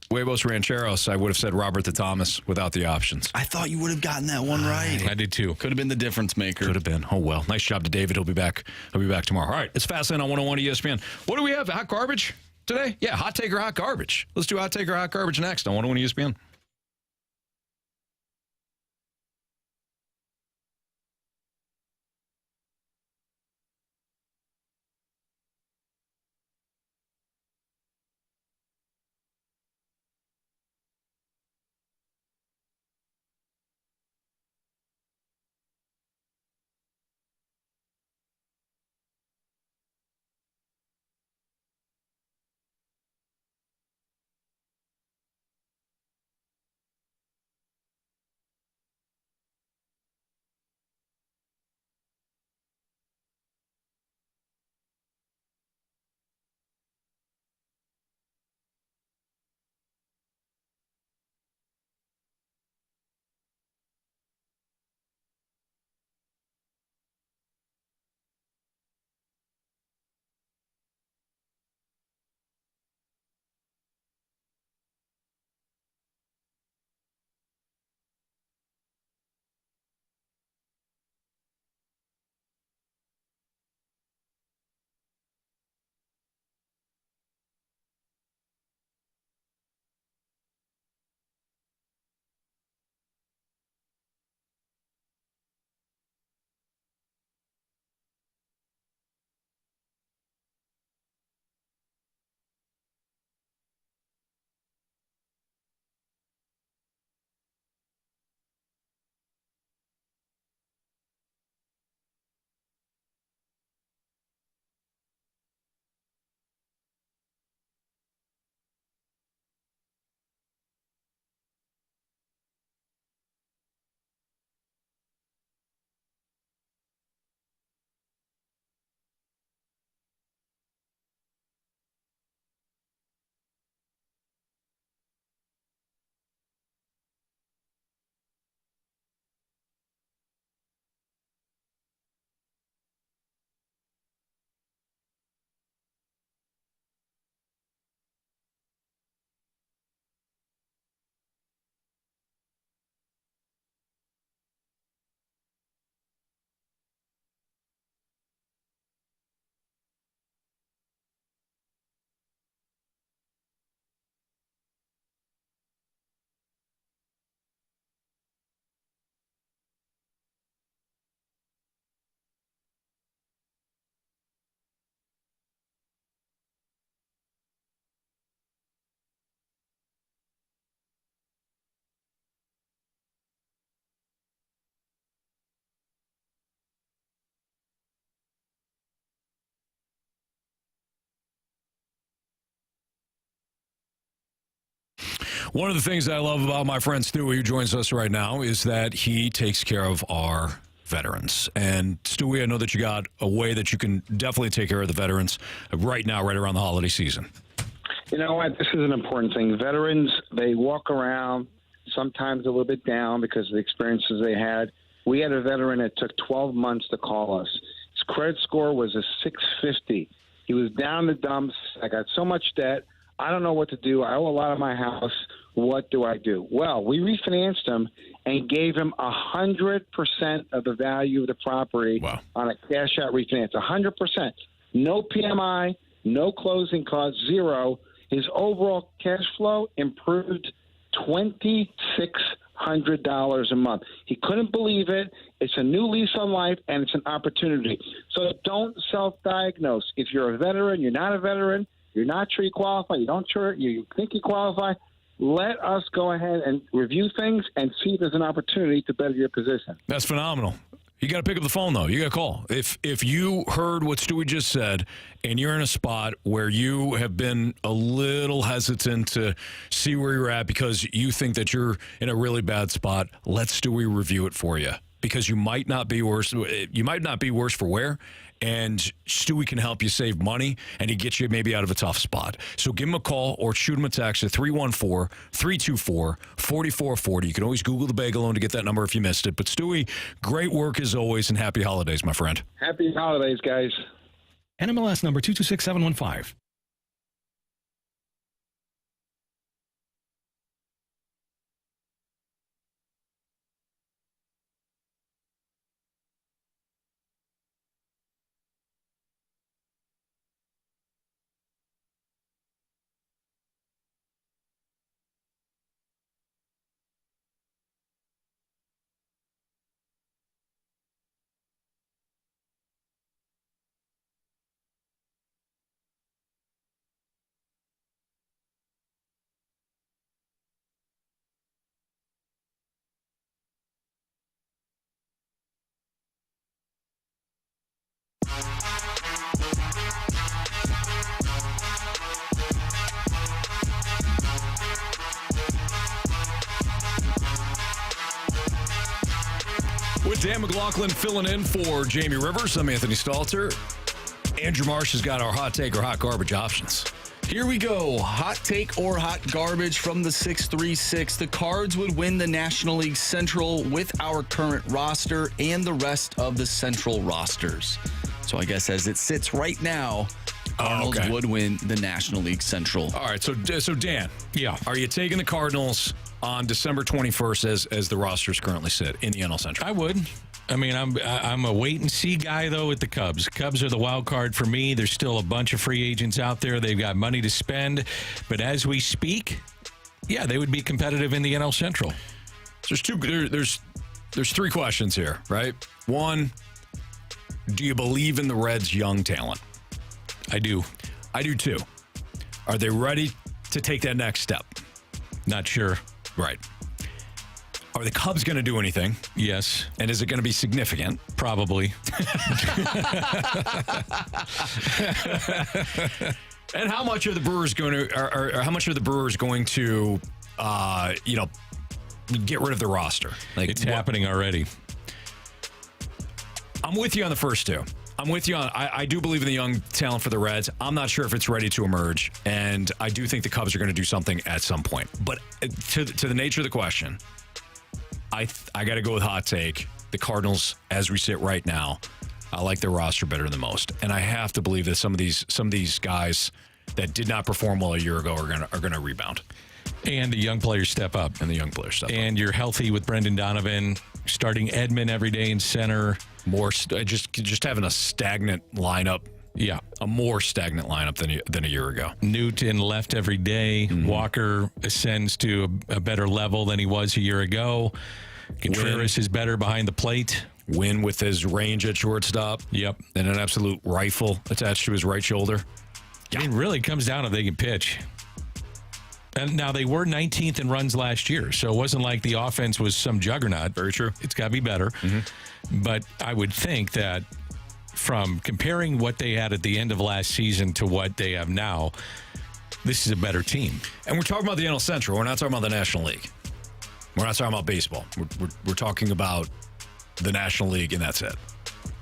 huevos rancheros, I would have said Robert the Thomas without the options. I thought you would have gotten that one right. I did too. Could have been the difference maker. Could have been. Oh, well. Nice job to David. He'll be back tomorrow. All right. It's Fastlane on 101 ESPN. What do we have? Hot garbage today? Yeah, hot take or hot garbage. Let's do hot take or hot garbage next on 101 ESPN. One of the things I love about my friend Stewie, who joins us right now, is that he takes care of our veterans. And Stewie, I know that you got a way that you can definitely take care of the veterans right now, right around the holiday season. You know what? This is an important thing. Veterans, they walk around sometimes a little bit down because of the experiences they had. We had a veteran that took 12 months to call us. His credit score was a 650. He was down in the dumps. I got so much debt. I don't know what to do. I owe a lot of my house. What do I do? Well, we refinanced him and gave him 100% of the value of the property on a cash-out refinance. 100%. No PMI, no closing costs, zero. His overall cash flow improved $2,600 a month. He couldn't believe it. It's a new lease on life, and it's an opportunity. So don't self-diagnose. If you're a veteran, you're not a veteran, you're not sure you qualify, you think you qualify, let us go ahead and review things and see if there's an opportunity to better your position. That's phenomenal. You got to pick up the phone, though. You got to call. If you heard what Stewie just said and you're in a spot where you have been a little hesitant to see where you're at because you think that you're in a really bad spot, let Stewie review it for you, because you might not be worse. You might not be worse for wear, and Stewie can help you save money, and he gets you maybe out of a tough spot. So give him a call or shoot him a text at 314-324-4440. You can always Google the Bagel Loan to get that number if you missed it. But Stewie, great work as always, and happy holidays, my friend. Happy holidays, guys. NMLS number 226715. With Dan McLaughlin filling in for Jamie Rivers, I'm Anthony Stalter. Andrew Marsh has got our hot take or hot garbage options. Here we go. Hot take or hot garbage from the 636. The Cards would win the National League Central with our current roster and the rest of the Central rosters. So I guess as it sits right now, Cardinals would win the National League Central. All right, so Dan, are you taking the Cardinals on December 21st as the rosters currently sit in the NL Central? I would. I mean, I'm a wait-and-see guy, though, with the Cubs. Cubs are the wild card for me. There's still a bunch of free agents out there. They've got money to spend. But as we speak, they would be competitive in the NL Central. There's three questions here, right? One, do you believe in the Reds' young talent? I do. I do, too. Are they ready to take that next step? Not sure. Right. Are the Cubs going to do anything? Yes. And is it going to be significant? Probably. And how much are the Brewers going to, or how much are the Brewers going to, get rid of the roster? Like, it's happening already. I'm with you on the first two. I'm with you on. I do believe in the young talent for the Reds. I'm not sure if it's ready to emerge, and I do think the Cubs are going to do something at some point. But to the nature of the question, I got to go with hot take. The Cardinals, as we sit right now, I like their roster better than most, and I have to believe that some of these guys that did not perform well a year ago are going to rebound. And the young players step up. And you're healthy with Brendan Donovan, starting Edman every day in center. More just having a stagnant lineup. Yeah. A more stagnant lineup than a year ago. Newton left every day. Mm-hmm. Walker ascends to a better level than he was a year ago. Contreras is better behind the plate. Win with his range at shortstop. Yep. And an absolute rifle attached to his right shoulder. Yeah. It really comes down if they can pitch. And now, they were 19th in runs last year, so it wasn't like the offense was some juggernaut. Very true. It's got to be better. Mm-hmm. But I would think that from comparing what they had at the end of last season to what they have now, this is a better team. And we're talking about the NL Central. We're not talking about the National League. We're not talking about baseball. We're talking about the National League, and that's it.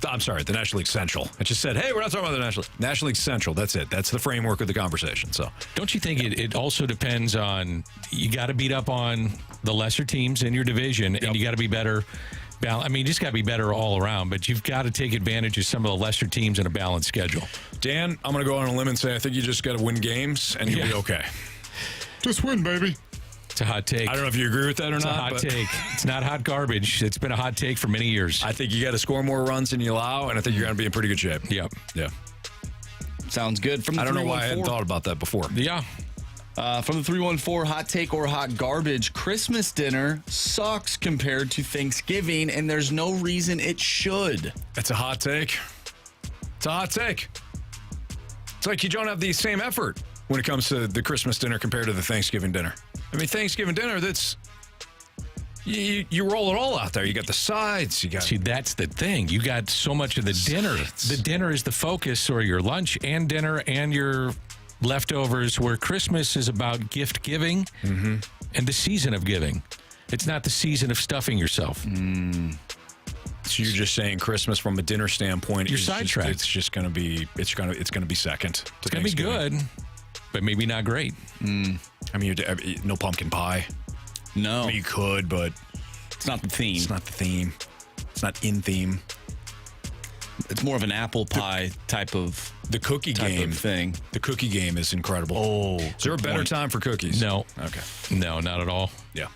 I'm sorry, the National League Central. I just said, hey, we're not talking about the National League Central. That's it. That's the framework of the conversation. So, don't you think it also depends on, you got to beat up on the lesser teams in your division, and you got to be better. I mean, you just got to be better all around, but you've got to take advantage of some of the lesser teams in a balanced schedule. Dan, I'm going to go on a limb and say I think you just got to win games, and you'll be okay. Just win, baby. It's a hot take. I don't know if you agree with that or not. It's a hot take. It's not hot garbage. It's been a hot take for many years. I think you got to score more runs than you allow, and I think you're going to be in pretty good shape. Yep. Yeah. Sounds good. From the I don't know why I hadn't thought about that before. Yeah. From the 314, hot take or hot garbage, Christmas dinner sucks compared to Thanksgiving, and there's no reason it should. That's a hot take. It's a hot take. It's like you don't have the same effort when it comes to the Christmas dinner compared to the Thanksgiving dinner. I mean, Thanksgiving dinner, that's... You roll it all out there. You got the sides. You got. See, that's the thing. You got so much of the dinner. The dinner is the focus, or your lunch and dinner and your leftovers, where Christmas is about gift giving and the season of giving. It's not the season of stuffing yourself. So you're just saying Christmas from a dinner standpoint. You're sidetracked. It's just going to be. It's going to be second. It's going to be good, but maybe not great. I mean, no pumpkin pie. No. I mean, you could, but it's not the theme. It's not the theme. It's not in theme. It's more of an apple pie type of the cookie game thing. The cookie game is incredible. Oh, is there a better time for cookies? No. Okay. No, not at all. Yeah.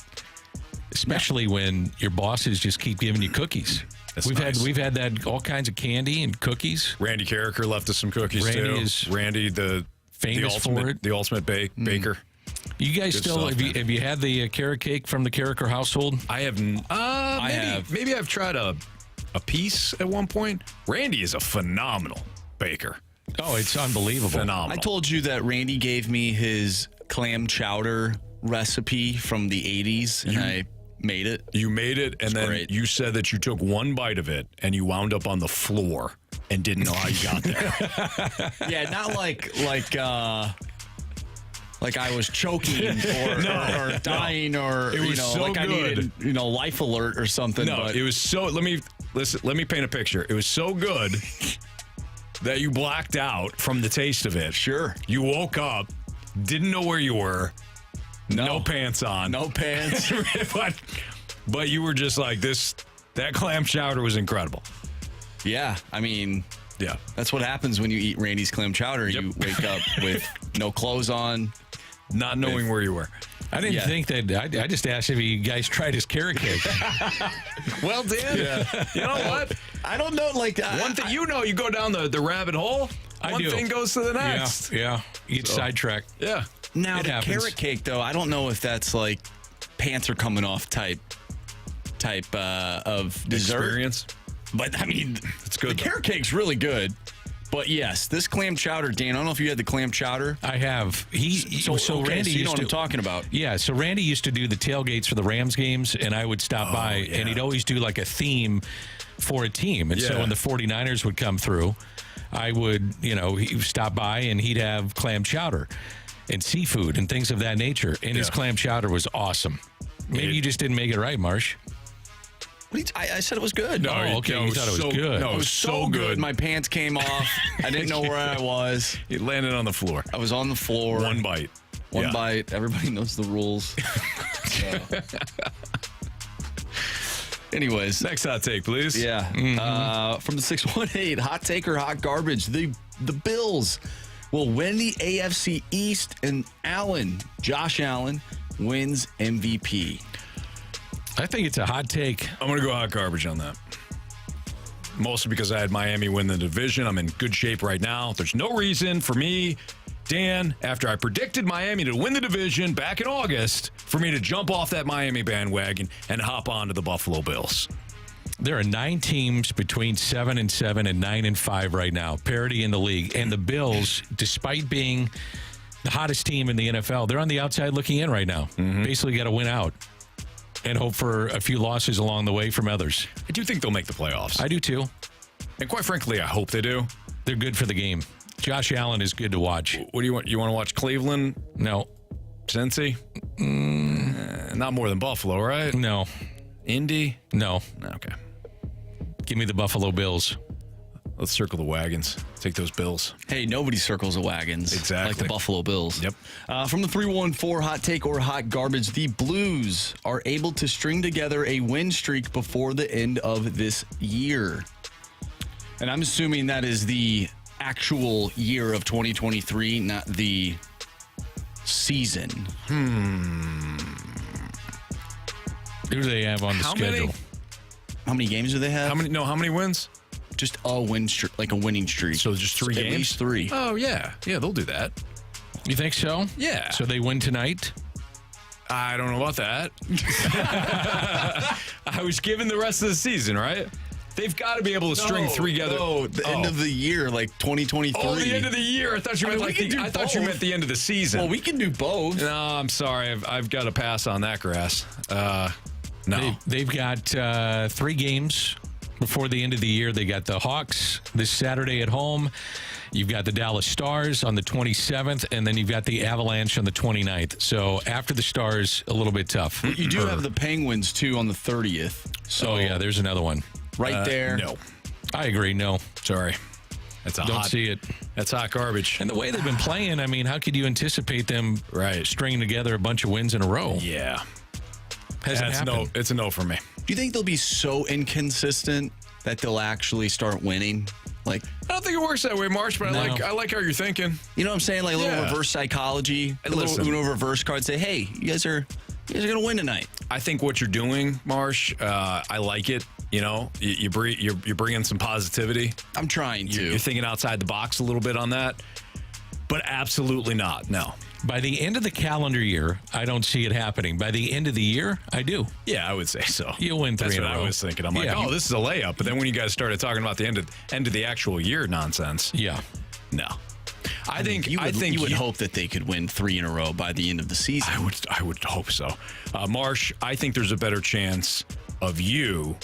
Especially when your bosses just keep giving you cookies. We've had that all kinds of candy and cookies. Randy Carricker left us some cookies too. Randy the famous for it. The ultimate baker. You guys Good still stuff, have you had the carrot cake from the Carricker household? I have. I have. Maybe I've tried a piece at one point. Randy is a phenomenal baker. Oh, it's unbelievable. Phenomenal. I told you that Randy gave me his clam chowder recipe from the 80s, and I made it. You made it, and then you said that you took one bite of it, and you wound up on the floor and didn't know how you got there. Yeah, not like I was choking or dying or it was so like good. I needed life alert or something. No, but it was so. Let me paint a picture. It was so good that you blacked out from the taste of it. Sure. You woke up, didn't know where you were, no pants on, no pants, but you were just like this. That clam chowder was incredible. Yeah, I mean. Yeah. That's what happens when you eat Randy's clam chowder. Yep. You wake up with no clothes on. Not knowing where you were. I didn't think that. I just asked if you guys tried his carrot cake. Well, Dan, you know what? I don't know. Like one thing, you go down the rabbit hole. One thing goes to the next. Yeah. You get sidetracked. Yeah. Now, the carrot cake, though, I don't know if that's like pants are coming off type of dessert. Experience. But, I mean, it's good. The carrot cake's really good. But, yes, this clam chowder, Dan, I don't know if you had the clam chowder. I have. Randy you know what to, I'm talking about. Yeah, so Randy used to do the tailgates for the Rams games, and I would stop by, and he'd always do like a theme for a team. And so when the 49ers would come through, I would, he would stop by, and he'd have clam chowder and seafood and things of that nature. And his clam chowder was awesome. Maybe you just didn't make it right, Marsh. I said it was good. No, okay. You thought it was good. No, it was so good. My pants came off. I didn't know where I was. You landed on the floor. I was on the floor. One bite. One bite. Everybody knows the rules. Anyways. Next hot take, please. Yeah. From the 618, hot take or hot garbage. The Bills will win the AFC East, and Josh Allen, wins MVP. I think it's a hot take. I'm going to go hot garbage on that. Mostly because I had Miami win the division. I'm in good shape right now. There's no reason for me, Dan, after I predicted Miami to win the division back in August, for me to jump off that Miami bandwagon and hop onto the Buffalo Bills. There are 9 teams between 7-7 and 9-5 right now. Parity in the league. And the Bills, despite being the hottest team in the NFL, they're on the outside looking in right now. Basically got to win out and hope for a few losses along the way from others. I do think they'll make the playoffs. I do too. And quite frankly, I hope they do. They're good for the game. Josh Allen is good to watch. What do you want? You want to watch Cleveland? No. Cincy? Not more than Buffalo, right? No. Indy? No. Okay. Give me the Buffalo Bills. Let's circle the wagons. Take those Bills. Hey, nobody circles the wagons. Exactly. Like the Buffalo Bills. Yep. From the 314, hot take or hot garbage, the Blues are able to string together a win streak before the end of this year. And I'm assuming that is the actual year of 2023, not the season. Who do they have on the schedule? How many games do they have? How many wins? Just a win streak, like a winning streak. So just 3 games? At least 3. Oh, yeah. Yeah, they'll do that. You think so? Yeah. So they win tonight? I don't know about that. I was given the rest of the season, right? They've got to be able to string three together. No, the end of the year, like 2023. Oh, the end of the year. I thought you meant I thought you meant the end of the season. Well, we can do both. No, I'm sorry. I've got to pass on that grass. No. They've got 3 games before the end of the year. They got the Hawks this Saturday at home. You've got the Dallas Stars on the 27th, and then you've got the Avalanche on the 29th. So after the Stars, a little bit tough. You do have the Penguins, too, on the 30th. So, yeah, there's another one. Right there. No. I agree, no. Sorry. Don't see it. That's hot garbage. And the way they've been playing, I mean, how could you anticipate them stringing together a bunch of wins in a row? Yeah. Hasn't happened. It's a no for me. Do you think they'll be so inconsistent that they'll actually start winning? Like, I don't think it works that way, Marsh, but I like how you're thinking. You know what I'm saying? Like a little reverse psychology, a little reverse card. Say, hey, you guys are going to win tonight. I think what you're doing, Marsh, I like it. You know, you're bringing some positivity. I'm trying to. You're thinking outside the box a little bit on that, but absolutely not. No. By the end of the calendar year, I don't see it happening. By the end of the year, I do. Yeah, I would say so. You'll win 3 in a row. That's what I was thinking. I'm like, this is a layup. But then when you guys started talking about the end of the actual year nonsense. Yeah. No. I think you would hope that they could win 3 in a row by the end of the season. I would hope so. Marsh, I think there's a better chance of you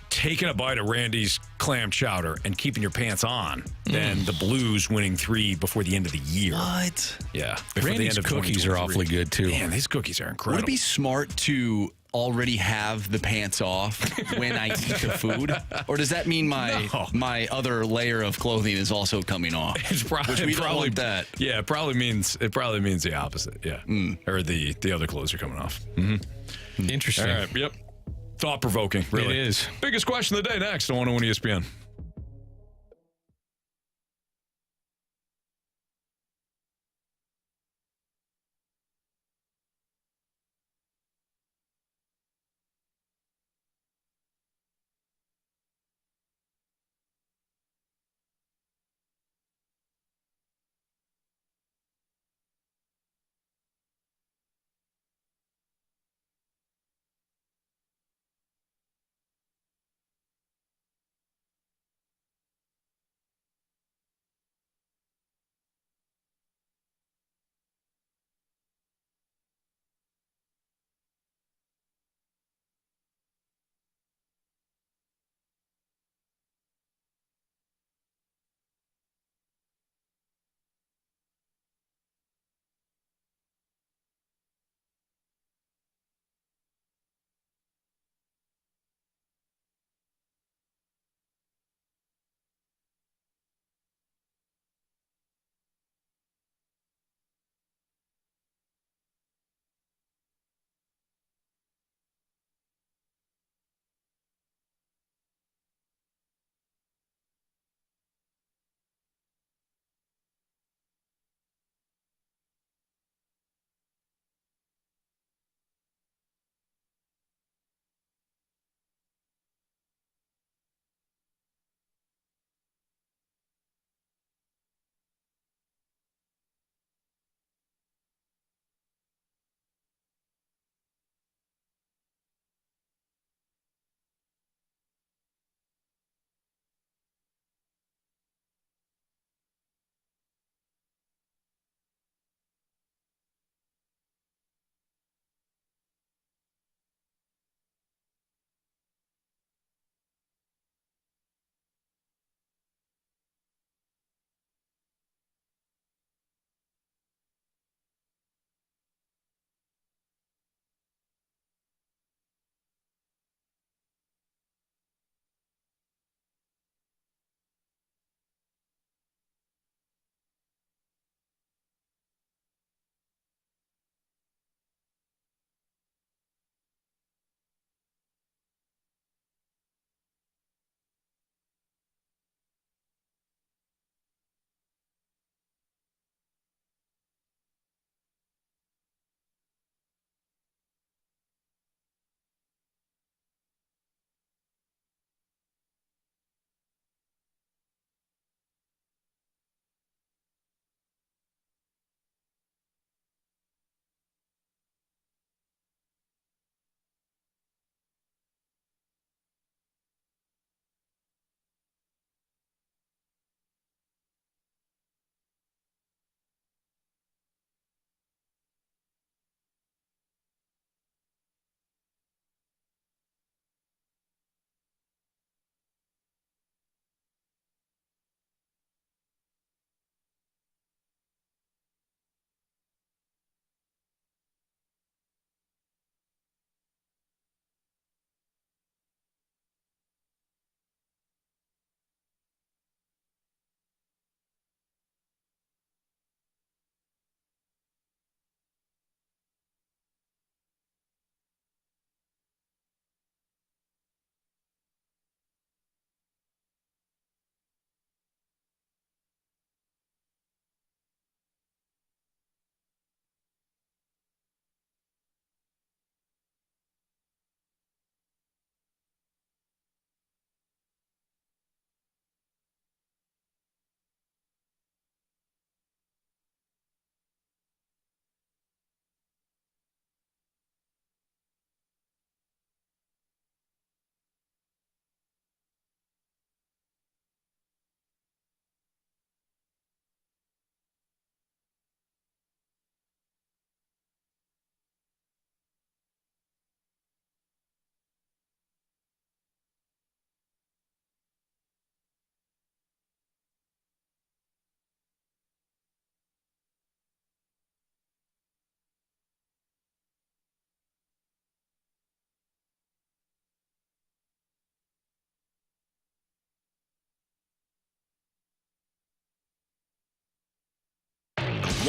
taking a bite of Randy's clam chowder and keeping your pants on than the Blues winning 3 before the end of the year. What? Yeah. Randy's cookies are awfully good, too. Man, these cookies are incredible. Would it be smart to already have the pants off when I eat the food? Or does that mean my other layer of clothing is also coming off? It's probably that. Yeah, it probably means the opposite. Yeah. Or the other clothes are coming off. Mm-hmm. Interesting. All right. Yep. Thought-provoking, really. It is. Biggest question of the day next on 101 ESPN.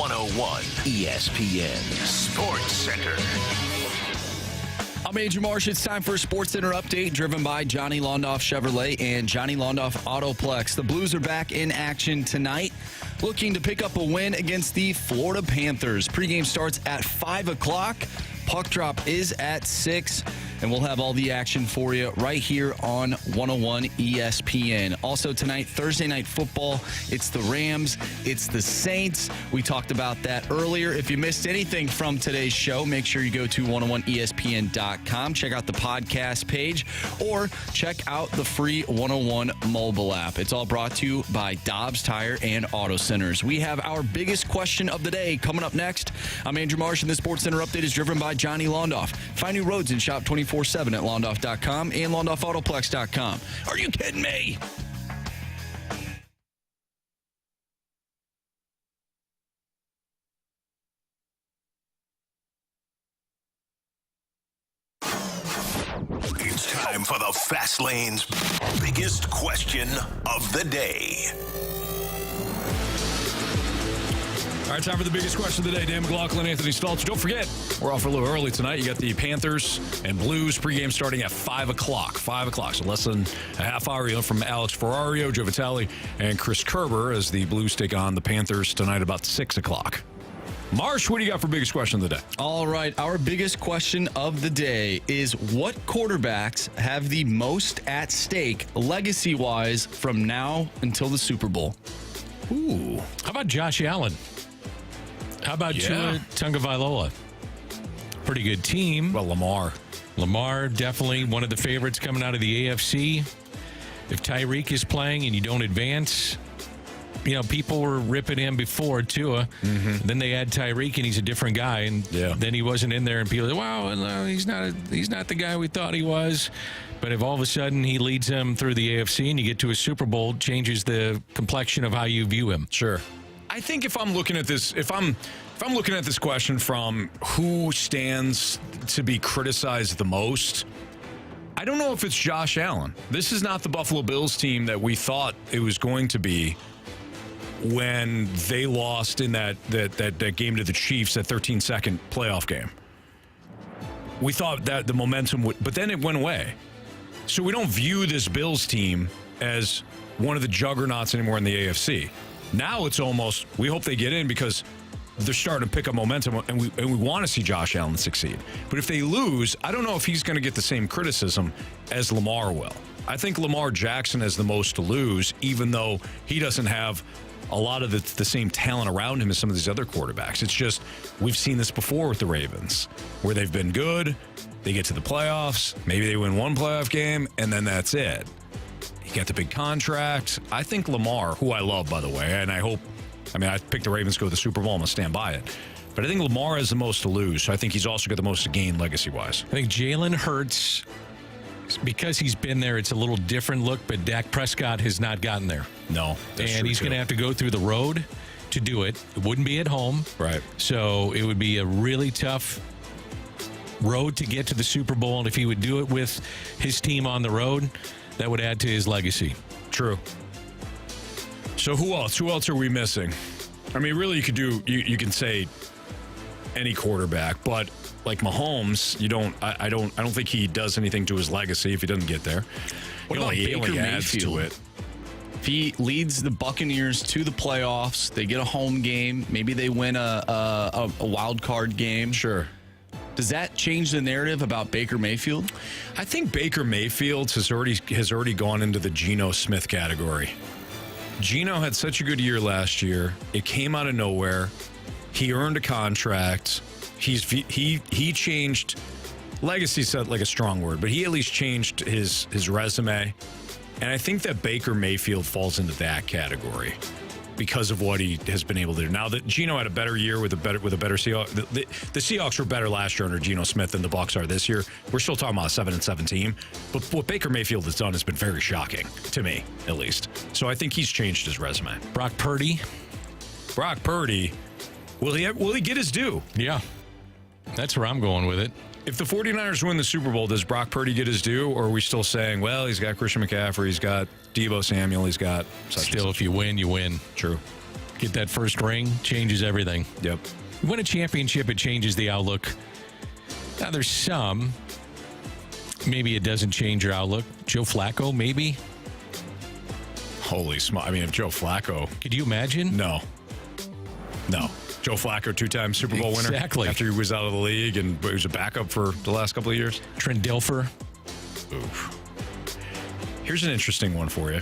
101 ESPN Sports Center. I'm Andrew Marsh. It's time for a Sports Center update driven by Johnny Londoff Chevrolet and Johnny Londoff Autoplex. The Blues are back in action tonight, looking to pick up a win against the Florida Panthers. Pregame starts at 5 o'clock. Puck drop is at 6, and we'll have all the action for you right here on 101 ESPN. Also tonight, Thursday Night Football, it's the Rams, it's the Saints. We talked about that earlier. If you missed anything from today's show, make sure you go to 101ESPN.com, check out the podcast page, or check out the free 101 mobile app. It's all brought to you by Dobbs Tire and Auto Centers. We have our biggest question of the day coming up next. I'm Andrew Marsh, and the Sports Center update is driven by Johnny Londoff. Find new roads and shop 24/7 at londoff.com and londoffautoplex.com. Are you kidding me? It's time for the Fast Lane's biggest question of the day. All right, time for the biggest question of the day. Dan McLaughlin, Anthony Stalter. Don't forget, we're off a little early tonight. You got the Panthers and Blues pregame starting at 5 o'clock. 5 o'clock, so less than a half hour. You'll from Alex Ferrario, Joe Vitale, and Chris Kerber as the Blues take on the Panthers tonight about 6 o'clock. Marsh, what do you got for biggest question of the day? All right, our biggest question of the day is what quarterbacks have the most at stake legacy-wise from now until the Super Bowl? Ooh. How about Josh Allen? How about Tua Tagovailoa? Pretty good team. Well, Lamar, definitely one of the favorites coming out of the AFC. If Tyreek is playing and you don't advance, you know, people were ripping him before Tua. Mm-hmm. Then they add Tyreek, and he's a different guy. And then he wasn't in there, and people say, wow, no, he's not the guy we thought he was. But if all of a sudden he leads them through the AFC and you get to a Super Bowl, changes the complexion of how you view him. Sure. I think if I'm looking at this, if I'm looking at this question from who stands to be criticized the most, I don't know if it's Josh Allen. This is not the Buffalo Bills team that we thought it was going to be when they lost in that game to the Chiefs, that 13-second playoff game. We thought that the momentum would, but then it went away. So we don't view this Bills team as one of the juggernauts anymore in the AFC. Now it's almost, we hope they get in because they're starting to pick up momentum, and we want to see Josh Allen succeed. But if they lose, I don't know if he's going to get the same criticism as Lamar will. I think Lamar Jackson has the most to lose, even though he doesn't have a lot of the same talent around him as some of these other quarterbacks. It's just, we've seen this before with the Ravens, where they've been good, they get to the playoffs, maybe they win one playoff game, and then that's it. He got the big contract. I think Lamar, who I love, by the way, and I picked the Ravens to go to the Super Bowl. I'm going to stand by it. But I think Lamar has the most to lose, so I think he's also got the most to gain legacy-wise. I think Jalen Hurts, because he's been there, it's a little different look, but Dak Prescott has not gotten there. No. And he's going to have to go through the road to do it. It wouldn't be at home. Right. So it would be a really tough road to get to the Super Bowl, and if he would do it with his team on the road, that would add to his legacy. True. So who else? Who else are we missing? I mean, really, you can say any quarterback, but like Mahomes, I don't think he does anything to his legacy if he doesn't get there. What about Baker Mayfield? If he leads the Buccaneers to the playoffs, they get a home game, maybe they win a wild card game. Sure. Does that change the narrative about Baker Mayfield? I think Baker Mayfield has already gone into the Geno Smith category. Geno had such a good year last year. It came out of nowhere. He earned a contract. He changed. Legacy said like a strong word, but he at least changed his resume. And I think that Baker Mayfield falls into that category because of what he has been able to do. Now that Geno had a better year with a better Seahawks, the Seahawks were better last year under Geno Smith than the Bucs are this year. We're still talking about a 7-7 team, but what Baker Mayfield has done has been very shocking to me, at least. So I think he's changed his resume. Brock Purdy, will he get his due? Yeah, that's where I'm going with it. If the 49ers win the Super Bowl, does Brock Purdy get his due, or are we still saying, well, he's got Christian McCaffrey, he's got Deebo Samuel, he's got such still, if you win, you win. True. Get that first ring, changes everything. Yep. You win a championship, it changes the outlook. Now, there's some. Maybe it doesn't change your outlook. Joe Flacco, maybe? Holy smokes. I mean, if Joe Flacco. Could you imagine? No. Joe Flacco, 2-time Super Bowl winner. Exactly. After he was out of the league and he was a backup for the last couple of years. Trent Dilfer. Oof. Here's an interesting one for you.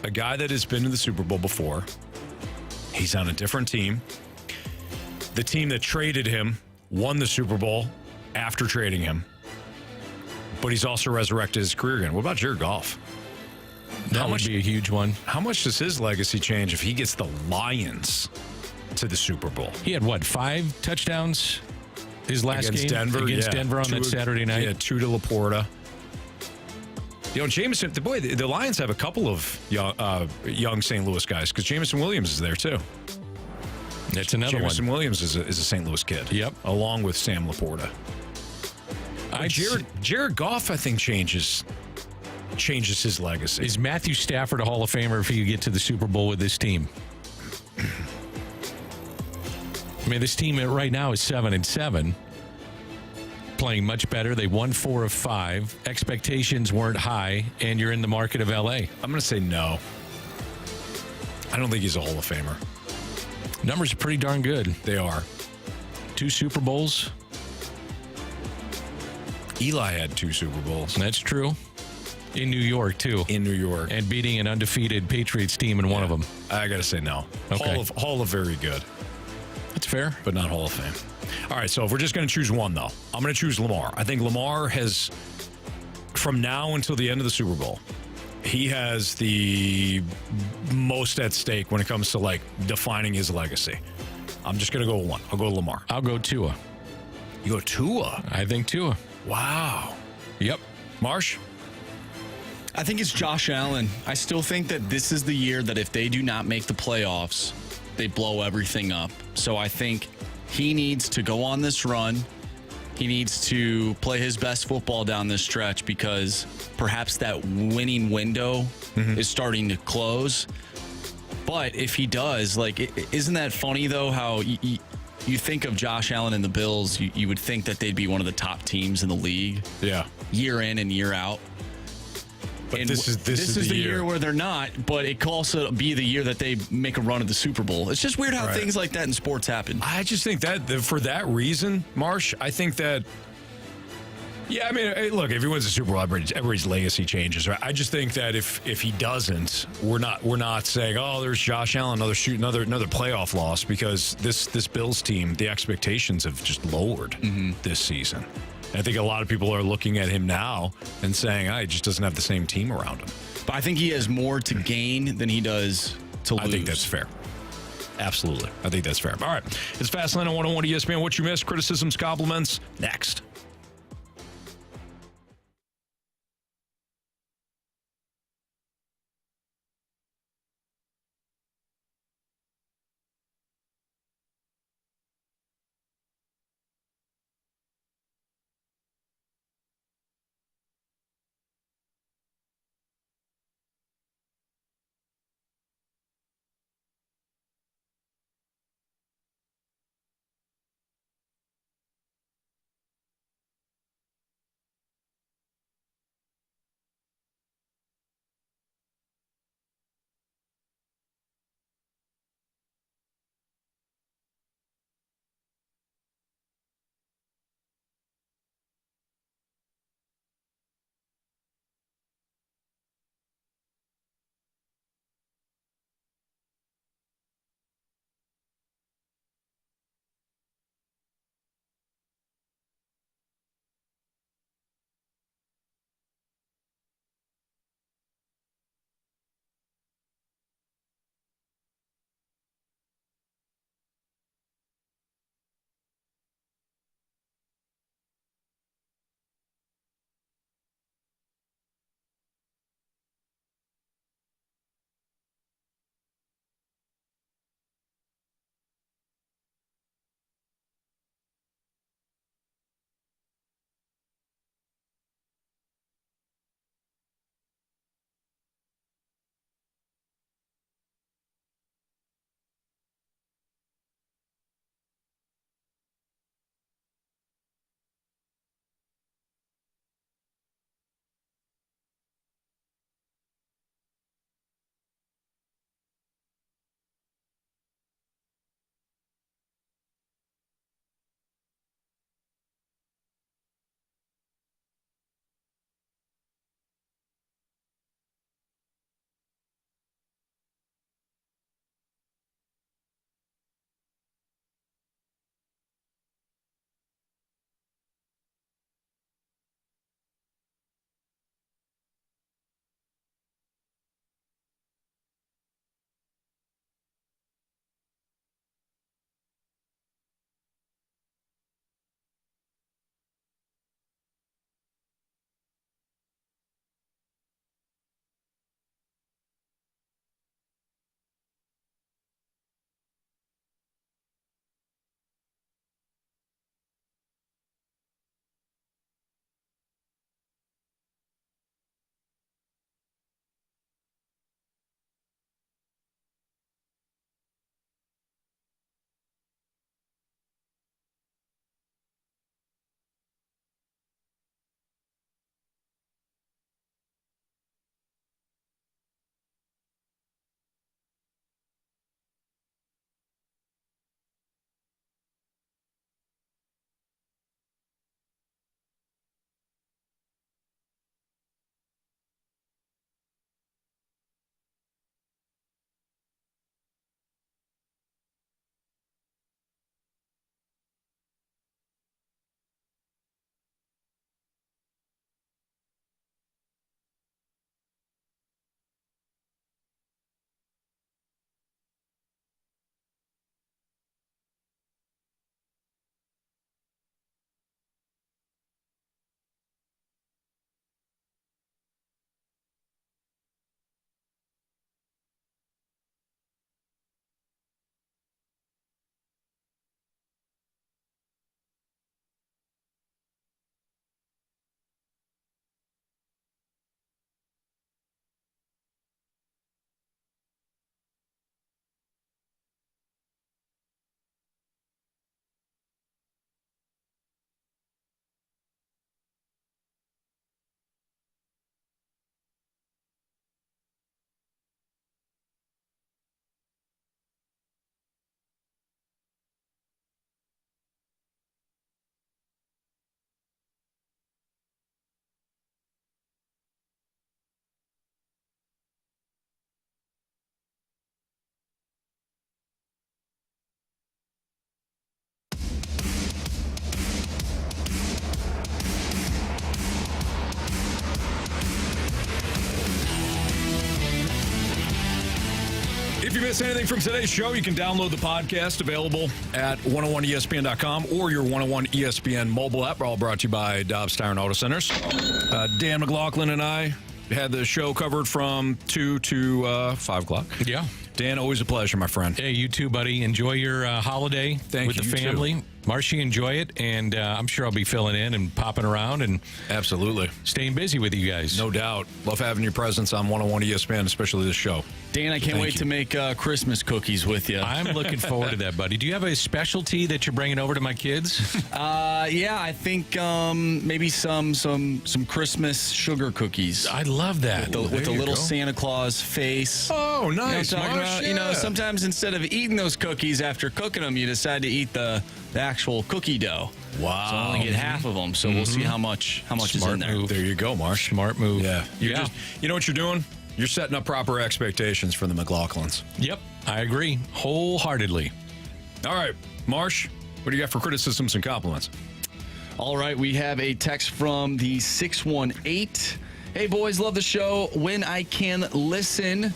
A guy that has been to the Super Bowl before. He's on a different team. The team that traded him won the Super Bowl after trading him. But he's also resurrected his career again. What about Jared Goff? That would be a huge one. How much does his legacy change if he gets the Lions to the Super Bowl? He had, 5 touchdowns his last against game? Denver? Against Denver on that Saturday night? Yeah, 2 to Laporta. Jameson, the Lions have a couple of young St. Louis guys because Jameson Williams is there too. That's another Jameson one. Williams is a St. Louis kid. Yep. Along with Sam Laporta. Jared Goff, I think, changes his legacy. Is Matthew Stafford a Hall of Famer if he could get to the Super Bowl with this team? I mean, this team right now is 7-7. Playing much better. They won 4 of 5. Expectations weren't high, and you're in the market of L.A. I'm going to say no. I don't think he's a Hall of Famer. Numbers are pretty darn good. They are. 2 Super Bowls. Eli had 2 Super Bowls. That's true. In New York, too. In New York. And beating an undefeated Patriots team in one of them. I got to say no. Okay. Hall of very good. That's fair. But not Hall of Fame. All right, so if we're just going to choose one, though, I'm going to choose Lamar. I think Lamar has, from now until the end of the Super Bowl, he has the most at stake when it comes to, defining his legacy. I'm just going to go with one. I'll go with Lamar. I'll go Tua. You go Tua? I think Tua. Wow. Yep. Marsh? I think it's Josh Allen. I still think that this is the year that if they do not make the playoffs, they blow everything up. So I think he needs to go on this run. He needs to play his best football down this stretch because perhaps that winning window is starting to close. But if he does, isn't that funny, though, how you think of Josh Allen and the Bills, you would think that they'd be one of the top teams in the league. Yeah. Year in and year out. But and this is the year where they're not, but it could also be the year that they make a run at the Super Bowl. It's just weird how things like that in sports happen. I just think that for that reason, Marsh, I think that, yeah, I mean, look, if he wins the Super Bowl, everybody's legacy changes, right? I just think that if he doesn't, we're not saying, oh, there's Josh Allen, another playoff loss, because this Bills team, the expectations have just lowered this season. I think a lot of people are looking at him now and saying, he just doesn't have the same team around him. But I think he has more to gain than he does to lose. I think that's fair. Absolutely. I think that's fair. All right. It's Fastlane on 101 ESPN. What you missed, criticisms, compliments, next. miss anything from today's show, you can download the podcast available at 101ESPN.com or your 101 ESPN mobile app. All brought to you by Dobbs Tire and Auto Centers. Dan McLaughlin and I had the show covered from 2 to 5 o'clock. Yeah. Dan, always a pleasure, my friend. Hey, you too, buddy. Enjoy your holiday with the family. Too. Marshy, enjoy it, and I'm sure I'll be filling in and popping around and absolutely staying busy with you guys. No doubt. Love having your presence on 101 ESPN, especially this show. Dan, I can't wait to make Christmas cookies with you. I'm looking forward to that, buddy. Do you have a specialty that you're bringing over to my kids? Yeah, I think maybe some Christmas sugar cookies. I love that. With the little Santa Claus face. Oh, nice. You know what I'm talking about? Yeah. Sometimes instead of eating those cookies after cooking them, you decide to eat the actual cookie dough. Wow. So I only get half of them, so we'll see how much is in there. Move. There you go, Marsh. Smart move. Yeah. You know what you're doing? You're setting up proper expectations for the McLaughlins. Yep, I agree wholeheartedly. All right, Marsh, what do you got for criticisms and compliments? All right, we have a text from the 618. Hey, boys, love the show. When I can listen,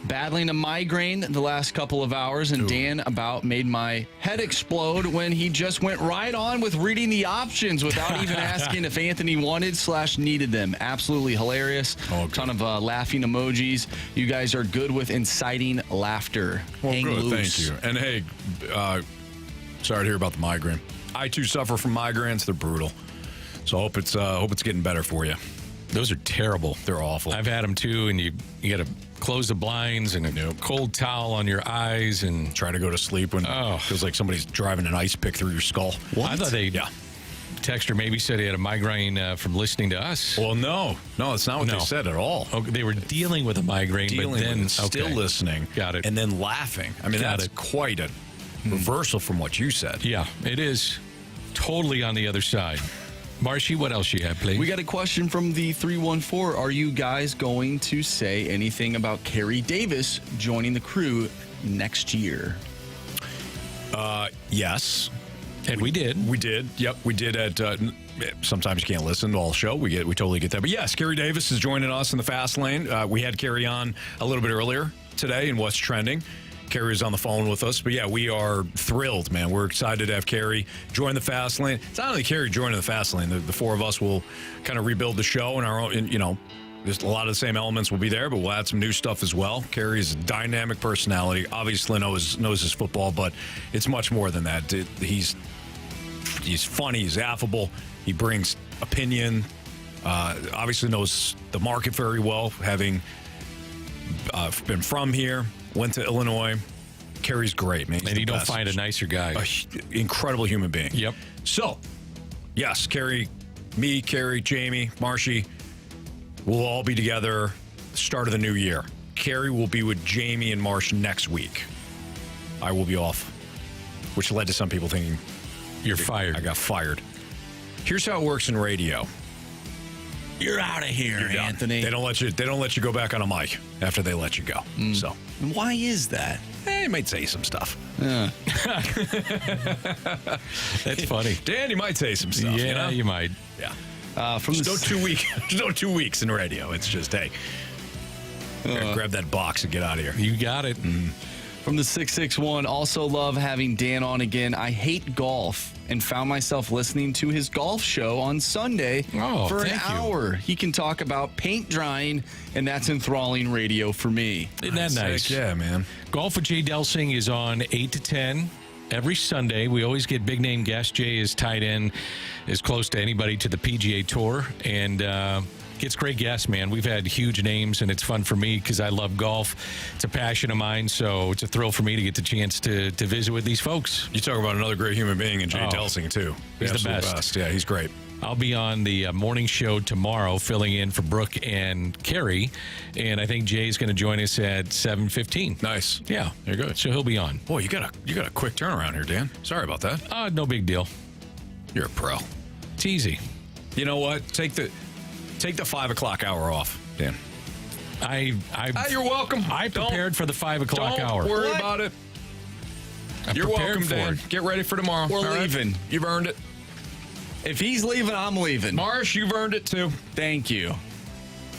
battling a migraine the last couple of hours, and Dan about made my head explode when he just went right on with reading the options without even asking if Anthony wanted/needed them. Absolutely hilarious. Ton of laughing emojis. You guys are good with inciting laughter. Well, Hang good. loose. Thank you. And hey, sorry to hear about the migraine. I too suffer from migraines. They're brutal. So hope it's getting better for you. Those are terrible. They're awful. I've had them too, and you got to close the blinds and a cold towel on your eyes and try to go to sleep when it feels like somebody's driving an ice pick through your skull. What? I thought Texter maybe said he had a migraine from listening to us. Well, no, that's not what they said at all. Okay, they were dealing with a migraine, but then still listening. Got it. And then laughing. I mean, that's quite a reversal from what you said. Yeah, it is totally on the other side. Marshy, what else you have, please? We got a question from the 314. Are you guys going to say anything about Carey Davis joining the crew next year? Yes. And we did. We did. Yep, we did at sometimes you can't listen to all the show. We totally get that. But yes, Carey Davis is joining us in the fast lane. We had Carey on a little bit earlier today in What's Trending. Carey is on the phone with us. But yeah, we are thrilled, man. We're excited to have Carey join the fast lane. It's not only Carey joining the fast lane. The four of us will kind of rebuild the show in our own, there's a lot of the same elements will be there, but we'll add some new stuff as well. Carey's a dynamic personality. Obviously knows his football, but it's much more than that. He's funny. He's affable. He brings opinion. Obviously knows the market very well, having been from here. Went to Illinois. Carey's great, man. And you don't find a nicer guy. Incredible human being. Yep. So, yes, Carey, me, Carey, Jamie, Marshy, we'll all be together start of the new year. Carey will be with Jamie and Marsh next week. I will be off, which led to some people thinking, you're fired. I got fired. Here's how it works in radio. You're out of here, Anthony. They don't let you go back on a mic after they let you go. So, and why is that? You might say some stuff. That's funny. Dan, you might say some stuff. Yeah, you might. Yeah. From no 2 weeks. No 2 weeks in radio. It's just hey, grab that box and get out of here. You got it. From the 661, also love having Dan on again. I hate golf and found myself listening to his golf show on Sunday for an hour. He can talk about paint drying, and that's enthralling radio for me. Isn't that nice? Yeah, man. Golf with Jay Delsing is on 8 to 10 every Sunday. We always get big name guests. Jay is tied in as close to anybody to the PGA Tour, and gets great guests, man. We've had huge names, and it's fun for me because I love golf. It's a passion of mine, so it's a thrill for me to get the chance to visit with these folks. You talk about another great human being in Jay Delsing, too. He's the best. Yeah, he's great. I'll be on the morning show tomorrow filling in for Brooke and Carey, and I think Jay's going to join us at 7:15. Nice. Yeah. You're good. So he'll be on. Boy, you got a quick turnaround here, Dan. Sorry about that. No big deal. You're a pro. It's easy. You know what? Take the 5 o'clock hour off, Dan. You're welcome. I prepared for the 5 o'clock hour. Don't worry about it. You're welcome, Dan. Get ready for tomorrow. We're leaving. Right? You've earned it. If he's leaving, I'm leaving. Marsh, you've earned it too. Thank you.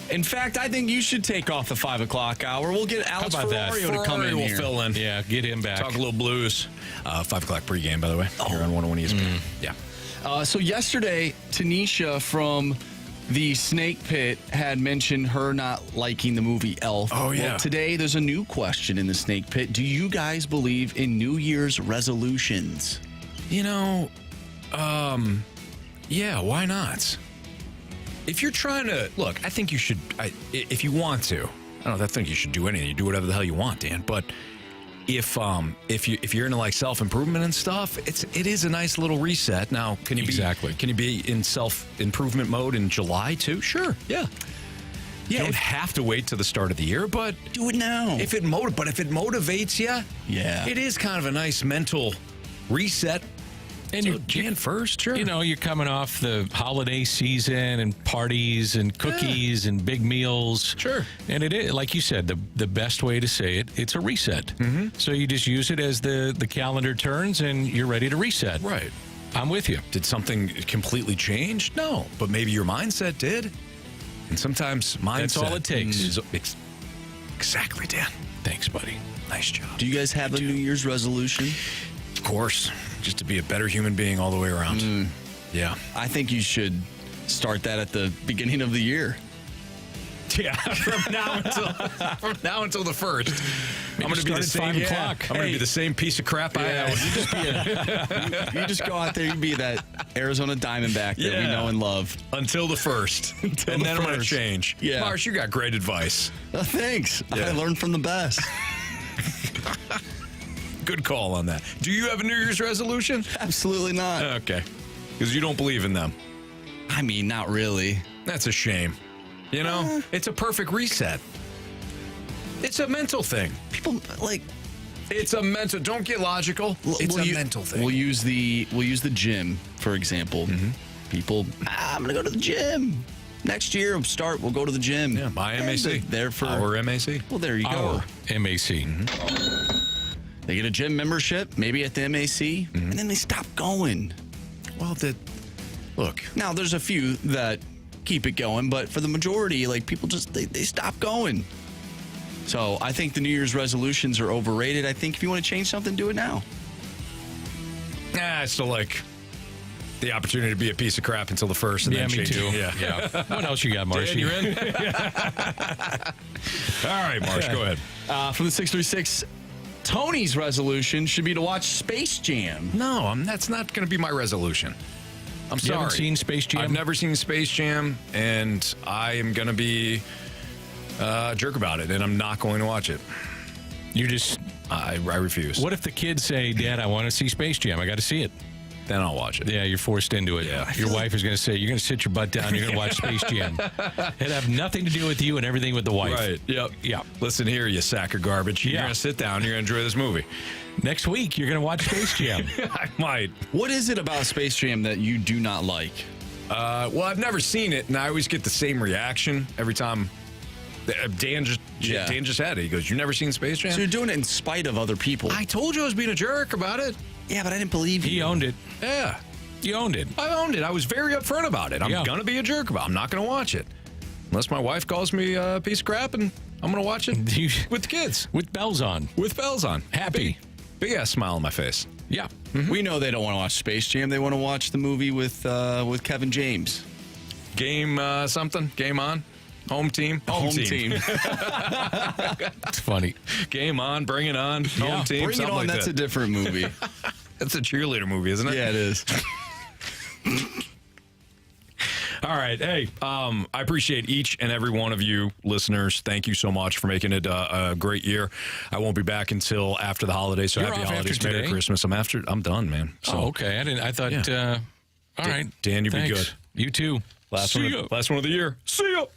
In fact, I think you should take off the 5 o'clock hour. We'll get Alex Ferrario to come in will here. fill in. Yeah, get him back. Talk a little Blues. 5 o'clock pregame, by the way. Here on 101 ESPN. Yeah. So yesterday, Tanisha from the Snake Pit had mentioned her not liking the movie Elf. Oh, yeah. Well, today, there's a new question in the Snake Pit. Do you guys believe in New Year's resolutions? You know, yeah, why not? If you're trying to look, I think you should. If you want to, I don't think you should do anything. You do whatever the hell you want, Dan. But if you're into like self-improvement and stuff, it is a nice little reset. Now, can you be in self-improvement mode in July too? Sure, yeah. You don't have to wait to the start of the year, but do it now. If it motivates you, yeah, it is kind of a nice mental reset. And so you're Jan 1st, sure. You know, you're coming off the holiday season and parties and cookies and big meals. Sure. And it is, like you said, the best way to say it, it's a reset. Mm-hmm. So you just use it as the calendar turns and you're ready to reset. Right. I'm with you. Did something completely change? No. But maybe your mindset did. And sometimes mindset. That's all it takes. Exactly, Dan. Thanks, buddy. Nice job. Do you guys have a New Year's resolution? Of course. Just to be a better human being all the way around. Yeah. I think you should start that at the beginning of the year. Yeah, from now until the 1st. I'm going to be the same. 5 o'clock. I'm going to be the same piece of crap I am. You just go out there. You can be that Arizona Diamondback that we know and love until the 1st, and then I'm going to change. Yeah, Marsh, you got great advice. Thanks. Yeah. I learned from the best. Good call on that. Do you have a New Year's resolution? Absolutely not. Okay, because you don't believe in them. I mean, not really. That's a shame. You know, it's a perfect reset. It's a mental thing. People like. It's a mental. Don't get logical. It's a mental thing. We'll use the gym for example. Mm-hmm. People, I'm gonna go to the gym next year. We'll go to the gym. Yeah, buy MAC. There for our MAC. Well, there you go. Our MAC. They get a gym membership, maybe at the MAC, and then they stop going. Well, look. Now, there's a few that keep it going, but for the majority, like people just they stop going. So I think the New Year's resolutions are overrated. I think if you want to change something, do it now. I still like the opportunity to be a piece of crap until the 1st and then me change too. it. Yeah. What else you got, Marsh? Dan, you're in? All right, Marsh, go ahead. From the 636, Tony's resolution should be to watch Space Jam. No, that's not going to be my resolution. I'm sorry. You haven't seen Space Jam? I've never seen Space Jam, and I am going to be a jerk about it, and I'm not going to watch it. I refuse. What if the kids say, Dad, I want to see Space Jam. I got to see it. Then I'll watch it. Yeah, you're forced into it. Yeah. Your wife is going to say, you're going to sit your butt down, you're going to watch Space Jam. It'd have nothing to do with you and everything with the wife. Right. Yep. Yeah. Listen here, you sack of garbage. You're going to sit down, you're going to enjoy this movie. Next week, you're going to watch Space Jam. I might. What is it about Space Jam that you do not like? Well, I've never seen it, and I always get the same reaction every time. Dan just had it. He goes, "You've never seen Space Jam?" So you're doing it in spite of other people. I told you I was being a jerk about it. Yeah, but I didn't believe you. He owned it. Yeah. You owned it. I owned it. I was very upfront about it. I'm going to be a jerk about it. I'm not going to watch it. Unless my wife calls me a piece of crap, and I'm going to watch it with the kids. With bells on. With bells on. Happy. Big ass smile on my face. Yeah. Mm-hmm. We know they don't want to watch Space Jam. They want to watch the movie with Kevin James. Game something? Game on? Home team? Home team. It's funny. Game on, bring it on. Home team. Bring it on. Like That's that. a different movie. That's a cheerleader movie, isn't it? Yeah, it is. All right. Hey, I appreciate each and every one of you listeners. Thank you so much for making it a great year. I won't be back until after the holidays, so You're happy off holidays, after Merry today? Christmas. I'm done, man. So, okay. I thought, all right. Dan, you be Thanks. good. You too. Last one of the year. See ya.